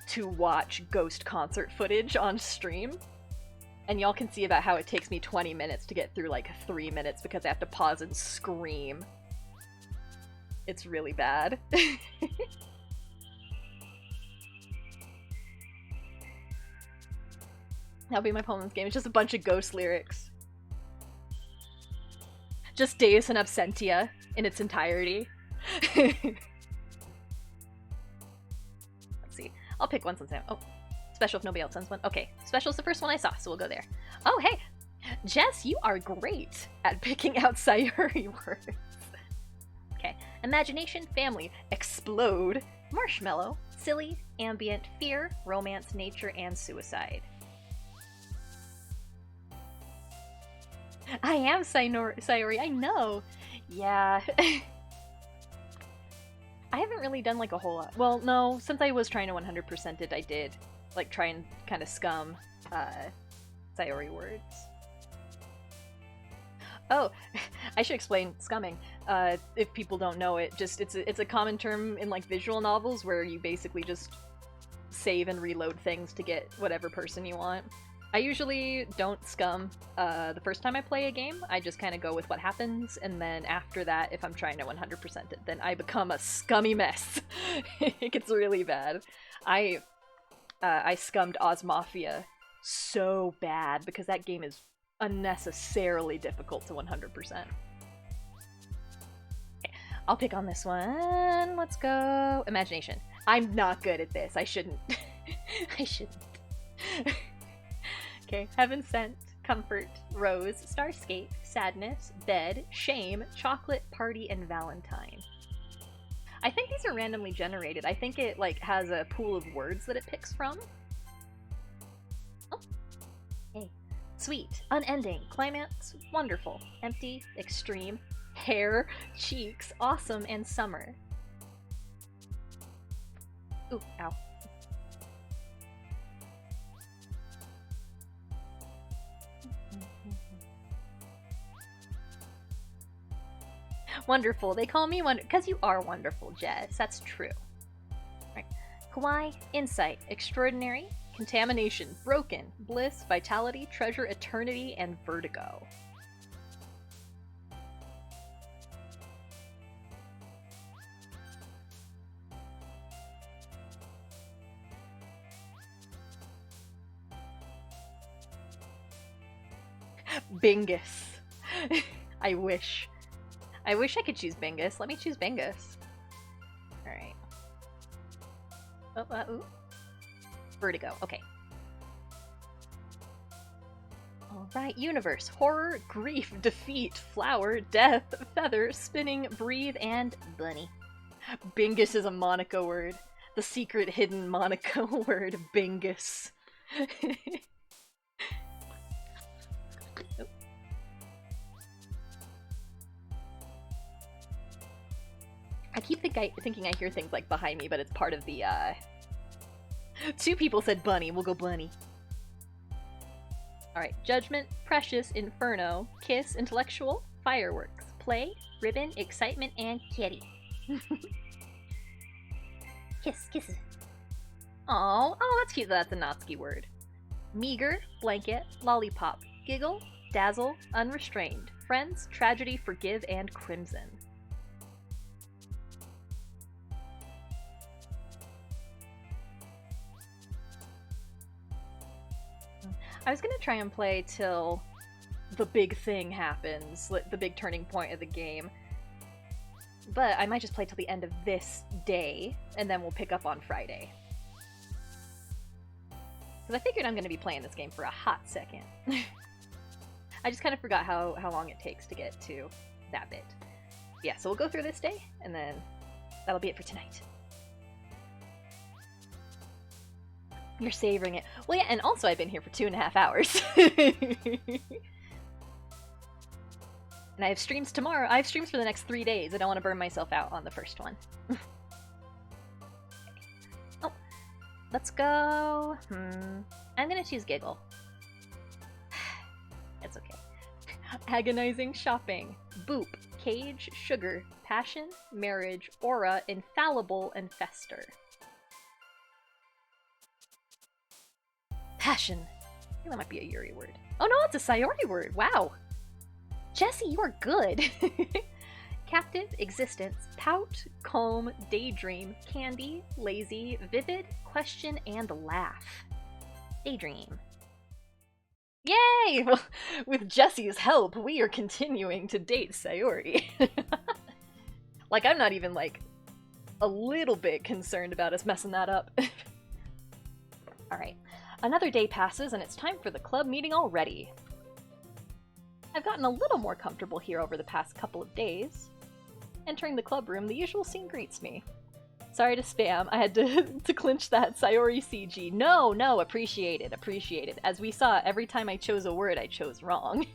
to watch ghost concert footage on stream. And y'all can see about how it takes me 20 minutes to get through, like, 3 minutes because I have to pause and scream. It's really bad. That'll be my poem in this game. It's just a bunch of ghost lyrics. Just Deus in Absentia in its entirety. Let's see. I'll pick one since oh, special if nobody else sends one. Okay, special's the first one I saw, so we'll go there. Oh, hey! Jess, you are great at picking out Sayuri words. Okay. Imagination, family, explode, marshmallow, silly, ambient, fear, romance, nature, and suicide. I am Sayori, I know! Yeah. I haven't really done like a whole lot. Well, no, since I was trying to 100% it, I did like try and kind of scum Sayori words. Oh, I should explain scumming. If people don't know it, just it's a common term in like visual novels where you basically just save and reload things to get whatever person you want. I usually don't scum the first time I play a game. I just kind of go with what happens, and then after that, if I'm trying to 100% it, then I become a scummy mess. It gets really bad. I scummed Oz Mafia so bad because that game is unnecessarily difficult to 100%. Okay, I'll pick on this one. Let's go. Imagination. I'm not good at this. I shouldn't. I shouldn't. Okay, Heaven Sent, Comfort, Rose, Starscape, Sadness, Bed, Shame, Chocolate, Party, and Valentine. I think these these are randomly generated. I think it like has a pool of words that it picks from. Oh. Hey. Sweet, unending, climax, wonderful, empty, extreme, hair, cheeks, awesome, and summer. Ooh, ow. Wonderful. They call me because you are wonderful, Jess. That's true. Right. Kawaii, insight, extraordinary, contamination, broken, bliss, vitality, treasure, eternity, and vertigo. Bingus. I wish. I wish I could choose Bingus. Let me choose Bingus. Alright. Oh, ooh. Vertigo. Okay. Alright, universe. Horror, grief, defeat, flower, death, feather, spinning, breathe, and bunny. Bingus is a Monaco word. The secret hidden Monaco word, Bingus. I keep thinking I hear things like behind me, but it's part of the, Two people said bunny, we'll go bunny. Alright, judgment, precious, inferno, kiss, intellectual, fireworks, play, ribbon, excitement, and kitty. Kisses. Oh, that's cute that that's a Natsuki word. Meager, blanket, lollipop, giggle, dazzle, unrestrained, friends, tragedy, forgive, and crimson. I was gonna try and play till the big thing happens, the big turning point of the game. But I might just play till the end of this day, and then we'll pick up on Friday. Because I figured I'm gonna be playing this game for a hot second. I just kind of forgot how long it takes to get to that bit. Yeah, so we'll go through this day, and then that'll be it for tonight. You're savoring it. Well, yeah, and also I've been here for 2.5 hours. And I have streams tomorrow. I have streams for the next 3 days. I don't want to burn myself out on the first one. Oh, let's go. I'm gonna choose Giggle. It's okay. Agonizing shopping. Boop. Cage. Sugar. Passion. Marriage. Aura. Infallible. And fester. Passion. I think that might be a Yuri word. Oh no, it's a Sayori word. Wow. Jesse, you are good. Captive, existence, pout, comb, daydream, candy, lazy, vivid, question, and laugh. Daydream. Yay! Well, with Jesse's help, we are continuing to date Sayori. Like, I'm not even, like, a little bit concerned about us messing that up. Alright. Another day passes, and it's time for the club meeting already. I've gotten a little more comfortable here over the past couple of days. Entering the club room, the usual scene greets me. Sorry to spam, I had to clinch that Sayori CG. No, appreciated. As we saw, every time I chose a word, I chose wrong.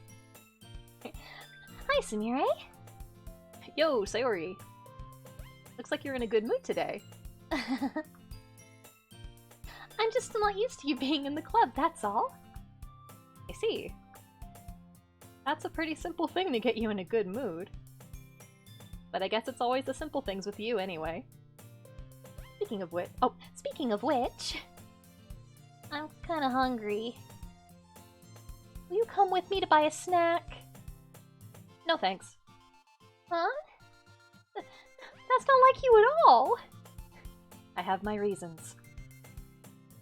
Hi, Sumire. Yo, Sayori. Looks like you're in a good mood today. I'm just not used to you being in the club, that's all. I see. That's a pretty simple thing to get you in a good mood. But I guess it's always the simple things with you anyway. Speaking of which, I'm kinda hungry. Will you come with me to buy a snack? No thanks. Huh? That's not like you at all! I have my reasons.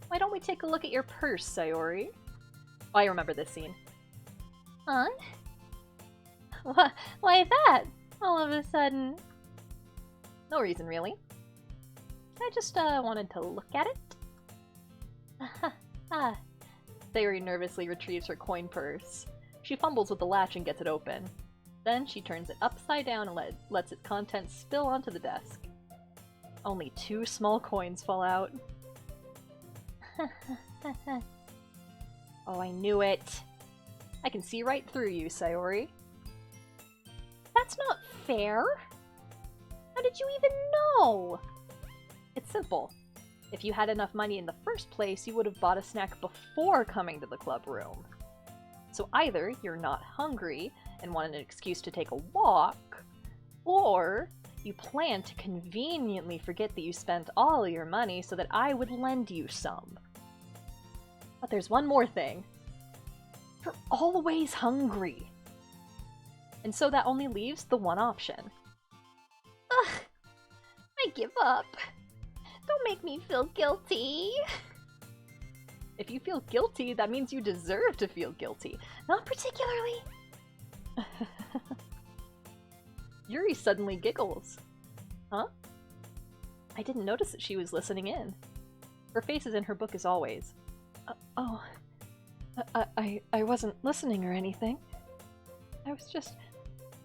Why don't we take a look at your purse, Sayori? Oh, I remember this scene. Huh? Why that? All of a sudden? No reason, really. I just wanted to look at it. Sayori nervously retrieves her coin purse. She fumbles with the latch and gets it open. Then she turns it upside down and lets its contents spill onto the desk. Only 2 small coins fall out. Oh, I knew it. I can see right through you, Sayori. That's not fair. How did you even know? It's simple. If you had enough money in the first place, you would have bought a snack before coming to the club room. So either you're not hungry and want an excuse to take a walk, or you plan to conveniently forget that you spent all your money so that I would lend you some. But there's one more thing. You're always hungry. And so that only leaves the one option. Ugh, I give up. Don't make me feel guilty. If you feel guilty, that means you deserve to feel guilty. Not particularly. Yuri suddenly giggles. Huh? I didn't notice that she was listening in. Her face is in her book as always. I wasn't listening or anything. I was just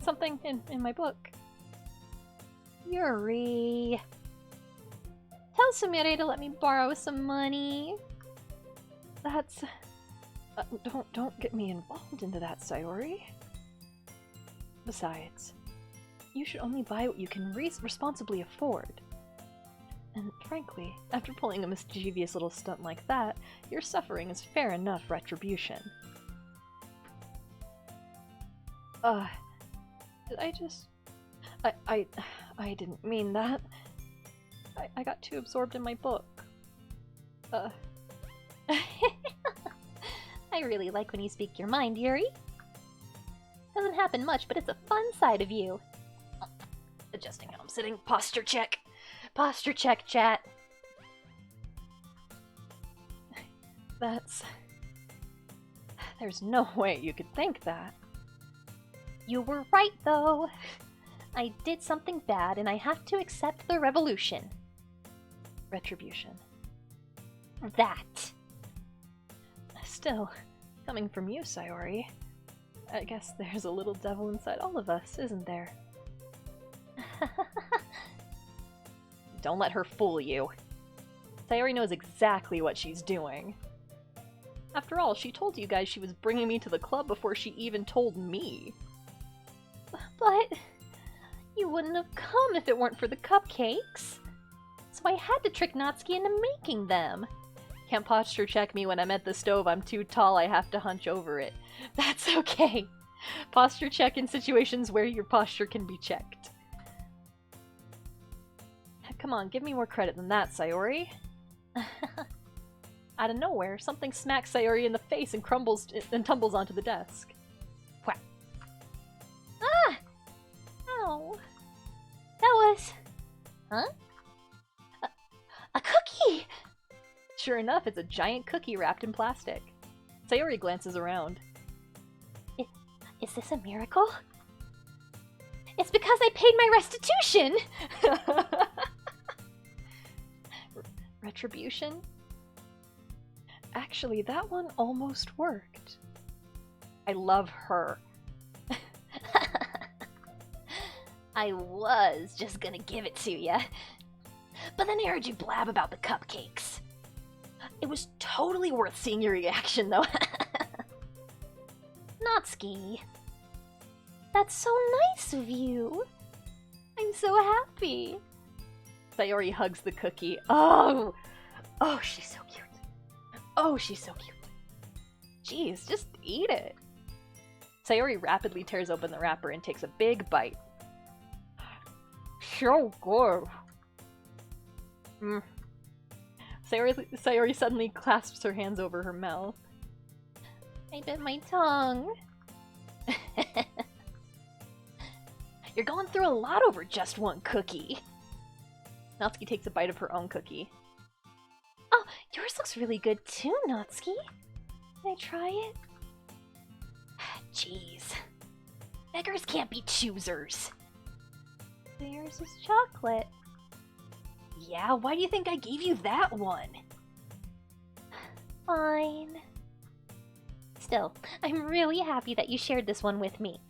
something in my book. Yuri. Tell Sumire to let me borrow some money. That's... don't get me involved into that, Sayori. Besides, you should only buy what you can responsibly afford. And frankly, after pulling a mischievous little stunt like that, your suffering is fair enough retribution. Did I just... I didn't mean that. I got too absorbed in my book. I really like when you speak your mind, Yuri. Doesn't happen much, but it's a fun side of you. Adjusting how I'm sitting. Posture check. Posture check, chat. That's... There's no way you could think that. You were right, though. I did something bad, and I have to accept the revolution. Retribution. That. Still, coming from you, Sayori, I guess there's a little devil inside all of us, isn't there? Don't let her fool you. Sayori knows exactly what she's doing. After all, she told you guys she was bringing me to the club before she even told me. But you wouldn't have come if it weren't for the cupcakes. So I had to trick Natsuki into making them. Can't posture check me when I'm at the stove. I'm too tall, I have to hunch over it. That's okay. Posture check in situations where your posture can be checked. Come on, give me more credit than that, Sayori. Out of nowhere, something smacks Sayori in the face and crumbles and tumbles onto the desk. Whack. Ah! Ow. That was... Huh? A cookie! Sure enough, it's a giant cookie wrapped in plastic. Sayori glances around. Is this a miracle? It's because I paid my restitution! Retribution? Actually, that one almost worked. I love her. I was just gonna give it to ya. But then I heard you blab about the cupcakes. It was totally worth seeing your reaction, though. Natsuki. That's so nice of you. I'm so happy. Sayori hugs the cookie. Oh! Oh, she's so cute. Oh, she's so cute. Jeez, just eat it. Sayori rapidly tears open the wrapper and takes a big bite. So good. Sayori suddenly clasps her hands over her mouth. I bit my tongue. You're going through a lot over just one cookie. Natsuki takes a bite of her own cookie. Oh, yours looks really good too, Natsuki. Can I try it? Jeez. Beggars can't be choosers. Yours is chocolate. Yeah, why do you think I gave you that one? Fine. Still, I'm really happy that you shared this one with me.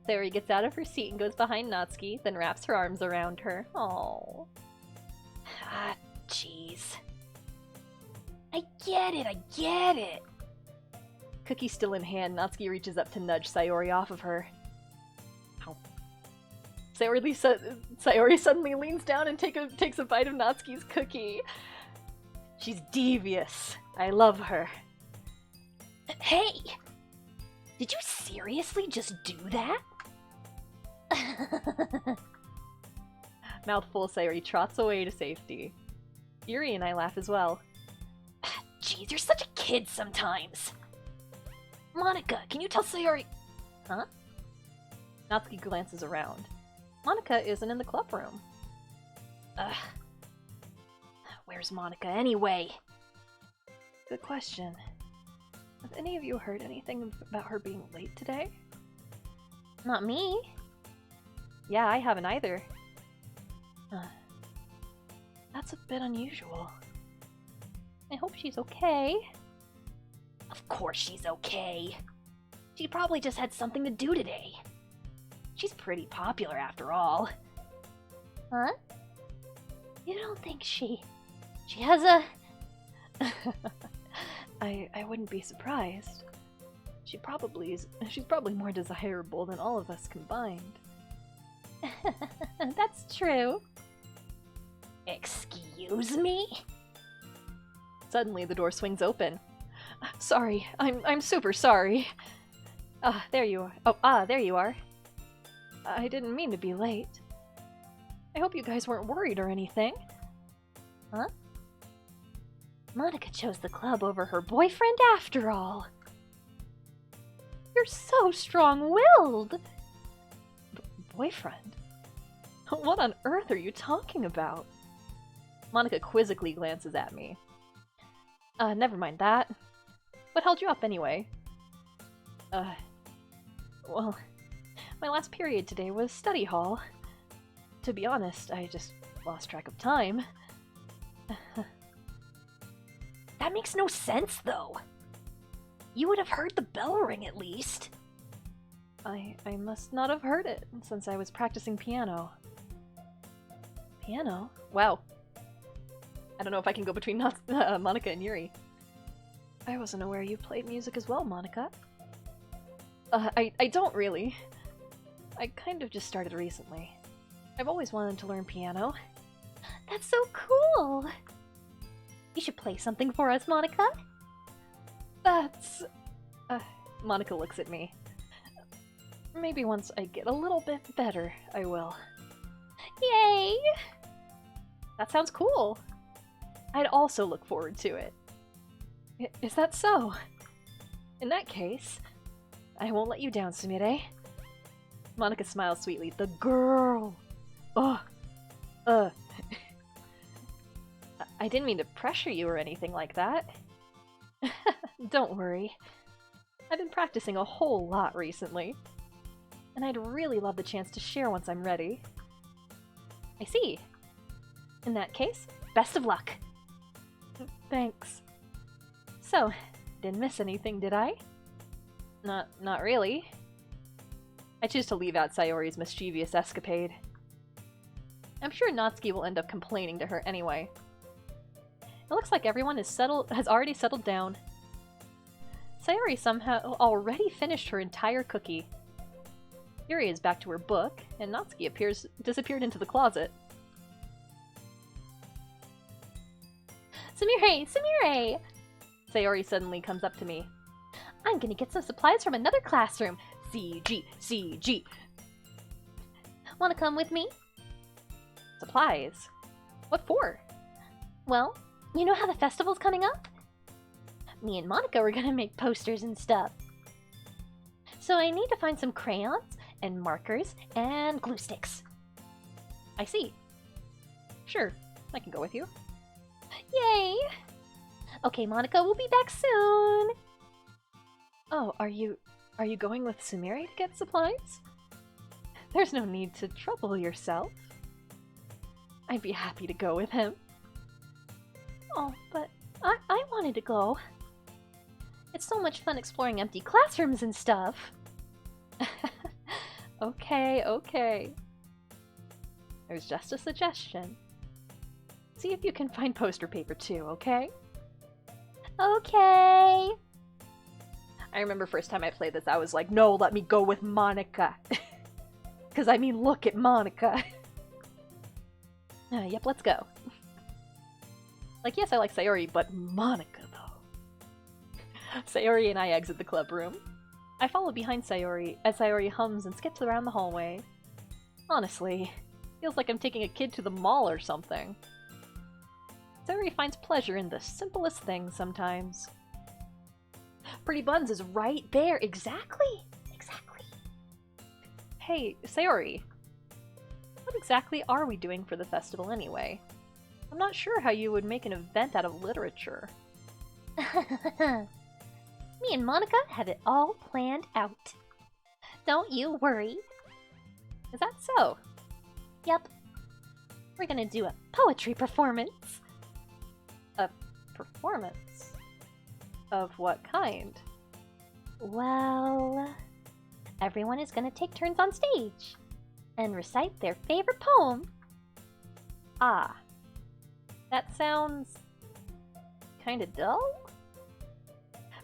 Sayori gets out of her seat and goes behind Natsuki, then wraps her arms around her. Oh. Ah, jeez. I get it. Cookie still in hand, Natsuki reaches up to nudge Sayori off of her. Ow. Sayori suddenly leans down and takes a bite of Natsuki's cookie. She's devious. I love her. Hey! Did you seriously just do that? Mouthful, Sayori trots away to safety. Yuri and I laugh as well. Jeez, you're such a kid sometimes. Monica, can you tell Sayori... Huh? Natsuki glances around. Monica isn't in the club room. Ugh. Where's Monica anyway? Good question. Have any of you heard anything about her being late today? Not me. Yeah, I haven't either. That's a bit unusual. I hope she's okay. Of course she's okay. She probably just had something to do today. She's pretty popular after all. Huh? You don't think she has a... I wouldn't be surprised. She's probably more desirable than all of us combined. That's true. Excuse me? Suddenly the door swings open. Sorry, I'm super sorry. There you are. There you are. I didn't mean to be late. I hope you guys weren't worried or anything. Huh? Monica chose the club over her boyfriend after all. You're so strong-willed! Boyfriend? What on earth are you talking about? Monica quizzically glances at me. Never mind that. What held you up anyway? Well, my last period today was study hall. To be honest, I just lost track of time. That makes no sense, though. You would have heard the bell ring at least. I must not have heard it since I was practicing piano. Piano? Wow. I don't know if I can go between Monica and Yuri. I wasn't aware you played music as well, Monica. I don't really. I kind of just started recently. I've always wanted to learn piano. That's so cool! You should play something for us, Monica. That's... Monica looks at me. Maybe once I get a little bit better, I will. Yay! That sounds cool. I'd also look forward to it. Is that so? In that case, I won't let you down, Sumire. Monica smiles sweetly. The girl! I didn't mean to pressure you or anything like that. Don't worry. I've been practicing a whole lot recently. And I'd really love the chance to share once I'm ready. I see. In that case, best of luck. Thanks. So, didn't miss anything, did I? Not really. I choose to leave out Sayori's mischievous escapade. I'm sure Natsuki will end up complaining to her anyway. It looks like everyone has already settled down. Sayori somehow already finished her entire cookie. Yuri is back to her book, and Natsuki disappeared into the closet. Sumire! Sayori suddenly comes up to me. I'm gonna get some supplies from another classroom. CG! Wanna come with me? Supplies? What for? Well, you know how the festival's coming up? Me and Monica were gonna make posters and stuff. So I need to find some crayons and markers and glue sticks. I see. Sure, I can go with you. Yay! Okay, Monica, we'll be back soon! Oh, are you going with Sumire to get supplies? There's no need to trouble yourself. I'd be happy to go with him. Oh, but I wanted to go. It's so much fun exploring empty classrooms and stuff. Okay, okay. There's just a suggestion. See if you can find poster paper too, okay? Okay. I remember first time I played this, I was like, no, let me go with Monica. Because I mean, look at Monica. Yep, let's go. Like, yes, I like Sayori, but Monica, though. Sayori and I exit the club room. I follow behind Sayori as Sayori hums and skips around the hallway. Honestly, feels like I'm taking a kid to the mall or something. Sayori finds pleasure in the simplest things sometimes. Pretty Buns is right there, exactly! Exactly. Hey, Sayori. What exactly are we doing for the festival anyway? I'm not sure how you would make an event out of literature. Me and Monica have it all planned out. Don't you worry. Is that so? Yep. We're gonna do a poetry performance. A performance? Of what kind? Well, everyone is gonna take turns on stage and recite their favorite poem. Ah. That sounds kinda dull?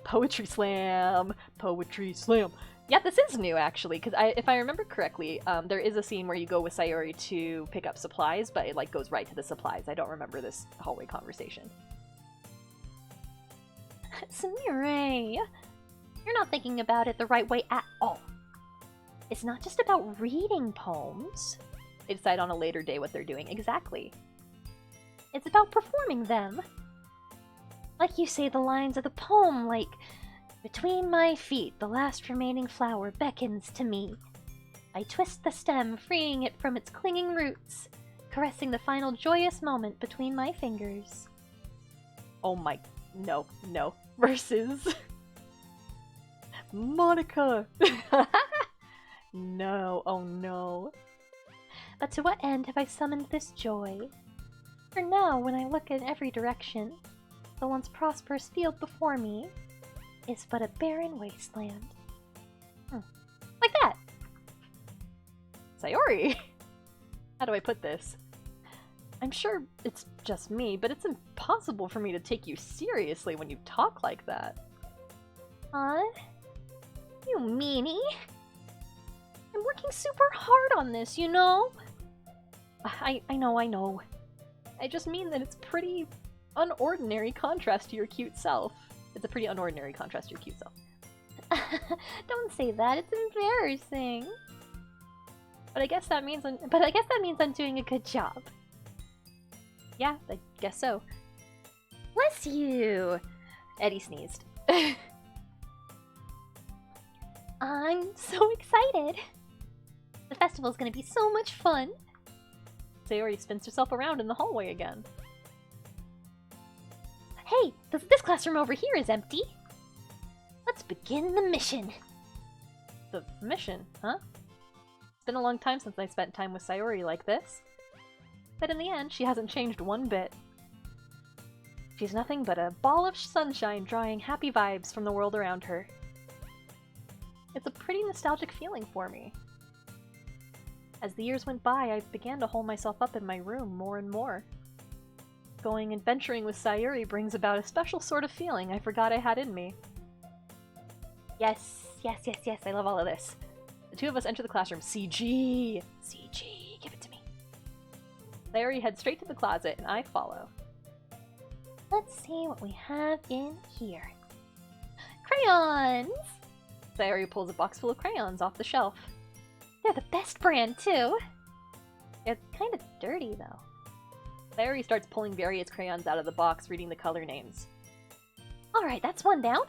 Poetry slam! Poetry slam! Yeah, this is new actually, because if I remember correctly, there is a scene where you go with Sayori to pick up supplies, but it like goes right to the supplies. I don't remember this hallway conversation. Sumire, you're not thinking about it the right way at all. It's not just about reading poems. They decide on a later day what they're doing. Exactly. It's about performing them. Like you say the lines of the poem, like, "Between my feet, the last remaining flower beckons to me. I twist the stem, freeing it from its clinging roots, caressing the final joyous moment between my fingers." Oh my... No, no. Versus... Monica! No, oh no. But to what end have I summoned this joy? For now, when I look in every direction, the once prosperous field before me is but a barren wasteland. Like that! Sayori! How do I put this? I'm sure it's just me, but it's impossible for me to take you seriously when you talk like that. Huh? You meanie? I'm working super hard on this, you know? I know. I just mean that it's pretty unordinary contrast to your cute self. It's a pretty unordinary contrast to your cute self. Don't say that, it's embarrassing. But I guess that means I'm doing a good job. Yeah, I guess so. Bless you! Eddie sneezed. I'm so excited! The festival's gonna be so much fun! Sayori spins herself around in the hallway again. Hey, this classroom over here is empty! Let's begin the mission! The mission, huh? It's been a long time since I spent time with Sayori like this. But in the end, she hasn't changed one bit. She's nothing but a ball of sunshine drawing happy vibes from the world around her. It's a pretty nostalgic feeling for me. As the years went by, I began to hole myself up in my room more and more. Going adventuring with Sayori brings about a special sort of feeling I forgot I had in me. Yes, I love all of this. The two of us enter the classroom. CG! CG, give it to me. Sayori heads straight to the closet, and I follow. Let's see what we have in here. Crayons! Sayori pulls a box full of crayons off the shelf. They're the best brand, too! It's kind of dirty, though. Sayori starts pulling various crayons out of the box, reading the color names. Alright, that's one down.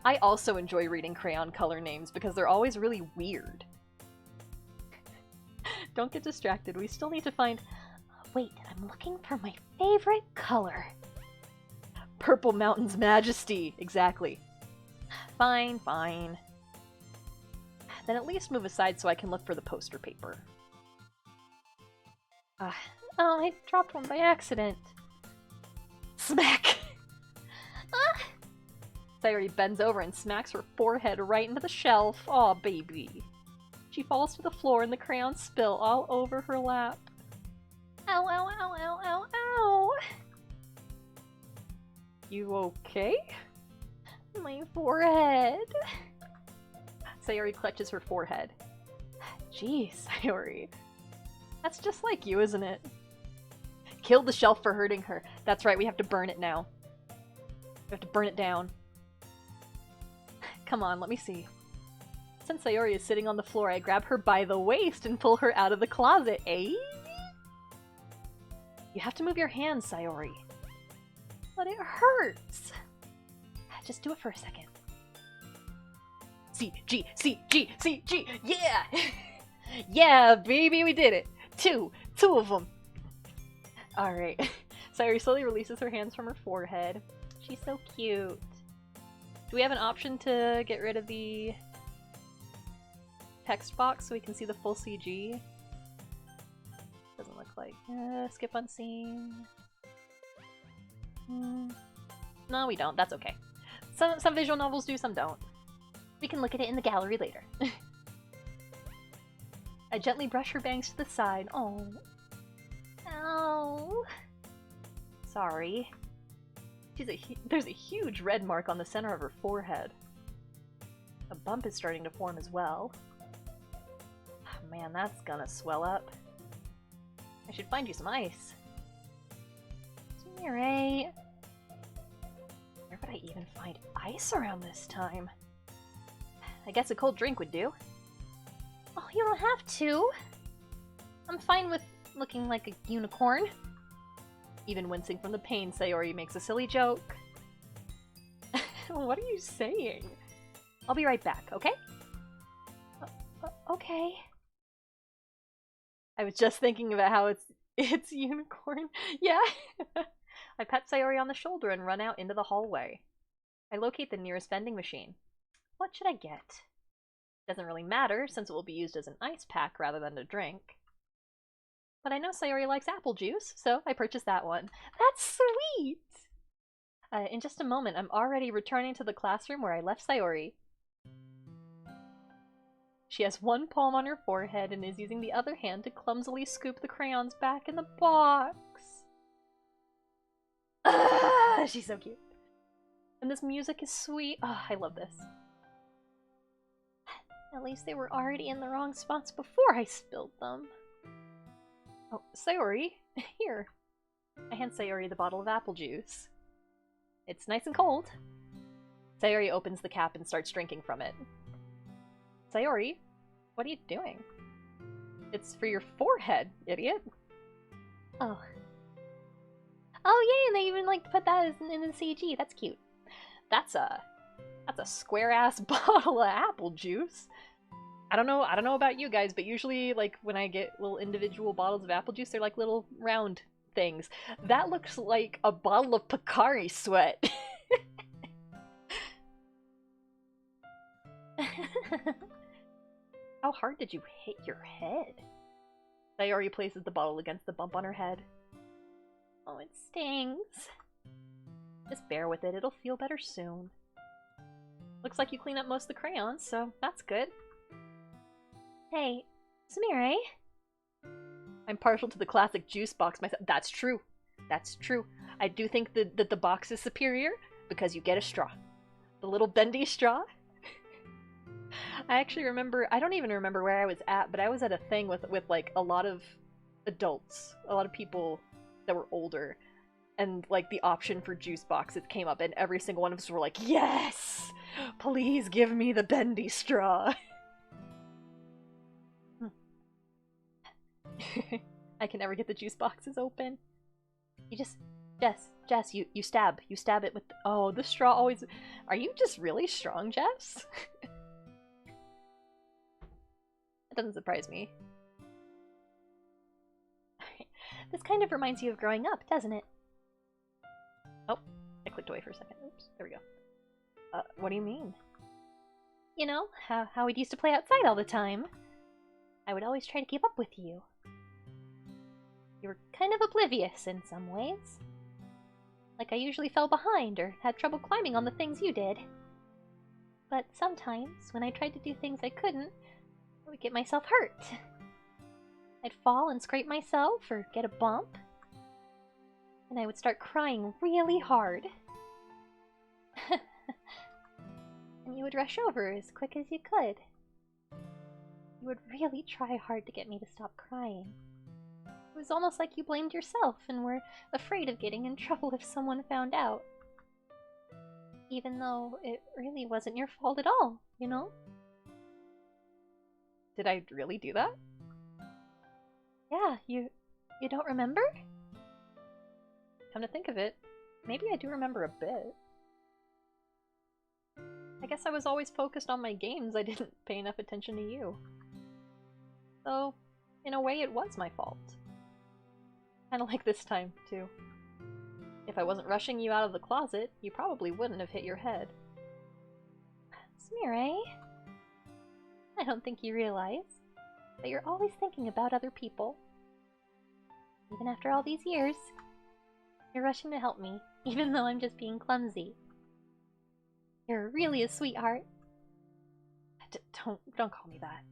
I also enjoy reading crayon color names because they're always really weird. Don't get distracted, we still need to find... Wait, I'm looking for my favorite color. Purple Mountain's Majesty! Exactly. Fine. Then at least move aside so I can look for the poster paper. Oh, I dropped one by accident. Smack! Sayori bends over and smacks her forehead right into the shelf. Aw, baby. She falls to the floor and the crayons spill all over her lap. Ow, ow, ow, ow, ow, ow! You okay? My forehead. Sayori clutches her forehead. Jeez, Sayori. That's just like you, isn't it? Killed the shelf for hurting her. That's right, we have to burn it now. We have to burn it down. Come on, let me see. Since Sayori is sitting on the floor, I grab her by the waist and pull her out of the closet, eh? You have to move your hands, Sayori. But it hurts. Just do it for a second. C, G, C, G, C, G, yeah! Yeah, baby, we did it! Two of them. Alright. Sayori slowly releases her hands from her forehead. She's so cute. Do we have an option to get rid of the text box so we can see the full CG? Doesn't look like. Skip unseen. No, we don't. That's okay. Some visual novels do, some don't. We can look at it in the gallery later. I gently brush her bangs to the side. Oh. Ow. Sorry. There's a huge red mark on the center of her forehead. A bump is starting to form as well. Oh, man, that's gonna swell up. I should find you some ice. Sumire. Where would I even find ice around this time? I guess a cold drink would do. Oh, you don't have to. I'm fine with looking like a unicorn. Even wincing from the pain, Sayori makes a silly joke. What are you saying? I'll be right back, okay? Okay. I was just thinking about how it's unicorn. Yeah. I pat Sayori on the shoulder and run out into the hallway. I locate the nearest vending machine. What should I get? Doesn't really matter, since it will be used as an ice pack rather than a drink. But I know Sayori likes apple juice, so I purchased that one. That's sweet! In just a moment, I'm already returning to the classroom where I left Sayori. She has one palm on her forehead and is using the other hand to clumsily scoop the crayons back in the box. She's so cute. And this music is sweet. Oh, I love this. At least they were already in the wrong spots before I spilled them. Oh, Sayori, here. I hand Sayori the bottle of apple juice. It's nice and cold. Sayori opens the cap and starts drinking from it. Sayori, what are you doing? It's for your forehead, idiot. Oh. Oh, yay, and they even, like, put that in the CG. That's cute. That's a square-ass bottle of apple juice. I don't know about you guys, but usually, like, when I get little individual bottles of apple juice, they're like little round things. That looks like a bottle of Picari sweat. How hard did you hit your head? Sayori places the bottle against the bump on her head. Oh, it stings. Just bear with it, it'll feel better soon. Looks like you clean up most of the crayons, so that's good. Hey, Sumire? I'm partial to the classic juice box myself. That's true. That's true. I do think that the box is superior because you get a straw. The little bendy straw. I actually remember, I don't even remember where I was at, but I was at a thing with like a lot of adults, a lot of people that were older, and like the option for juice boxes came up and every single one of us were like, yes! Please give me the bendy straw! I can never get the juice boxes open. You just, Jess, you stab it with, oh, the straw always, are you just really strong, Jess? That doesn't surprise me. This kind of reminds you of growing up, doesn't it? Oh, I clicked away for a second. Oops, there we go. What do you mean? You know, how we'd used to play outside all the time. I would always try to keep up with you. You were kind of oblivious in some ways. Like I usually fell behind or had trouble climbing on the things you did. But sometimes, when I tried to do things I couldn't, would get myself hurt. I'd fall and scrape myself or get a bump. And I would start crying really hard. And you would rush over as quick as you could. You would really try hard to get me to stop crying. It was almost like you blamed yourself and were afraid of getting in trouble if someone found out. Even though it really wasn't your fault at all, you know? Did I really do that? Yeah, you don't remember? Come to think of it, maybe I do remember a bit. I guess I was always focused on my games, I didn't pay enough attention to you. So, in a way it was my fault. Kinda like this time, too. If I wasn't rushing you out of the closet, you probably wouldn't have hit your head. Sumire, I don't think you realize that you're always thinking about other people. Even after all these years, you're rushing to help me, even though I'm just being clumsy. You're really a sweetheart. Don't call me that.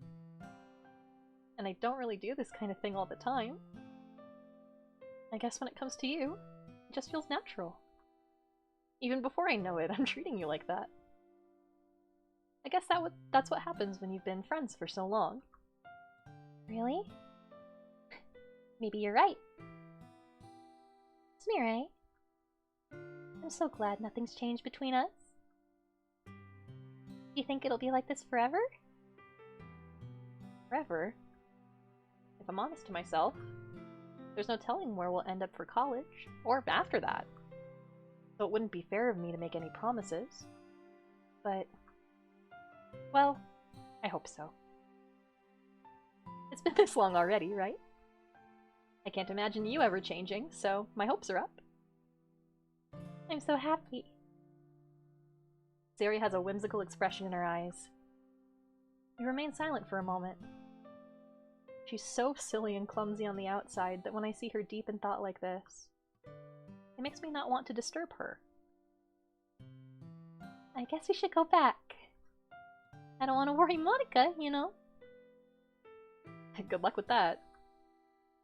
And I don't really do this kind of thing all the time. I guess when it comes to you, it just feels natural. Even before I know it, I'm treating you like that. I guess that's what happens when you've been friends for so long. Really? Maybe you're right. Sumire, I'm so glad nothing's changed between us. Do you think it'll be like this forever? Forever? If I'm honest to myself, there's no telling where we'll end up for college, or after that. So it wouldn't be fair of me to make any promises. But, well, I hope so. It's been this long already, right? I can't imagine you ever changing, so my hopes are up. I'm so happy. Sayori has a whimsical expression in her eyes. We remain silent for a moment. She's so silly and clumsy on the outside that when I see her deep in thought like this, it makes me not want to disturb her. I guess we should go back. I don't want to worry Monica, you know? Good luck with that.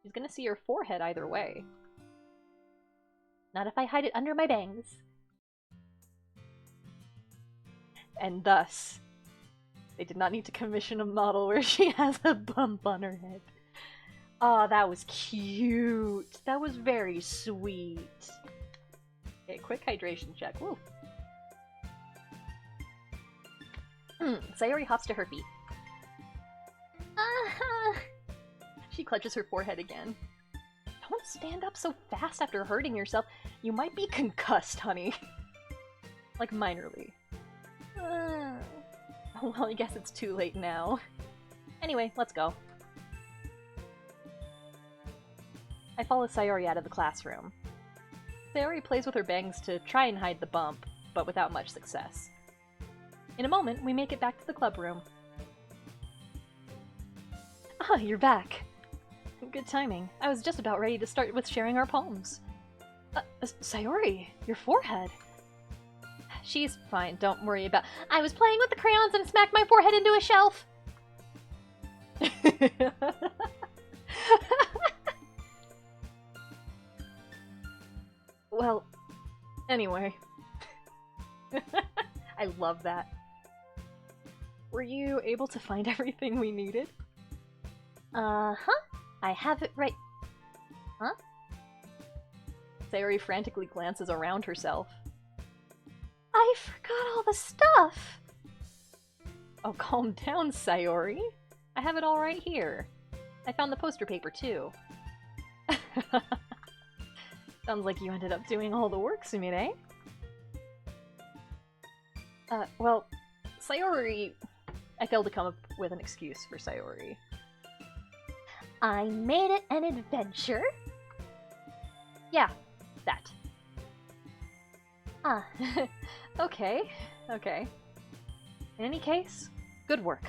She's gonna see your forehead either way. Not if I hide it under my bangs. And thus, they did not need to commission a model where she has a bump on her head. Oh, that was cute. That was very sweet. Okay, quick hydration check. Woo. Sayori hops to her feet. She clutches her forehead again. Don't stand up so fast after hurting yourself. You might be concussed, honey. Like, minorly. Well, I guess it's too late now. Anyway, let's go. I follow Sayori out of the classroom. Sayori plays with her bangs to try and hide the bump, but without much success. In a moment, we make it back to the club room. Ah, you're back. Good timing. I was just about ready to start with sharing our poems. Sayori, your forehead. She's fine, don't worry about— I was playing with the crayons and smacked my forehead into a shelf. Well, anyway. I love that. Were you able to find everything we needed? Uh-huh. I have it right. Huh? Sayori frantically glances around herself. I forgot all the stuff! Oh, calm down, Sayori. I have it all right here. I found the poster paper, too. Sounds like you ended up doing all the work, Sumire. Well, Sayori— I failed to come up with an excuse for Sayori. I made it an adventure? Yeah, that. Ah, Okay. In any case, good work.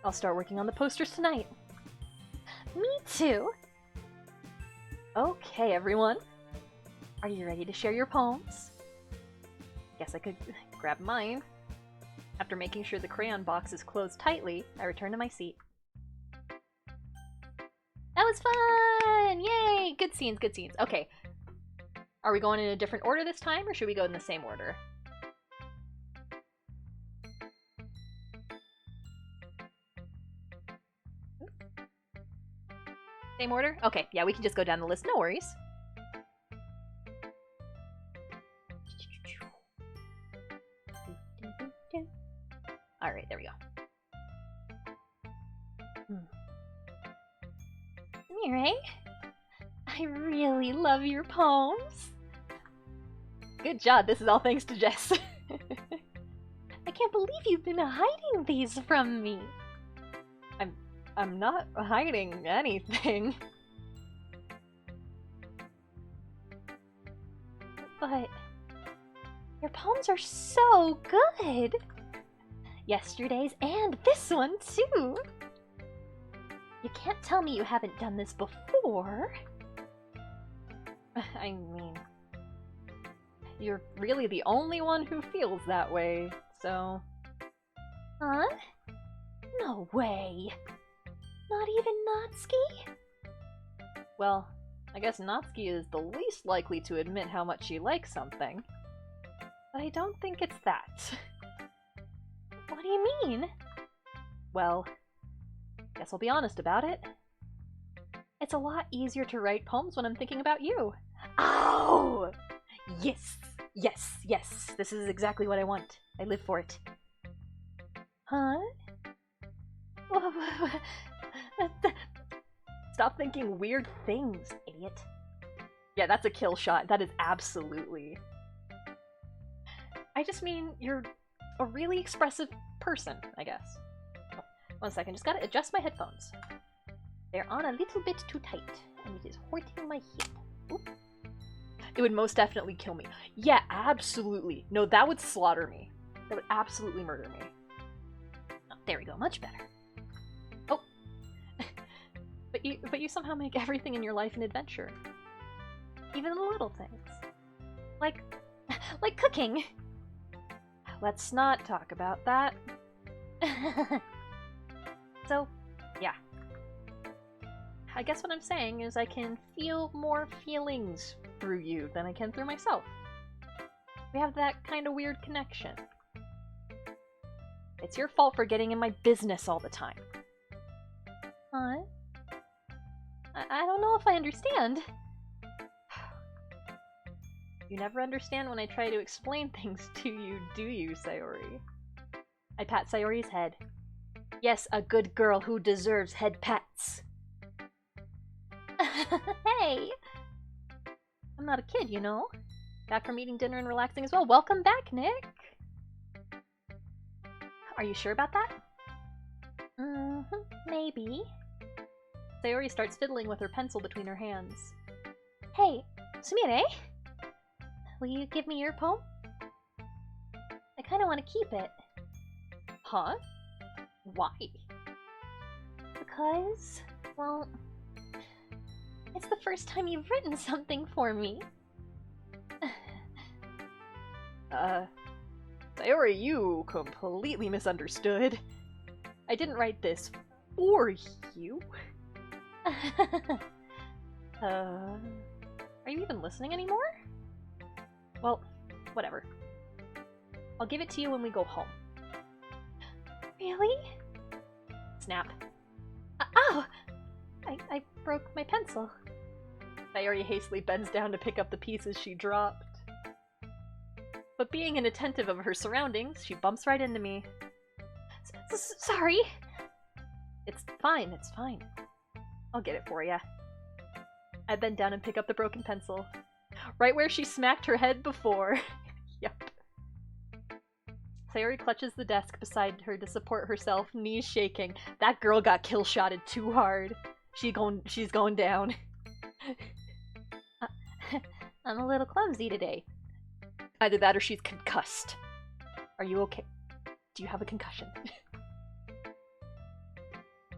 I'll start working on the posters tonight. me too. Okay, everyone. Are you ready to share your poems? Guess I could grab mine. After making sure the crayon box is closed tightly, I return to my seat. That was fun! Yay! Good scenes, good scenes. Okay. Are we going in a different order this time, or should we go in the same order? Same order? Okay, yeah, we can just go down the list. No worries. Alright, there we go. Sumire, I really love your poems. Good job, this is all thanks to Jess. I can't believe you've been hiding these from me. I'm not hiding anything. But your poems are so good. Yesterday's and this one too. You can't tell me you haven't done this before. I mean, you're really the only one who feels that way, so... Huh? No way. Not even Natsuki? Well, I guess Natsuki is the least likely to admit how much she likes something. But I don't think it's that. What do you mean? Well, guess I'll be honest about it. It's a lot easier to write poems when I'm thinking about you. Oh! Yes! Yes! Yes! This is exactly what I want. I live for it. Huh? Stop thinking weird things, idiot. Yeah, that's a kill shot. That is absolutely... I just mean, you're a really expressive person, I guess. Oh, 1 second, just gotta adjust my headphones. They're on a little bit too tight, and it is hurting my head. Oop. It would most definitely kill me. Yeah, absolutely. No, that would slaughter me. That would absolutely murder me. Oh, there we go, much better. Oh. But you somehow make everything in your life an adventure. Even the little things. Like cooking. Let's not talk about that. So, yeah. I guess what I'm saying is I can feel more feelings through you than I can through myself. We have that kind of weird connection. It's your fault for getting in my business all the time. Huh? I don't know if I understand. You never understand when I try to explain things to you, do you, Sayori? I pat Sayori's head. Yes, a good girl who deserves head pats. Hey! I'm not a kid, you know? Back from eating dinner and relaxing as well. Welcome back, Nick! Are you sure about that? Maybe. Sayori starts fiddling with her pencil between her hands. Hey, Sumire? Will you give me your poem? I kind of want to keep it. Huh? Why? Because, well, it's the first time you've written something for me. Sayori, you completely misunderstood. I didn't write this for you. Are you even listening anymore? Well, whatever. I'll give it to you when we go home. Really? Snap. Ow! I broke my pencil. Sayori hastily bends down to pick up the pieces she dropped. But being inattentive of her surroundings, she bumps right into me. Sorry. It's fine, it's fine. I'll get it for ya. I bend down and pick up the broken pencil. Right where she smacked her head before. Yup. Sayori clutches the desk beside her to support herself, knees shaking. That girl got kill-shotted too hard. She's going down. I'm a little clumsy today. Either that or she's concussed. Are you okay? Do you have a concussion?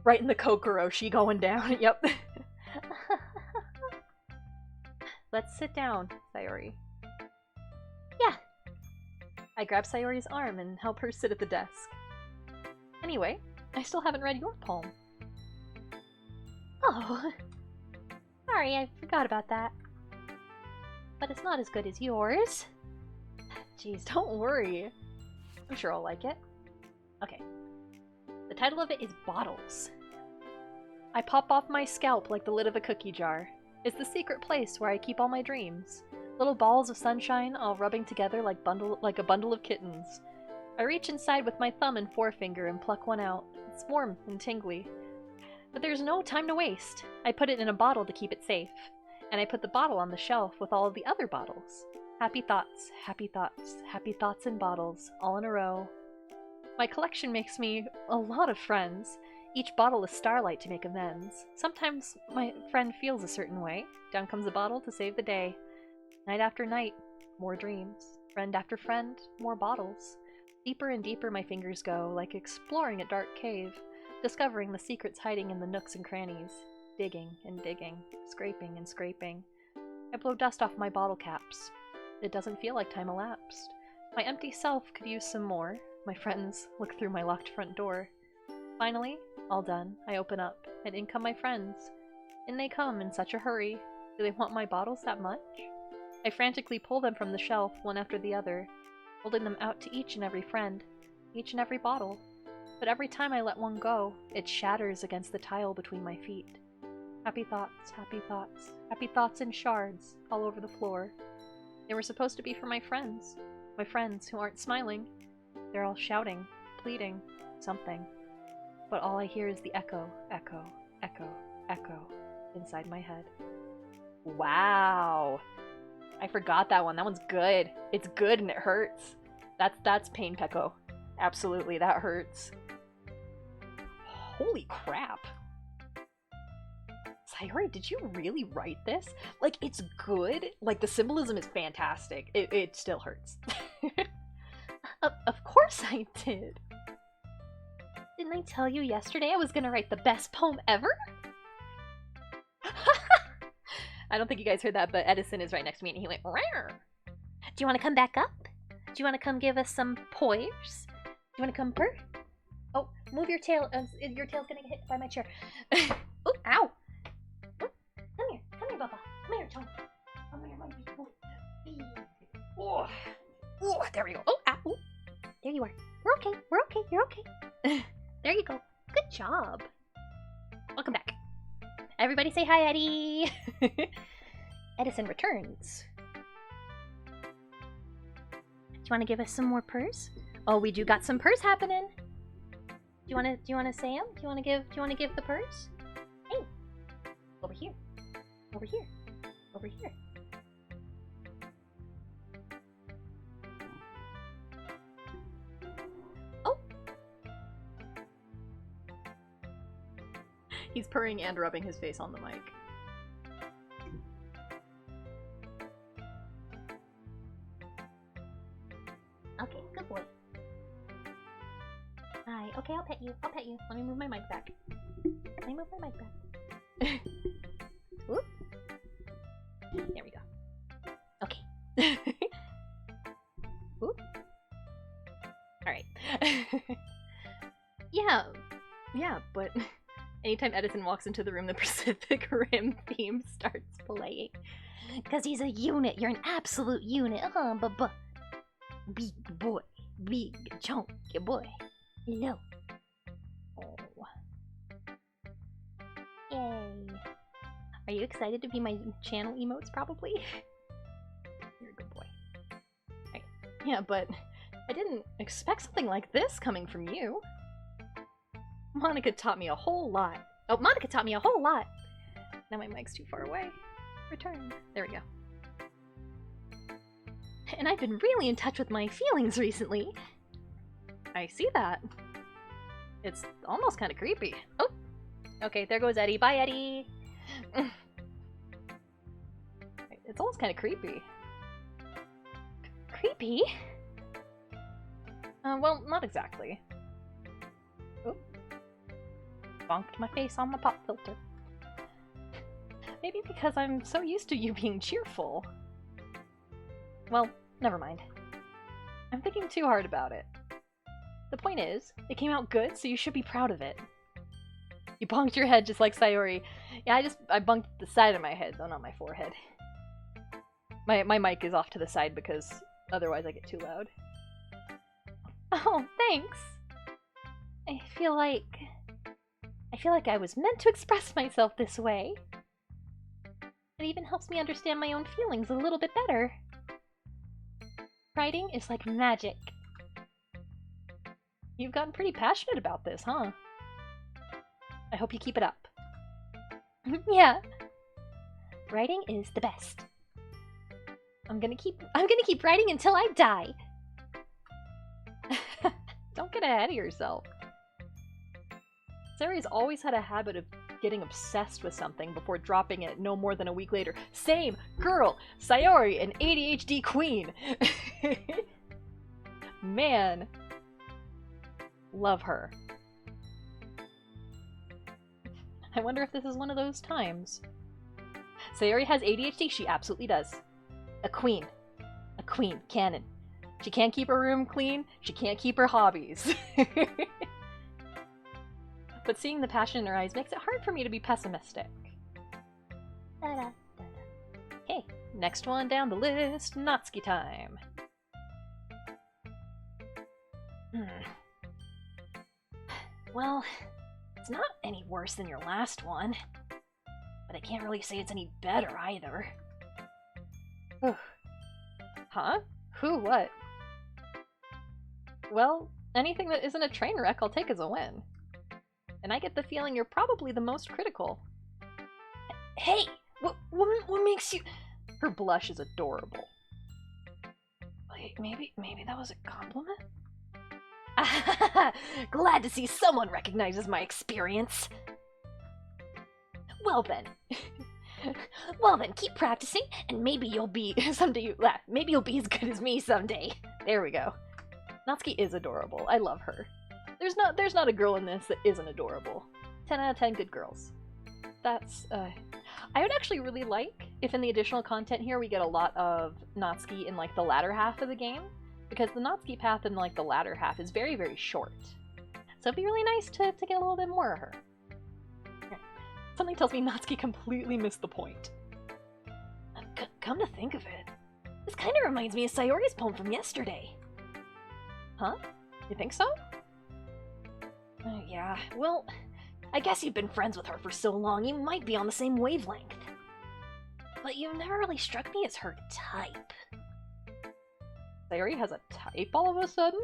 Right in the Kokoro, she going down. Yep. Let's sit down, Sayori. Yeah. I grab Sayori's arm and help her sit at the desk. Anyway, I still haven't read your poem. Oh, sorry, I forgot about that. But it's not as good as yours. Jeez, don't worry. I'm sure I'll like it. Okay. The title of it is Bottles. I pop off my scalp like the lid of a cookie jar. It's the secret place where I keep all my dreams. Little balls of sunshine all rubbing together like a bundle of kittens. I reach inside with my thumb and forefinger and pluck one out. It's warm and tingly. But there's no time to waste. I put it in a bottle to keep it safe. And I put the bottle on the shelf with all of the other bottles. Happy thoughts, happy thoughts, happy thoughts in bottles, all in a row. My collection makes me a lot of friends. Each bottle is starlight to make amends. Sometimes my friend feels a certain way. Down comes a bottle to save the day. Night after night, more dreams. Friend after friend, more bottles. Deeper and deeper my fingers go, like exploring a dark cave, discovering the secrets hiding in the nooks and crannies. Digging and digging, scraping and scraping. I blow dust off my bottle caps. It doesn't feel like time elapsed. My empty self could use some more. My friends look through my locked front door. Finally, all done, I open up, and in come my friends. In they come in such a hurry. Do they want my bottles that much? I frantically pull them from the shelf, one after the other, holding them out to each and every friend, each and every bottle. But every time I let one go, it shatters against the tile between my feet. Happy thoughts, happy thoughts, happy thoughts in shards all over the floor. They were supposed to be for my friends who aren't smiling. They're all shouting, pleading, something. But all I hear is the echo, echo, echo, echo inside my head. Wow! I forgot that one. That one's good. It's good and it hurts. That's pain Pecco. Absolutely, that hurts. Holy crap. Sayori, did you really write this? Like, it's good. Like, the symbolism is fantastic. It still hurts. Of course I did. Didn't I tell you yesterday I was gonna write the best poem ever? I don't think you guys heard that, but Edison is right next to me and he went, "Rawr." Do you want to come back up? Do you want to come give us some poise? Do you want to come purr? Oh, move your tail. Your tail's gonna get hit by my chair. Oh, ow! Come here, Bubba. Come here, Tom. Come here, my big boy. Oh, oh, there we go. Oh, ow! There you are. We're okay. We're okay. You're okay. There you go. Good job. Welcome back. Everybody say hi, Eddie. Edison returns. Do you want to give us some more purrs? Oh, we do got some purrs happening. Do you want to say them? Do you want to give the purrs? Hey, over here. Over here. Over here. Oh. He's purring and rubbing his face on the mic. Okay, good boy. Hi. Okay, I'll pet you. I'll pet you. Let me move my mic back. Let me move my mic back. Whoop. There we go. Okay. Whoop. Alright. Yeah, but anytime Edison walks into the room, the Pacific Rim theme starts playing. Because he's a unit. You're an absolute unit. Big boy. Big chunky boy. Hello. Oh. Yay. Are you excited to be my channel emotes, probably? You're a good boy. Right. Yeah, but I didn't expect something like this coming from you. Monica taught me a whole lot. Oh, Monica taught me a whole lot! Now my mic's too far away. Return. There we go. And I've been really in touch with my feelings recently. I see that. It's almost kind of creepy. Oh! Okay, there goes Eddie. Bye, Eddie! It's almost kind of creepy. Creepy? Well, not exactly. Oh. Bonked my face on my pop filter. Maybe because I'm so used to you being cheerful. Well, never mind. I'm thinking too hard about it. The point is, it came out good, so you should be proud of it. You bonked your head just like Sayori. Yeah, I bunked the side of my head, though, not my forehead. My mic is off to the side because otherwise I get too loud. Oh, thanks. I feel like I was meant to express myself this way. It even helps me understand my own feelings a little bit better. Writing is like magic. You've gotten pretty passionate about this, huh? I hope you keep it up. Yeah. Writing is the best. I'm gonna keep writing until I die. Don't get ahead of yourself. Sayori's always had a habit of getting obsessed with something before dropping it no more than a week later. Same girl! Sayori, an ADHD queen! Man. Love her. I wonder if this is one of those times. Sayori has ADHD? She absolutely does. A queen. A queen. Canon. She can't keep her room clean. She can't keep her hobbies. But seeing the passion in her eyes makes it hard for me to be pessimistic. Okay, next one down the list. Natsuki time. Well, it's not any worse than your last one. But I can't really say it's any better either. Huh? Who? What? Well, anything that isn't a train wreck I'll take as a win. And I get the feeling you're probably the most critical. Hey! What makes you... Her blush is adorable. Wait, maybe that was a compliment? Glad to see someone recognizes my experience. Well then. Well then, keep practicing, and maybe you'll be maybe you'll be as good as me someday. There we go. Natsuki is adorable. I love her. There's not a girl in this that isn't adorable. 10 out of 10 good girls. That's I would actually really like if in the additional content here we get a lot of Natsuki in like the latter half of the game, because the Natsuki path in like the latter half is very, very short. So it'd be really nice to get a little bit more of her. Something tells me Natsuki completely missed the point. Come to think of it, this kind of reminds me of Sayori's poem from yesterday. Huh? You think so? Yeah, well, I guess you've been friends with her for so long, you might be on the same wavelength. But you've never really struck me as her type. Sayori has a type all of a sudden?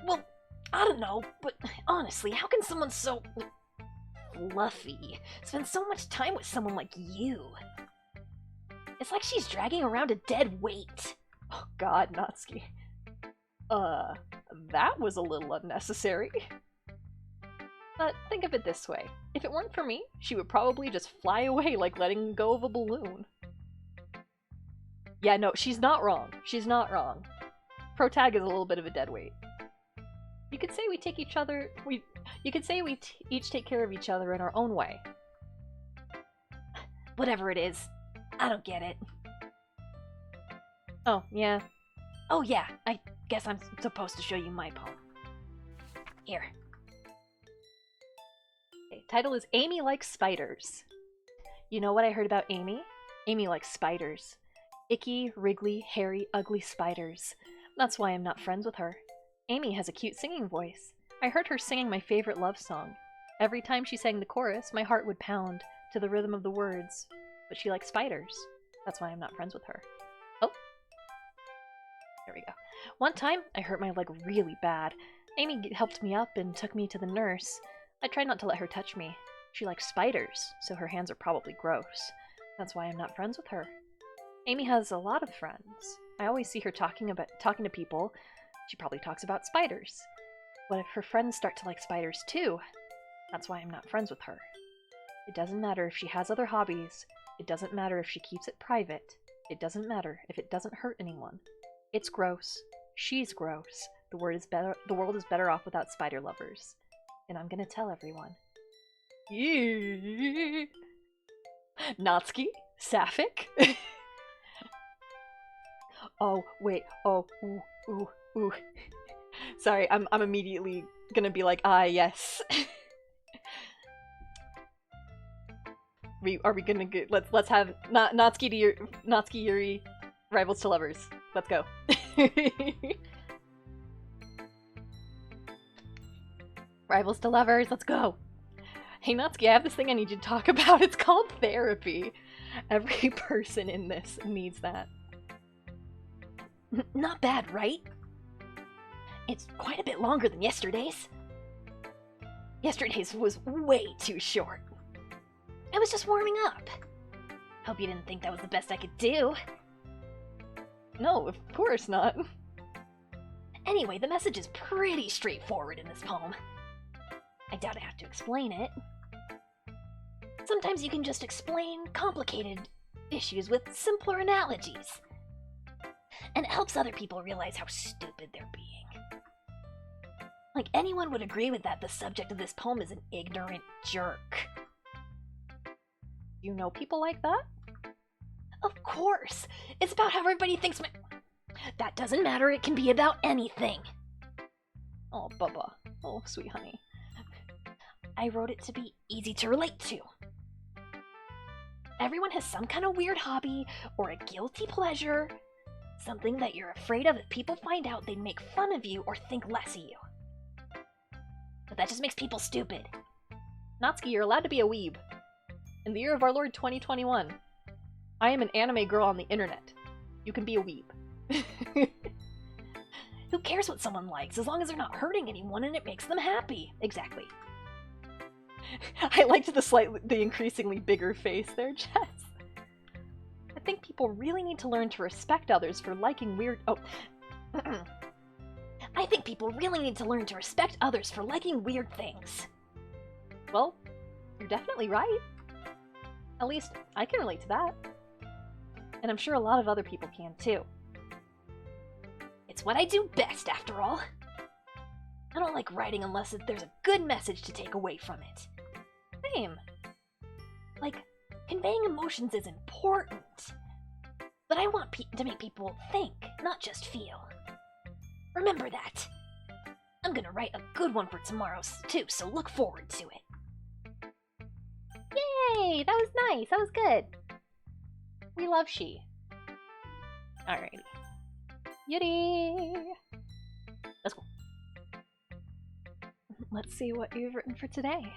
Well, I don't know, but honestly, how can someone so... fluffy spend so much time with someone like you? It's like she's dragging around a dead weight. Oh god, Natsuki. That was a little unnecessary. But think of it this way. If it weren't for me, she would probably just fly away like letting go of a balloon. Yeah, no, she's not wrong. She's not wrong. Protag is a little bit of a dead weight. You could say we take each other... You could say we each take care of each other in our own way. Whatever it is, I don't get it. Oh, yeah. Oh, yeah, I guess I'm supposed to show you my poem. Here. Okay, title is Amy Likes Spiders. You know what I heard about Amy? Amy likes spiders. Icky, wriggly, hairy, ugly spiders. That's why I'm not friends with her. Amy has a cute singing voice. I heard her singing my favorite love song. Every time she sang the chorus, my heart would pound to the rhythm of the words. But she likes spiders. That's why I'm not friends with her. Oh. There we go. One time, I hurt my leg really bad. Amy helped me up and took me to the nurse. I tried not to let her touch me. She likes spiders, so her hands are probably gross. That's why I'm not friends with her. Amy has a lot of friends. I always see her talking to people. She probably talks about spiders. What if her friends start to like spiders too? That's why I'm not friends with her. It doesn't matter if she has other hobbies. It doesn't matter if she keeps it private. It doesn't matter if it doesn't hurt anyone. It's gross. She's gross. The world is better off without spider lovers. And I'm gonna tell everyone. Yeah. Natsuki? Sapphic? Oh, wait. Oh, ooh. Sorry, I'm immediately gonna be like, ah, yes. Are we gonna get? Let's have Natsuki Yuri, rivals to lovers. Let's go. Rivals to lovers. Let's go. Hey Natsuki, I have this thing I need you to talk about. It's called therapy. Every person in this needs that. Not bad, right? It's quite a bit longer than yesterday's. Yesterday's was way too short. I was just warming up. Hope you didn't think that was the best I could do. No, of course not. Anyway, the message is pretty straightforward in this poem. I doubt I have to explain it. Sometimes you can just explain complicated issues with simpler analogies. And it helps other people realize how stupid they're being. Like anyone would agree with that, the subject of this poem is an ignorant jerk. You know people like that? Of course! It's about how everybody thinks That doesn't matter, it can be about anything. Oh, Bubba. Oh, sweet honey. I wrote it to be easy to relate to. Everyone has some kind of weird hobby or a guilty pleasure. Something that you're afraid of if people find out they'd make fun of you or think less of you. But that just makes people stupid. Natsuki, you're allowed to be a weeb. In the year of our Lord 2021, I am an anime girl on the internet. You can be a weeb. Who cares what someone likes, as long as they're not hurting anyone and it makes them happy? Exactly. I liked the increasingly bigger face there, Jess. I think people really need to learn to respect others for liking weird— oh. I think people really need to learn to respect others for liking weird things. Well, you're definitely right. At least, I can relate to that. And I'm sure a lot of other people can, too. It's what I do best, after all. I don't like writing unless there's a good message to take away from it. Same. Like, conveying emotions is important. But I want to make people think, not just feel. Remember that. I'm gonna write a good one for tomorrow, too, so look forward to it. Yay! That was nice. That was good. We love she. Alrighty. Yuri! Let's go. Let's see what you've written for today.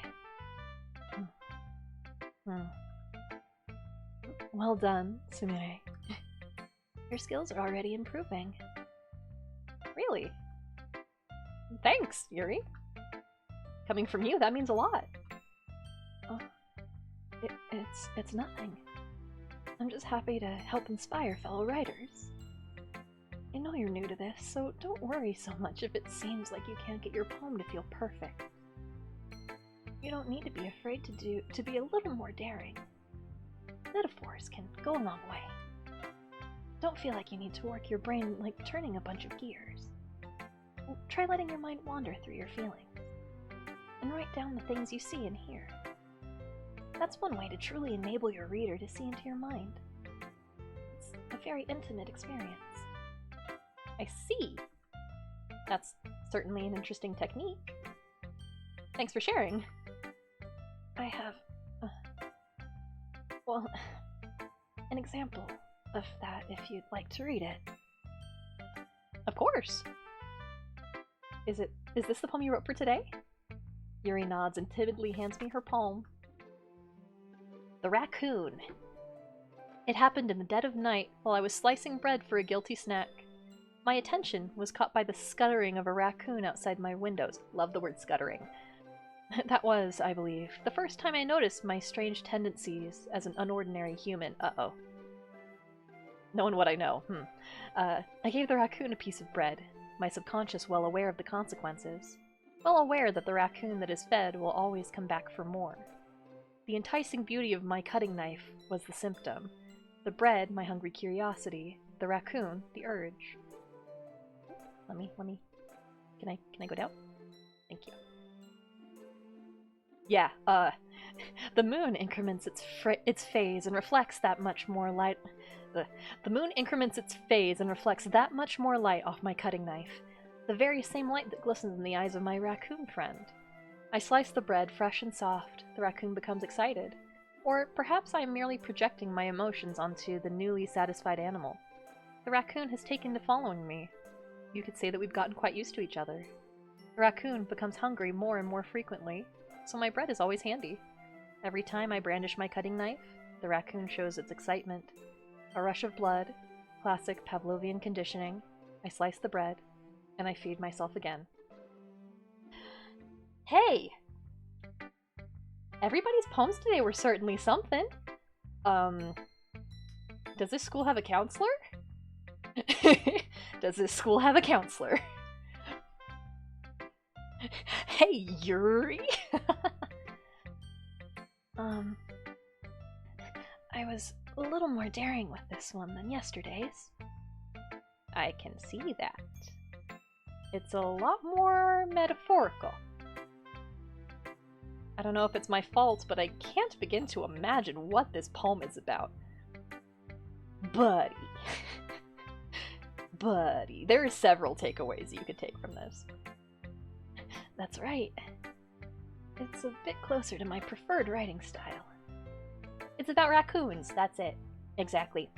Well done, Sumire. Your skills are already improving. Really? Thanks, Yuri. Coming from you, that means a lot. Oh, it's nothing. I'm just happy to help inspire fellow writers. I know you're new to this, so don't worry so much if it seems like you can't get your poem to feel perfect. You don't need to be afraid to be a little more daring. Metaphors can go a long way. Don't feel like you need to work your brain like turning a bunch of gears. Try letting your mind wander through your feelings, and write down the things you see and hear. That's one way to truly enable your reader to see into your mind. It's a very intimate experience. I see. That's certainly an interesting technique. Thanks for sharing. I have, well, an example of that if you'd like to read it. Of course. Is this the poem you wrote for today? Yuri nods and timidly hands me her poem. The Raccoon. It happened in the dead of night while I was slicing bread for a guilty snack. My attention was caught by the scuttering of a raccoon outside my windows. Love the word scuttering. That was, I believe, the first time I noticed my strange tendencies as an unordinary human. Uh-oh. Knowing what I know, I gave the raccoon a piece of bread, my subconscious well aware of the consequences, well aware that the raccoon that is fed will always come back for more. The enticing beauty of my cutting knife was the symptom. The bread, my hungry curiosity. The raccoon, the urge. Let me. Can I go down? Thank you. Yeah, the moon increments its phase and reflects that much more light. The moon increments its phase and reflects that much more light off my cutting knife. The very same light that glistens in the eyes of my raccoon friend. I slice the bread fresh and soft. The raccoon becomes excited. Or perhaps I am merely projecting my emotions onto the newly satisfied animal. The raccoon has taken to following me. You could say that we've gotten quite used to each other. The raccoon becomes hungry more and more frequently, so my bread is always handy. Every time I brandish my cutting knife, the raccoon shows its excitement. A rush of blood, classic Pavlovian conditioning. I slice the bread, and I feed myself again. Hey! Everybody's poems today were certainly something. Does this school have a counselor? Does this school have a counselor? Hey, Yuri! I was a little more daring with this one than yesterday's. I can see that. It's a lot more metaphorical. I don't know if it's my fault, but I can't begin to imagine what this poem is about. Buddy. Buddy. There are several takeaways you could take from this. That's right. It's a bit closer to my preferred writing style. It's about raccoons, that's it. Exactly.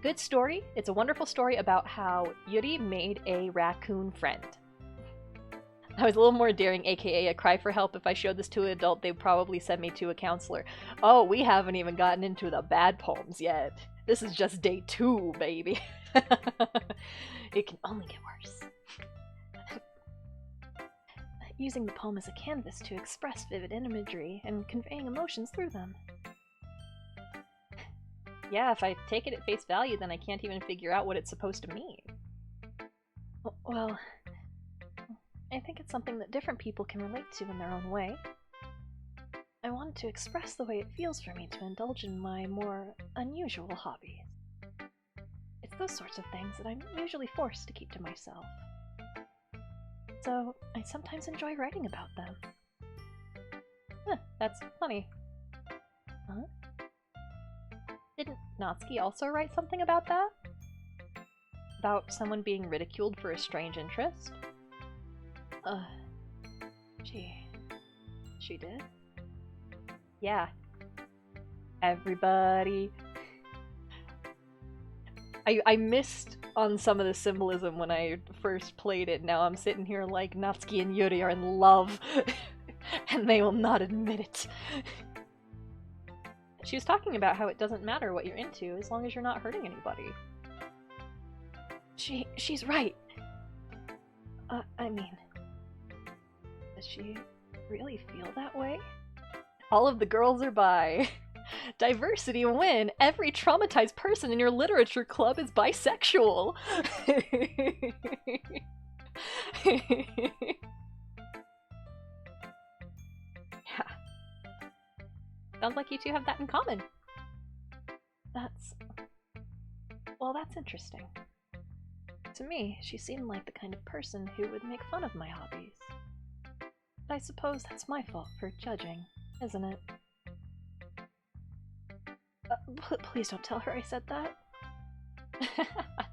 Good story. It's a wonderful story about how Yuri made a raccoon friend. I was a little more daring, aka a cry for help. If I showed this to an adult, they'd probably send me to a counselor. Oh, we haven't even gotten into the bad poems yet. This is just day 2, baby. It can only get worse. Using the poem as a canvas to express vivid imagery and conveying emotions through them. Yeah, if I take it at face value, then I can't even figure out what it's supposed to mean. Well, I think it's something that different people can relate to in their own way. I wanted to express the way it feels for me to indulge in my more unusual hobbies. It's those sorts of things that I'm usually forced to keep to myself. So I sometimes enjoy writing about them. Huh, that's funny. Huh? Didn't Natsuki also write something about that? About someone being ridiculed for a strange interest? She did? Yeah. Everybody. I missed on some of the symbolism when I first played it. Now I'm sitting here like Natsuki and Yuri are in love. And they will not admit it. She was talking about how it doesn't matter what you're into as long as you're not hurting anybody. She's right. I mean, does she really feel that way? All of the girls are bi. Diversity win. Every traumatized person in your literature club is bisexual. Yeah. Sounds like you two have that in common. That's interesting. To me, she seemed like the kind of person who would make fun of my hobbies. But I suppose that's my fault for judging, isn't it? Please don't tell her I said that.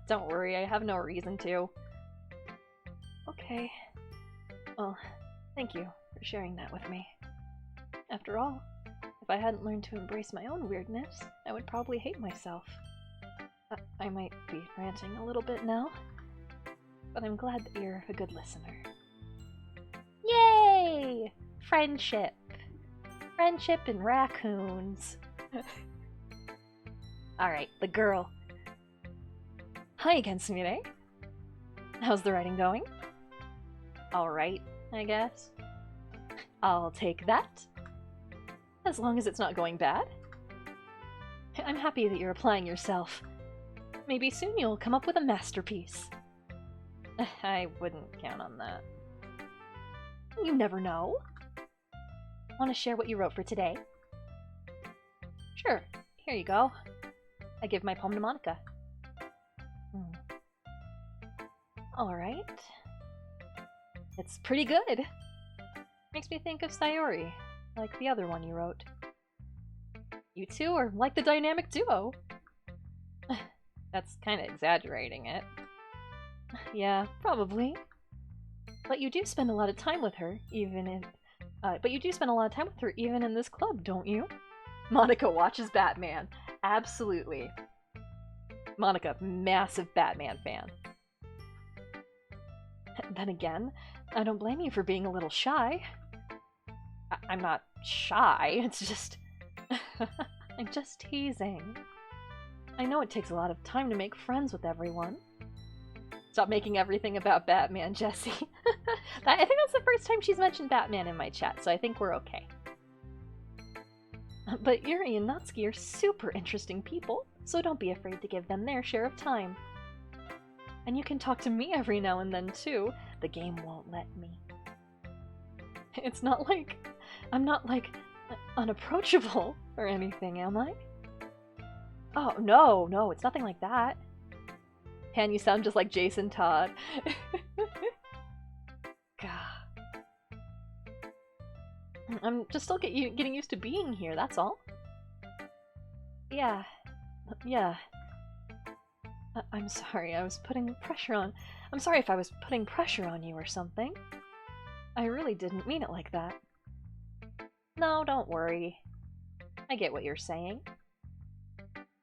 Don't worry, I have no reason to. Okay. Well, thank you for sharing that with me. After all, if I hadn't learned to embrace my own weirdness, I would probably hate myself. I might be ranting a little bit now, but I'm glad that you're a good listener. Yay! Friendship. Friendship and raccoons. Alright, the girl. Hi again, Sumire. How's the writing going? Alright, I guess. I'll take that. As long as it's not going bad. I'm happy that you're applying yourself. Maybe soon you'll come up with a masterpiece. I wouldn't count on that. You never know. Want to share what you wrote for today? Sure, here you go. I give my poem to Monica. Alright. It's pretty good. Makes me think of Sayori, like the other one you wrote. You two are like the dynamic duo. That's kind of exaggerating it. Yeah, probably. But you do spend a lot of time with her, even in this club, don't you? Monica watches Batman. Absolutely. Monica, massive Batman fan. Then again, I don't blame you for being a little shy. I'm not shy, it's just... I'm just teasing. I know it takes a lot of time to make friends with everyone. Stop making everything about Batman, Jessie. I think that's the first time she's mentioned Batman in my chat, so I think we're okay. But Yuri and Natsuki are super interesting people, so don't be afraid to give them their share of time. And you can talk to me every now and then, too. The game won't let me. It's not like... I'm not, like, unapproachable or anything, am I? Oh, no, it's nothing like that. Han, you sound just like Jason Todd. God. I'm just still getting used to being here, that's all. Yeah. I'm sorry, I was putting pressure on... I'm sorry if I was putting pressure on you or something. I really didn't mean it like that. No, don't worry. I get what you're saying.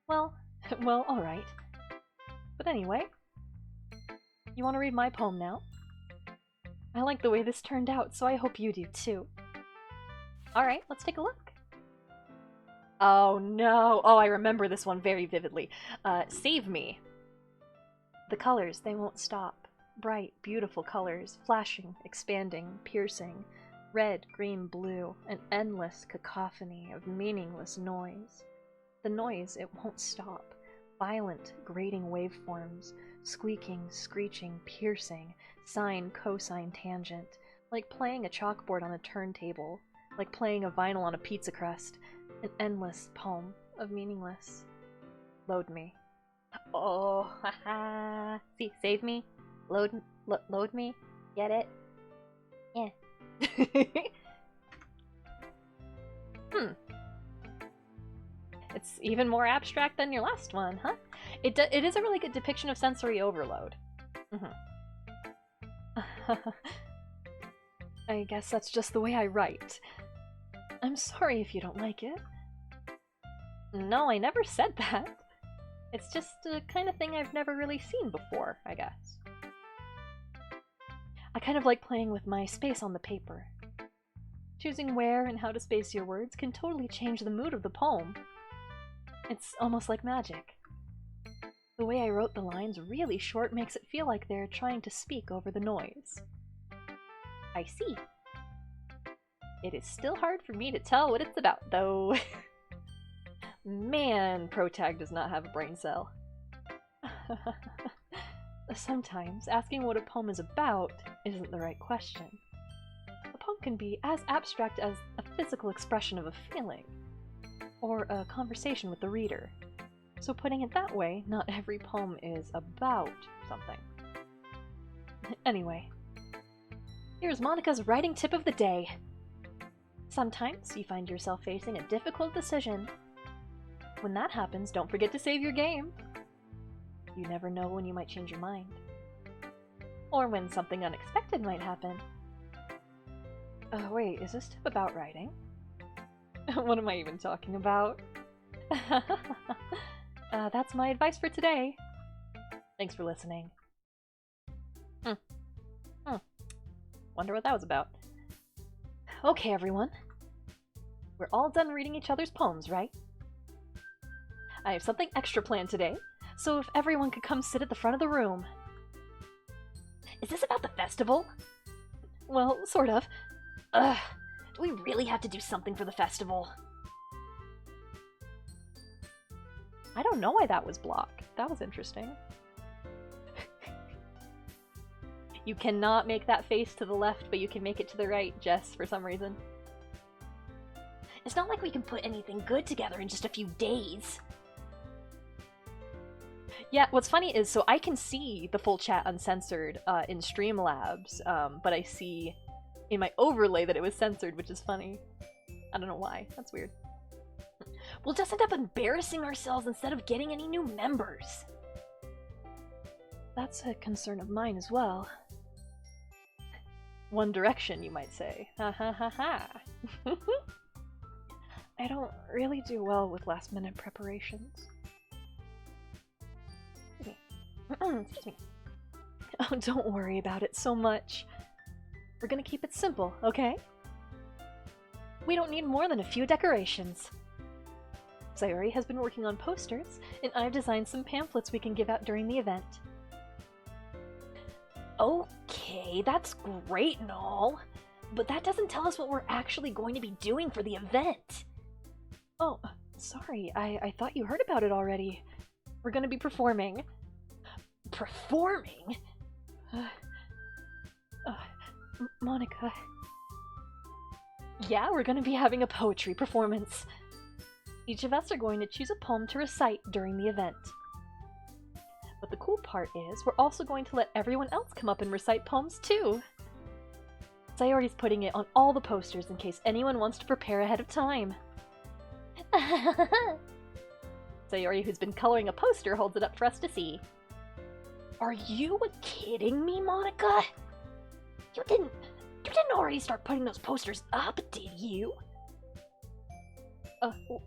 Well, alright. But anyway, you want to read my poem now? I like the way this turned out, so I hope you do too. Alright, let's take a look. Oh no! Oh, I remember this one very vividly. Save me. The colors, they won't stop. Bright, beautiful colors, flashing, expanding, piercing. Red, green, blue, an endless cacophony of meaningless noise. The noise, it won't stop. Violent, grating waveforms, squeaking, screeching, piercing, sine, cosine, tangent, like playing a chalkboard on a turntable, like playing a vinyl on a pizza crust, an endless poem of meaningless. Load me. Oh, haha. See, save me. Load me. Get it? Yeah. It's even more abstract than your last one, huh? It is a really good depiction of sensory overload. I guess that's just the way I write. I'm sorry if you don't like it. No, I never said that. It's just a kind of thing I've never really seen before, I guess. I kind of like playing with my space on the paper. Choosing where and how to space your words can totally change the mood of the poem. It's almost like magic. The way I wrote the lines really short makes it feel like they're trying to speak over the noise. I see. It is still hard for me to tell what it's about, though. Man, Protag does not have a brain cell. Sometimes, asking what a poem is about isn't the right question. A poem can be as abstract as a physical expression of a feeling, or a conversation with the reader. So putting it that way, not every poem is about something. Anyway, here's Monica's writing tip of the day. Sometimes you find yourself facing a difficult decision. When that happens, don't forget to save your game. You never know when you might change your mind. Or when something unexpected might happen. Wait, is this tip about writing? What am I even talking about? That's my advice for today. Thanks for listening. Wonder what that was about. Okay, everyone. We're all done reading each other's poems, right? I have something extra planned today, so if everyone could come sit at the front of the room. Is this about the festival? Well, sort of. Ugh, do we really have to do something for the festival? I don't know why that was blocked. That was interesting. You cannot make that face to the left, but you can make it to the right, Jess, for some reason. It's not like we can put anything good together in just a few days. Yeah, what's funny is, so I can see the full chat uncensored in Streamlabs, but I see in my overlay that it was censored, which is funny. I don't know why. That's weird. We'll just end up embarrassing ourselves instead of getting any new members. That's a concern of mine as well. One Direction, you might say. Ha ha ha ha. I don't really do well with last-minute preparations. Excuse me. Oh, don't worry about it so much. We're gonna keep it simple, okay? We don't need more than a few decorations. Sayori has been working on posters, and I've designed some pamphlets we can give out during the event. Okay, that's great and all, but that doesn't tell us what we're actually going to be doing for the event. Oh, sorry, I thought you heard about it already. We're gonna be performing. Performing? Monica. Yeah, we're gonna be having a poetry performance. Each of us are going to choose a poem to recite during the event. But the cool part is, we're also going to let everyone else come up and recite poems too. Sayori's putting it on all the posters in case anyone wants to prepare ahead of time. Sayori, who's been coloring a poster, holds it up for us to see. Are you kidding me, Monica? You didn't already start putting those posters up, did you?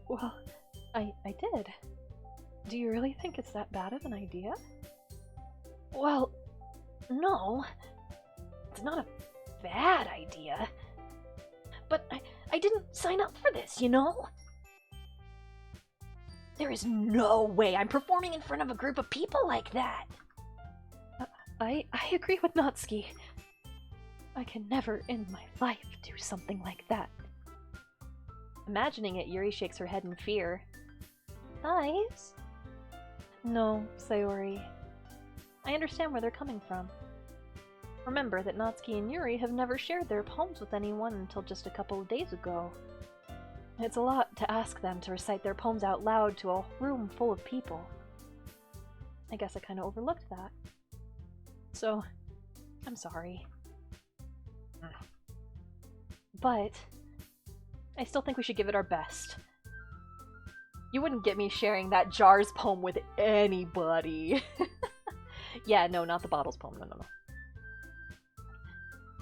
Well, I did. Do you really think it's that bad of an idea? Well, no. It's not a bad idea. But I didn't sign up for this, you know? There is no way I'm performing in front of a group of people like that. I agree with Natsuki. I can never in my life do something like that. Imagining it, Yuri shakes her head in fear. Guys? No, Sayori. I understand where they're coming from. Remember that Natsuki and Yuri have never shared their poems with anyone until just a couple of days ago. It's a lot to ask them to recite their poems out loud to a room full of people. I guess I kind of overlooked that. So, I'm sorry. But I still think we should give it our best. You wouldn't get me sharing that Jars poem with anybody. Yeah, no, not the Bottles poem. No.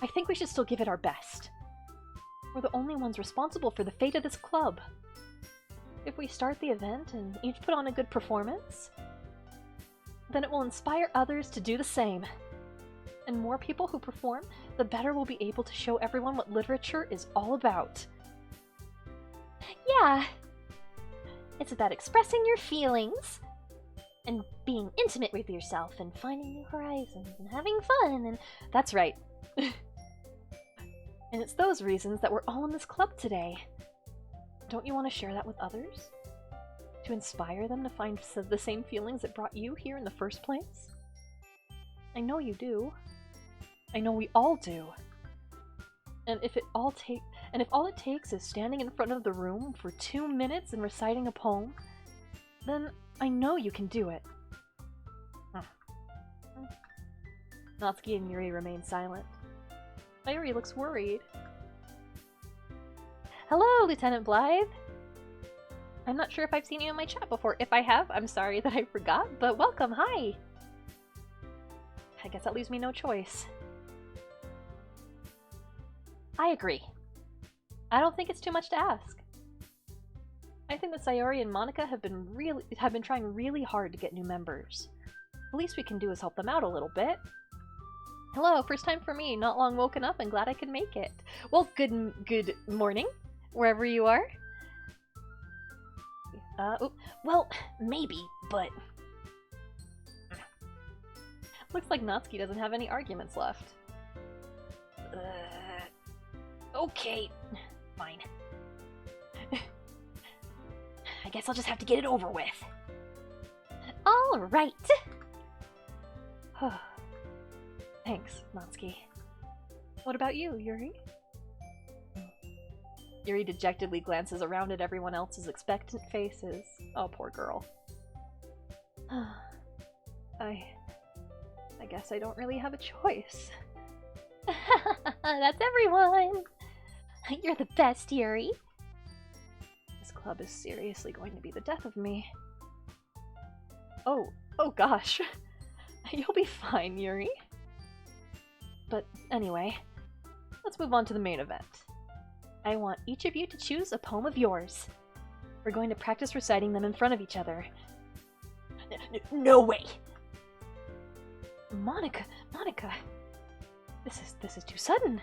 I think we should still give it our best. We're the only ones responsible for the fate of this club. If we start the event and each put on a good performance, then it will inspire others to do the same. And more people who perform, the better we'll be able to show everyone what literature is all about. Yeah. It's about expressing your feelings and being intimate with yourself and finding new horizons and having fun and... That's right. And it's those reasons that we're all in this club today. Don't you want to share that with others? To inspire them to find the same feelings that brought you here in the first place? I know you do. I know we all do. And if all it takes is standing in front of the room for 2 minutes and reciting a poem, then I know you can do it. Natsuki and Yuri remain silent. Sayori looks worried. Hello, Lieutenant Blythe! I'm not sure if I've seen you in my chat before. If I have, I'm sorry that I forgot, but welcome, hi! I guess that leaves me no choice. I agree. I don't think it's too much to ask. I think that Sayori and Monica have been trying really hard to get new members. The least we can do is help them out a little bit. Hello, first time for me, not long woken up and glad I could make it. Well, good morning, wherever you are. Well, maybe, but... Looks like Natsuki doesn't have any arguments left. Okay, fine. I guess I'll just have to get it over with. All right. Thanks, Natsuki. What about you, Yuri? Yuri dejectedly glances around at everyone else's expectant faces. Oh, poor girl. I guess I don't really have a choice. That's everyone! You're the best, Yuri. This club is seriously going to be the death of me. Oh gosh. You'll be fine, Yuri. But anyway, let's move on to the main event. I want each of you to choose a poem of yours. We're going to practice reciting them in front of each other. No way! Monica, this is too sudden.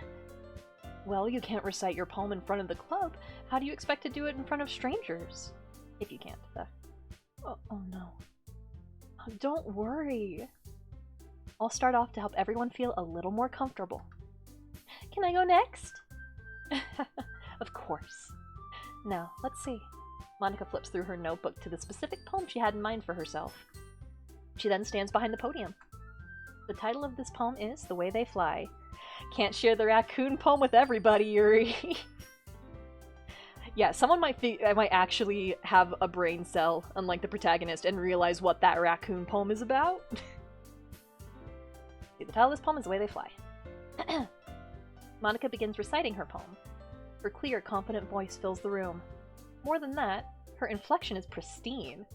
Well, you can't recite your poem in front of the club. How do you expect to do it in front of strangers? If you can't. Oh no. Oh, don't worry. I'll start off to help everyone feel a little more comfortable. Can I go next? Of course. Now, let's see. Monica flips through her notebook to the specific poem she had in mind for herself. She then stands behind the podium. The title of this poem is The Way They Fly. Can't share the raccoon poem with everybody, Yuri. Yeah, someone might actually have a brain cell, unlike the protagonist, and realize what that raccoon poem is about. The title of this poem is The Way They Fly. Monica begins reciting her poem. Her clear, confident voice fills the room. More than that, her inflection is pristine.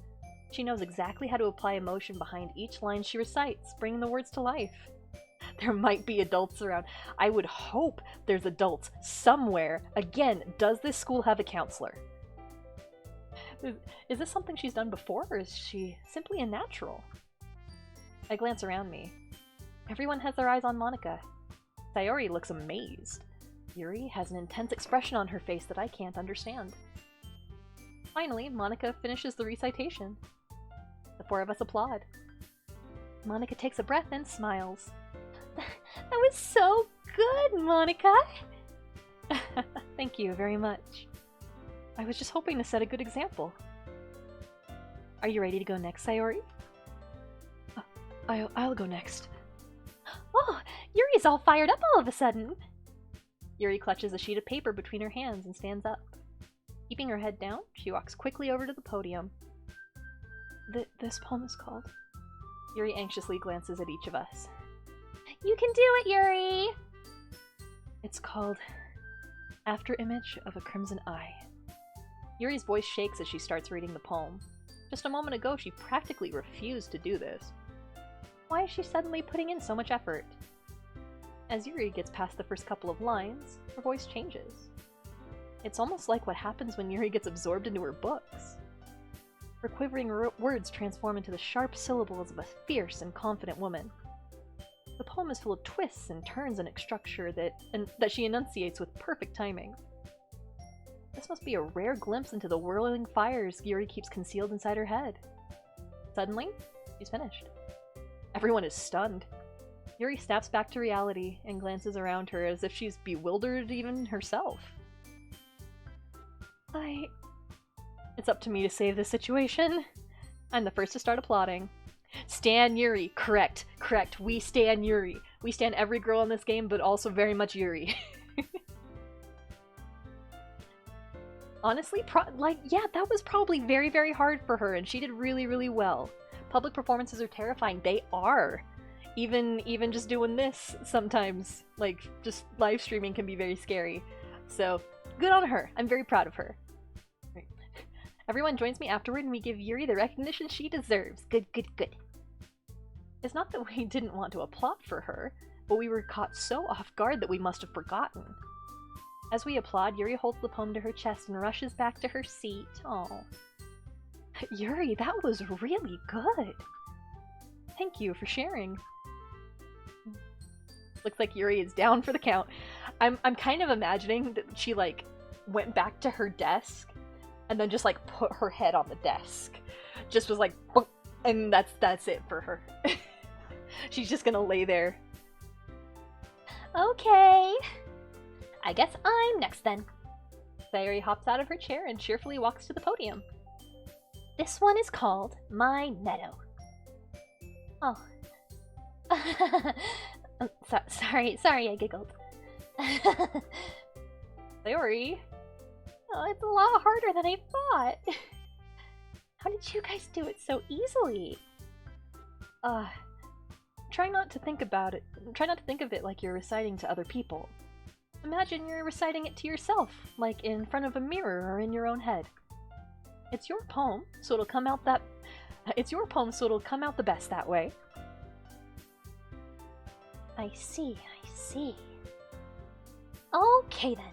She knows exactly how to apply emotion behind each line she recites, bringing the words to life. There might be adults around. I would hope there's adults somewhere. Again, does this school have a counselor? Is this something she's done before, or is she simply a natural? I glance around me. Everyone has their eyes on Monica. Sayori looks amazed. Yuri has an intense expression on her face that I can't understand. Finally, Monica finishes the recitation. The four of us applaud. Monica takes a breath and smiles. That was so good, Monica! Thank you very much. I was just hoping to set a good example. Are you ready to go next, Sayori? I'll go next. Oh, Yuri's all fired up all of a sudden! Yuri clutches a sheet of paper between her hands and stands up. Keeping her head down, she walks quickly over to the podium. This poem is called... Yuri anxiously glances at each of us. You can do it, Yuri! It's called After Image of a Crimson Eye. Yuri's voice shakes as she starts reading the poem. Just a moment ago, she practically refused to do this. Why is she suddenly putting in so much effort? As Yuri gets past the first couple of lines, her voice changes. It's almost like what happens when Yuri gets absorbed into her books. Her quivering words transform into the sharp syllables of a fierce and confident woman. The poem is full of twists and turns in its structure that she enunciates with perfect timing. This must be a rare glimpse into the whirling fires Yuri keeps concealed inside her head. Suddenly, she's finished. Everyone is stunned. Yuri snaps back to reality and glances around her as if she's bewildered even herself. It's up to me to save this situation. I'm the first to start applauding. Stan Yuri. Correct. We stan Yuri. We stan every girl in this game, but also very much Yuri. Honestly, that was probably very, very hard for her, and she did really, really well. Public performances are terrifying. They are. Even just doing this sometimes, like, just live streaming can be very scary. So, good on her. I'm very proud of her. Right. Everyone joins me afterward and we give Yuri the recognition she deserves. Good. It's not that we didn't want to applaud for her, but we were caught so off guard that we must have forgotten. As we applaud, Yuri holds the poem to her chest and rushes back to her seat. Oh, Yuri, that was really good. Thank you for sharing. Looks like Yuri is down for the count. I'm kind of imagining that she like went back to her desk and then just like put her head on the desk. Just was like, and that's it for her. She's just gonna lay there. Okay. I guess I'm next then. Sayori hops out of her chair and cheerfully walks to the podium. This one is called My Meadow. Oh. Sorry, I giggled. Sayori. Oh, it's a lot harder than I thought. How did you guys do it so easily? Try not to think about it. Try not to think of it like you're reciting to other people. Imagine you're reciting it to yourself, like in front of a mirror or in your own head. It's your poem, so it'll come out the best that way. I see, I see. Okay then.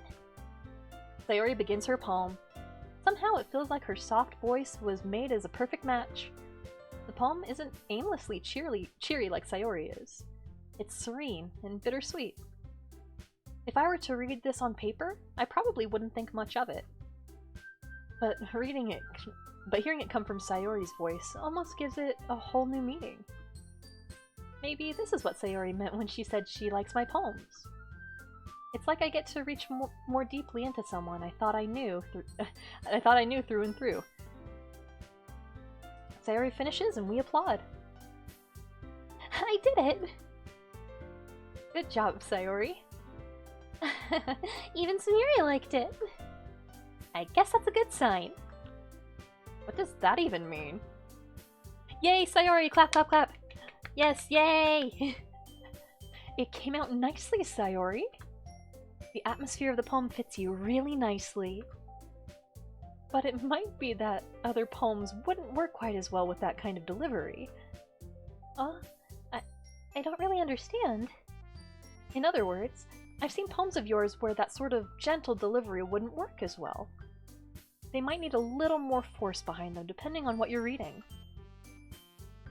Sayori begins her poem. Somehow it feels like her soft voice was made as a perfect match. The poem isn't aimlessly cheery like Sayori is. It's serene and bittersweet. If I were to read this on paper, I probably wouldn't think much of it. But hearing it come from Sayori's voice almost gives it a whole new meaning. Maybe this is what Sayori meant when she said she likes my poems. It's like I get to reach more deeply into someone I thought I knew through and through. Sayori finishes and we applaud. I did it! Good job, Sayori. Even Sumire liked it. I guess that's a good sign. What does that even mean? Yay, Sayori! Clap, clap, clap! Yes, yay! It came out nicely, Sayori. The atmosphere of the poem fits you really nicely. But it might be that other poems wouldn't work quite as well with that kind of delivery. I don't really understand. In other words, I've seen poems of yours where that sort of gentle delivery wouldn't work as well. They might need a little more force behind them, depending on what you're reading.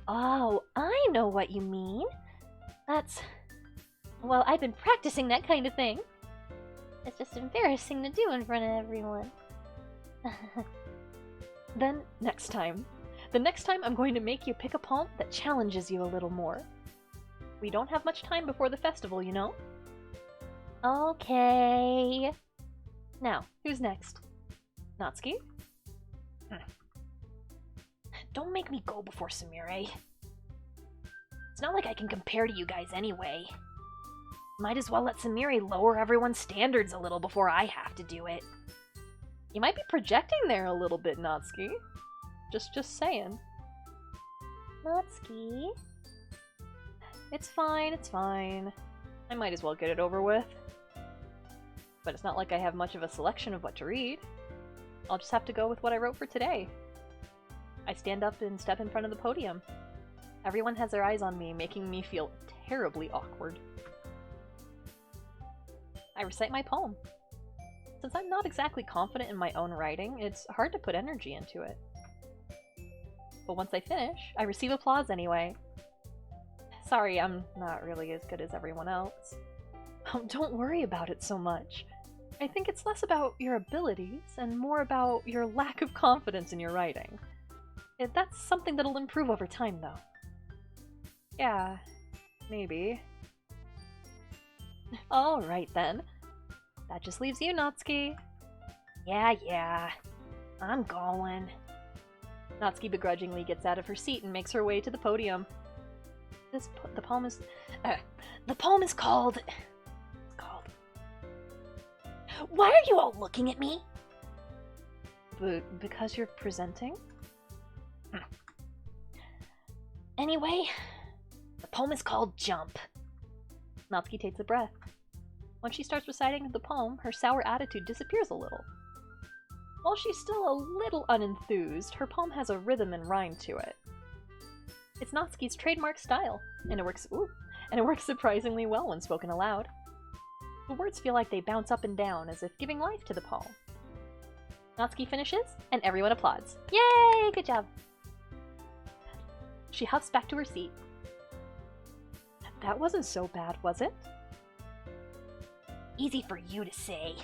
Oh, I know what you mean. Well, I've been practicing that kind of thing. It's just embarrassing to do in front of everyone. Then, next time. The next time I'm going to make you pick a poem that challenges you a little more. We don't have much time before the festival, you know? Okay. Now, who's next? Natsuki? Don't make me go before Sumire. It's not like I can compare to you guys anyway. Might as well let Sumire lower everyone's standards a little before I have to do it. You might be projecting there a little bit, Natsuki. Just saying. Natsuki? It's fine, it's fine. I might as well get it over with. But it's not like I have much of a selection of what to read. I'll just have to go with what I wrote for today. I stand up and step in front of the podium. Everyone has their eyes on me, making me feel terribly awkward. I recite my poem. Since I'm not exactly confident in my own writing, it's hard to put energy into it. But once I finish, I receive applause anyway. Sorry, I'm not really as good as everyone else. Oh, don't worry about it so much. I think it's less about your abilities and more about your lack of confidence in your writing. That's something that'll improve over time, though. Yeah, maybe. Alright then. That just leaves you, Natsuki. Yeah. I'm going. Natsuki begrudgingly gets out of her seat and makes her way to the podium. The poem is... The poem is called... Why are you all looking at me? Because you're presenting? Anyway, the poem is called Jump. Natsuki takes a breath. When she starts reciting the poem, her sour attitude disappears a little. While she's still a little unenthused, her poem has a rhythm and rhyme to it. It's Natsuki's trademark style, and it works surprisingly well when spoken aloud. The words feel like they bounce up and down, as if giving life to the poem. Natsuki finishes, and everyone applauds. Yay! Good job. She huffs back to her seat. That wasn't so bad, was it? Easy for you to say.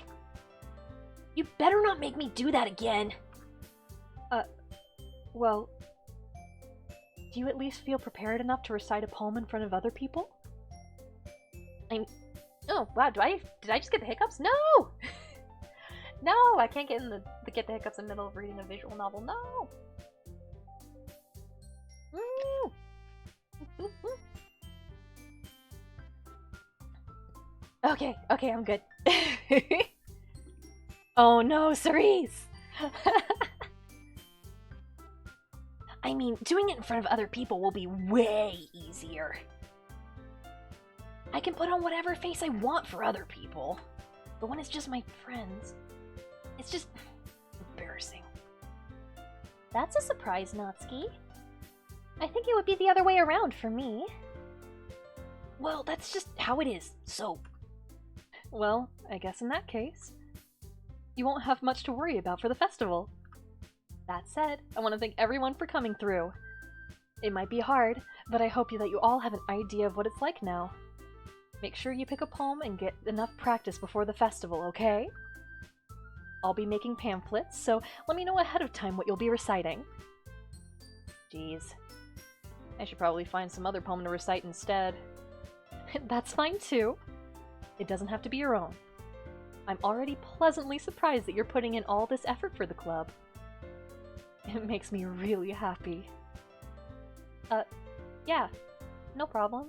You better not make me do that again. Well... Do you at least feel prepared enough to recite a poem in front of other people? Oh, wow, did I just get the hiccups? No! No, I can't get the hiccups in the middle of reading a visual novel. No! Okay, I'm good. Oh no, Cerise! I mean, doing it in front of other people will be way easier. I can put on whatever face I want for other people. But when it's just my friends, it's just embarrassing. That's a surprise, Natsuki. I think it would be the other way around for me. Well, that's just how it is, so... Well, I guess in that case, you won't have much to worry about for the festival. That said, I want to thank everyone for coming through. It might be hard, but I hope that you all have an idea of what it's like now. Make sure you pick a poem and get enough practice before the festival, okay? I'll be making pamphlets, so let me know ahead of time what you'll be reciting. Jeez. I should probably find some other poem to recite instead. That's fine too. It doesn't have to be your own. I'm already pleasantly surprised that you're putting in all this effort for the club. It makes me really happy. Yeah, no problem.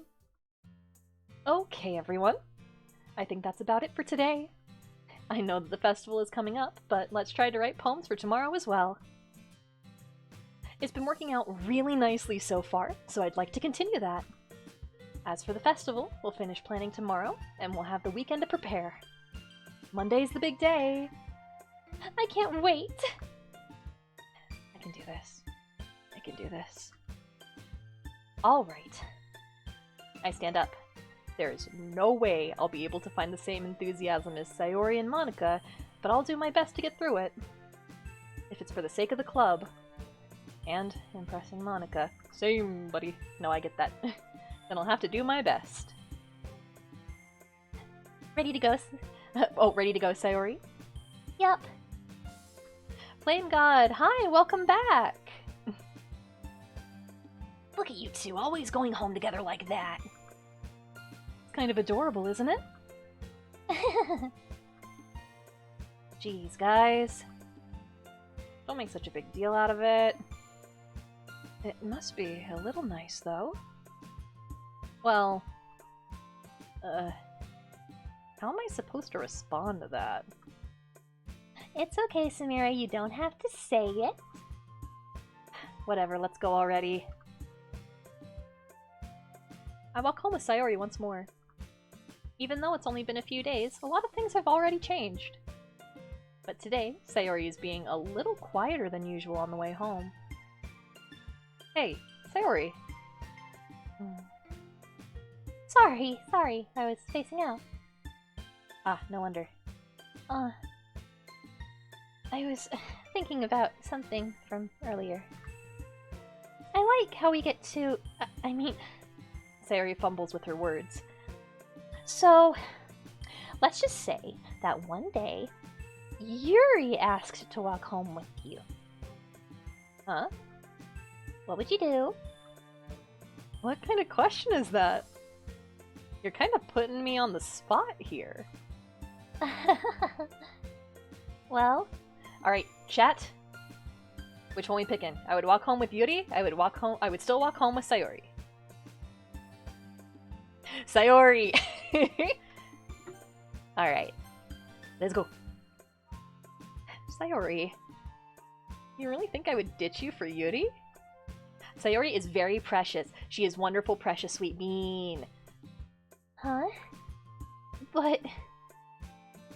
Okay, everyone. I think that's about it for today. I know that the festival is coming up, but let's try to write poems for tomorrow as well. It's been working out really nicely so far, so I'd like to continue that. As for the festival, we'll finish planning tomorrow, and we'll have the weekend to prepare. Monday's the big day. I can't wait. I can do this. I can do this. Alright. I stand up. There's no way I'll be able to find the same enthusiasm as Sayori and Monica, but I'll do my best to get through it. If it's for the sake of the club. And impressing Monica. Same, buddy. No, I get that. Then I'll have to do my best. Ready to go? Oh, ready to go, Sayori? Yup. Flame God, hi, welcome back! Look at you two, always going home together like that. It's kind of adorable, isn't it? Jeez, guys. Don't make such a big deal out of it. It must be a little nice, though. Well... how am I supposed to respond to that? It's okay, Sumire, you don't have to say it. Whatever, let's go already. I walk home with Sayori once more. Even though it's only been a few days, a lot of things have already changed. But today, Sayori is being a little quieter than usual on the way home. Hey, Sayori. Sorry, I was spacing out. Ah, no wonder. I was thinking about something from earlier. I like how we get to... I mean... Sayori fumbles with her words. So, let's just say that one day, Yuri asked to walk home with you. Huh? What would you do? What kind of question is that? You're kind of putting me on the spot here. Well... Alright, chat. Which one we picking? I would walk home with Yuri, I would still walk home with Sayori. Sayori! Alright. Let's go. Sayori. You really think I would ditch you for Yuri? Sayori is very precious. She is wonderful, precious, sweet, mean. Huh? But...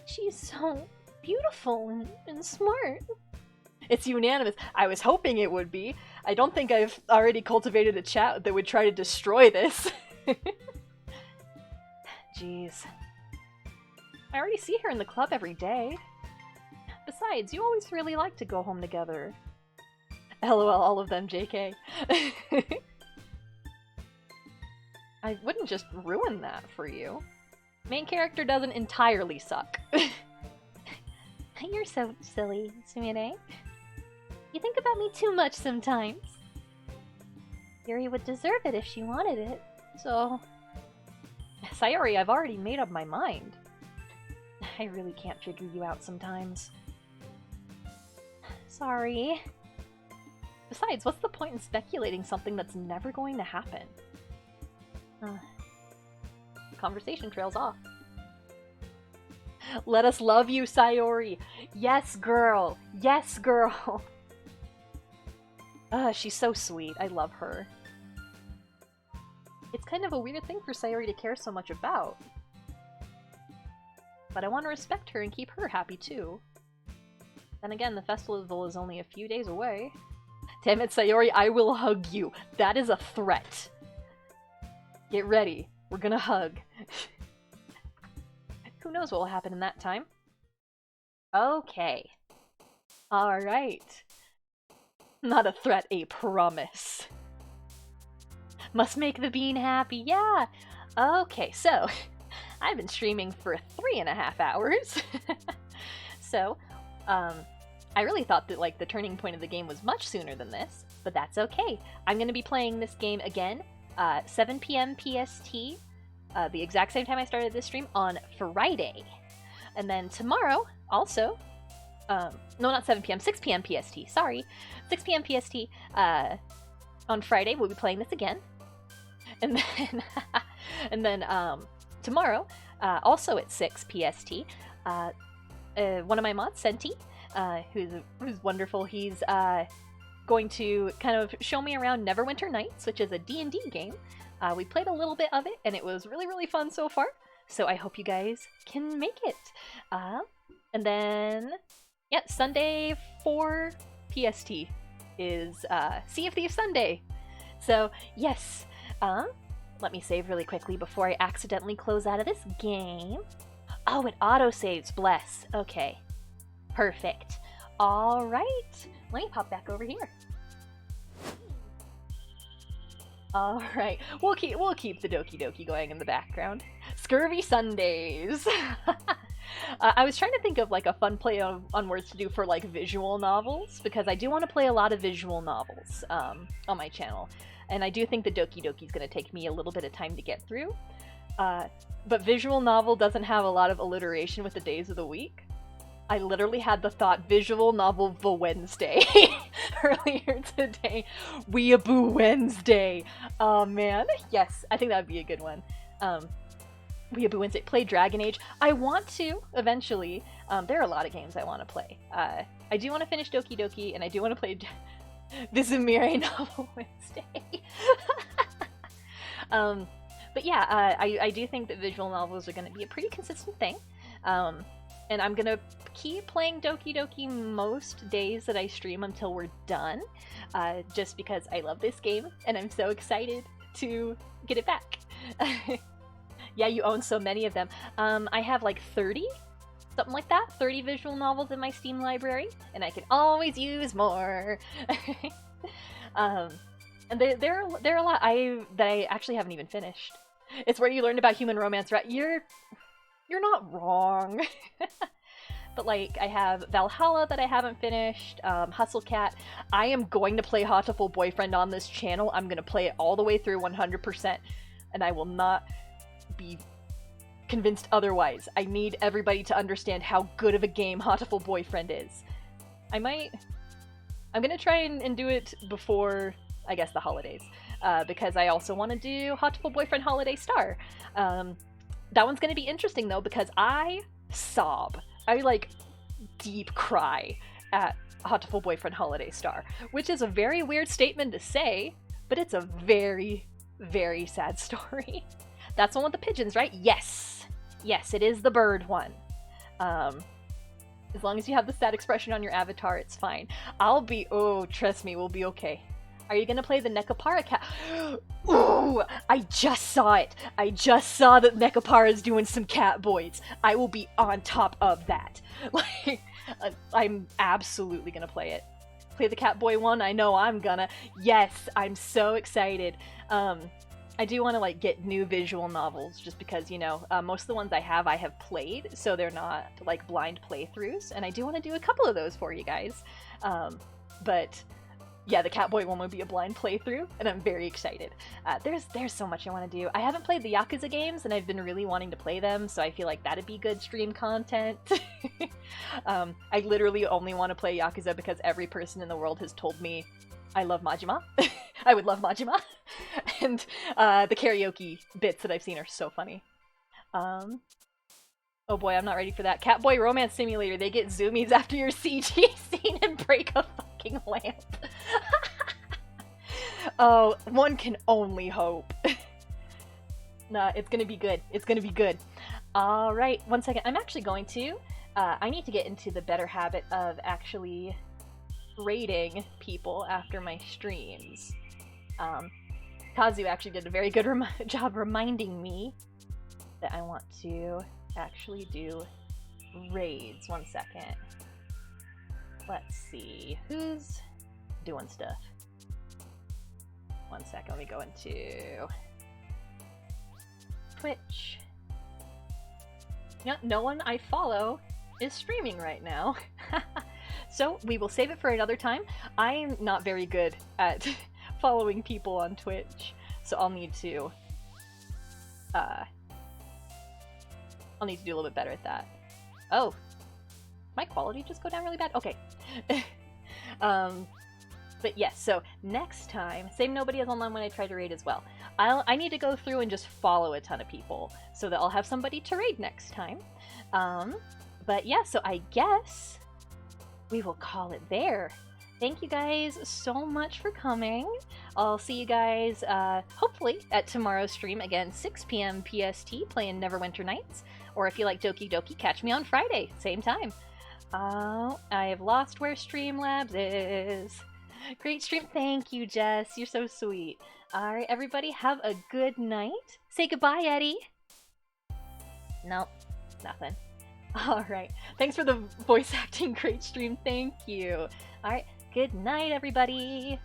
she's so beautiful and smart. It's unanimous. I was hoping it would be. I don't think I've already cultivated a chat that would try to destroy this. Jeez. I already see her in the club every day. Besides, you always really like to go home together. LOL, all of them, JK. I wouldn't just ruin that for you. Main character doesn't entirely suck. You're so silly, Sumire. You think about me too much sometimes. Yuri would deserve it if she wanted it, so... Sayori, I've already made up my mind. I really can't figure you out sometimes. Sorry. Besides, what's the point in speculating something that's never going to happen? Conversation trails off. Let us love you, Sayori! Yes, girl! Yes, girl! She's so sweet. I love her. It's kind of a weird thing for Sayori to care so much about. But I want to respect her and keep her happy too. Then again, the festival is only a few days away. Damn it, Sayori, I will hug you! That is a threat! Get ready. We're gonna hug. Who knows what will happen in that time? Okay. Alright. Not a threat, a promise. Must make the bean happy, yeah! Okay, so, I've been streaming for 3.5 hours. So, I really thought that, like, the turning point of the game was much sooner than this, but that's okay. I'm gonna be playing this game again, 7 p.m. PST, the exact same time I started this stream, on Friday. And then tomorrow, also, no, not 7 p.m., 6 p.m. PST, sorry. 6 p.m. PST, on Friday, we'll be playing this again. And then, tomorrow, also at 6 PST, one of my mods, Senti, who's wonderful, he's going to kind of show me around Neverwinter Nights, which is a D&D game. We played a little bit of it, and it was really, really fun so far. So I hope you guys can make it. And then, yeah, Sunday 4 PST is Sea of Thieves Sunday. So, yes. Let me save really quickly before I accidentally close out of this game. Oh, it autosaves, bless. Okay. Perfect. Alright. Let me pop back over here. Alright. We'll keep the Doki Doki going in the background. Scurvy Sundays! I was trying to think of like a fun play on words to do for like visual novels, because I do want to play a lot of visual novels on my channel. And I do think the Doki Doki is going to take me a little bit of time to get through. But visual novel doesn't have a lot of alliteration with the days of the week. I literally had the thought visual novel for Wednesday earlier today. Weeaboo Wednesday. Oh man. Yes, I think that would be a good one. Weeaboo Wednesday. Play Dragon Age. I want to eventually. There are a lot of games I want to play. I do want to finish Doki Doki, and I do want to play the Sumire novel Wednesday. But yeah, I do think that visual novels are going to be a pretty consistent thing. And I'm going to keep playing Doki Doki most days that I stream until we're done. Just because I love this game, and I'm so excited to get it back. Yeah, you own so many of them. I have like 30? Something like that, 30 visual novels in my Steam library, and I can always use more. And there are a lot that I actually haven't even finished. It's where you learned about human romance, right? You're not wrong. But like, I have Valhalla that I haven't finished, Hustle Cat. I am going to play Hatoful Boyfriend on this channel. I'm gonna play it all the way through 100%, and I will not be convinced otherwise. I need everybody to understand how good of a game Hatoful Boyfriend is. I'm gonna try and do it before, I guess, the holidays, because I also want to do Hatoful Boyfriend Holiday Star. That one's gonna be interesting though, because I sob. I like deep cry at Hatoful Boyfriend Holiday Star, which is a very weird statement to say, but it's a very, very sad story. That's the one with the pigeons, right? Yes! Yes, it is the bird one. As long as you have the sad expression on your avatar, it's fine. Oh, trust me, we'll be okay. Are you gonna play the Nekapara cat? Ooh, I just saw it. I just saw that Nekapara is doing some cat boys. I will be on top of that. Like, I'm absolutely gonna play it. Play the Catboy one? I know I'm gonna. Yes, I'm so excited. I do want to like get new visual novels just because, you know, most of the ones I have played, so they're not like blind playthroughs, and I do want to do a couple of those for you guys. But yeah, the Catboy one would be a blind playthrough, and I'm very excited. There's so much I want to do. I haven't played the Yakuza games, and I've been really wanting to play them, so I feel like that'd be good stream content. I literally only want to play Yakuza because every person in the world has told me I love Majima. I would love Majima. And the karaoke bits that I've seen are so funny. Oh boy, I'm not ready for that. Catboy Romance Simulator, they get zoomies after your CG scene and break a fucking lamp. Oh, one can only hope. Nah, it's gonna be good. It's gonna be good. Alright, one second. I'm actually going to... I need to get into the better habit of actually rating people after my streams. Because Kazu actually did a very good job reminding me that I want to actually do raids. 1 second. Let's see. Who's doing stuff? 1 second. Let me go into Twitch. No one I follow is streaming right now. So we will save it for another time. I'm not very good at following people on Twitch, so I'll need to do a little bit better at that. Oh, my quality just go down really bad? Okay. But yes, so next time, same nobody is online when I try to raid as well. I need to go through and just follow a ton of people so that I'll have somebody to raid next time. But yeah, so I guess we will call it there. Thank you guys so much for coming. I'll see you guys hopefully at tomorrow's stream, again 6 p.m. PST, playing Neverwinter Nights. Or if you like Doki Doki, catch me on Friday, same time. I have lost where Streamlabs is. Great stream. Thank you, Jess. You're so sweet. Alright, everybody, have a good night. Say goodbye, Eddie. Nope, nothing. Alright, thanks for the voice acting. Great stream. Thank you. Alright, good night, everybody.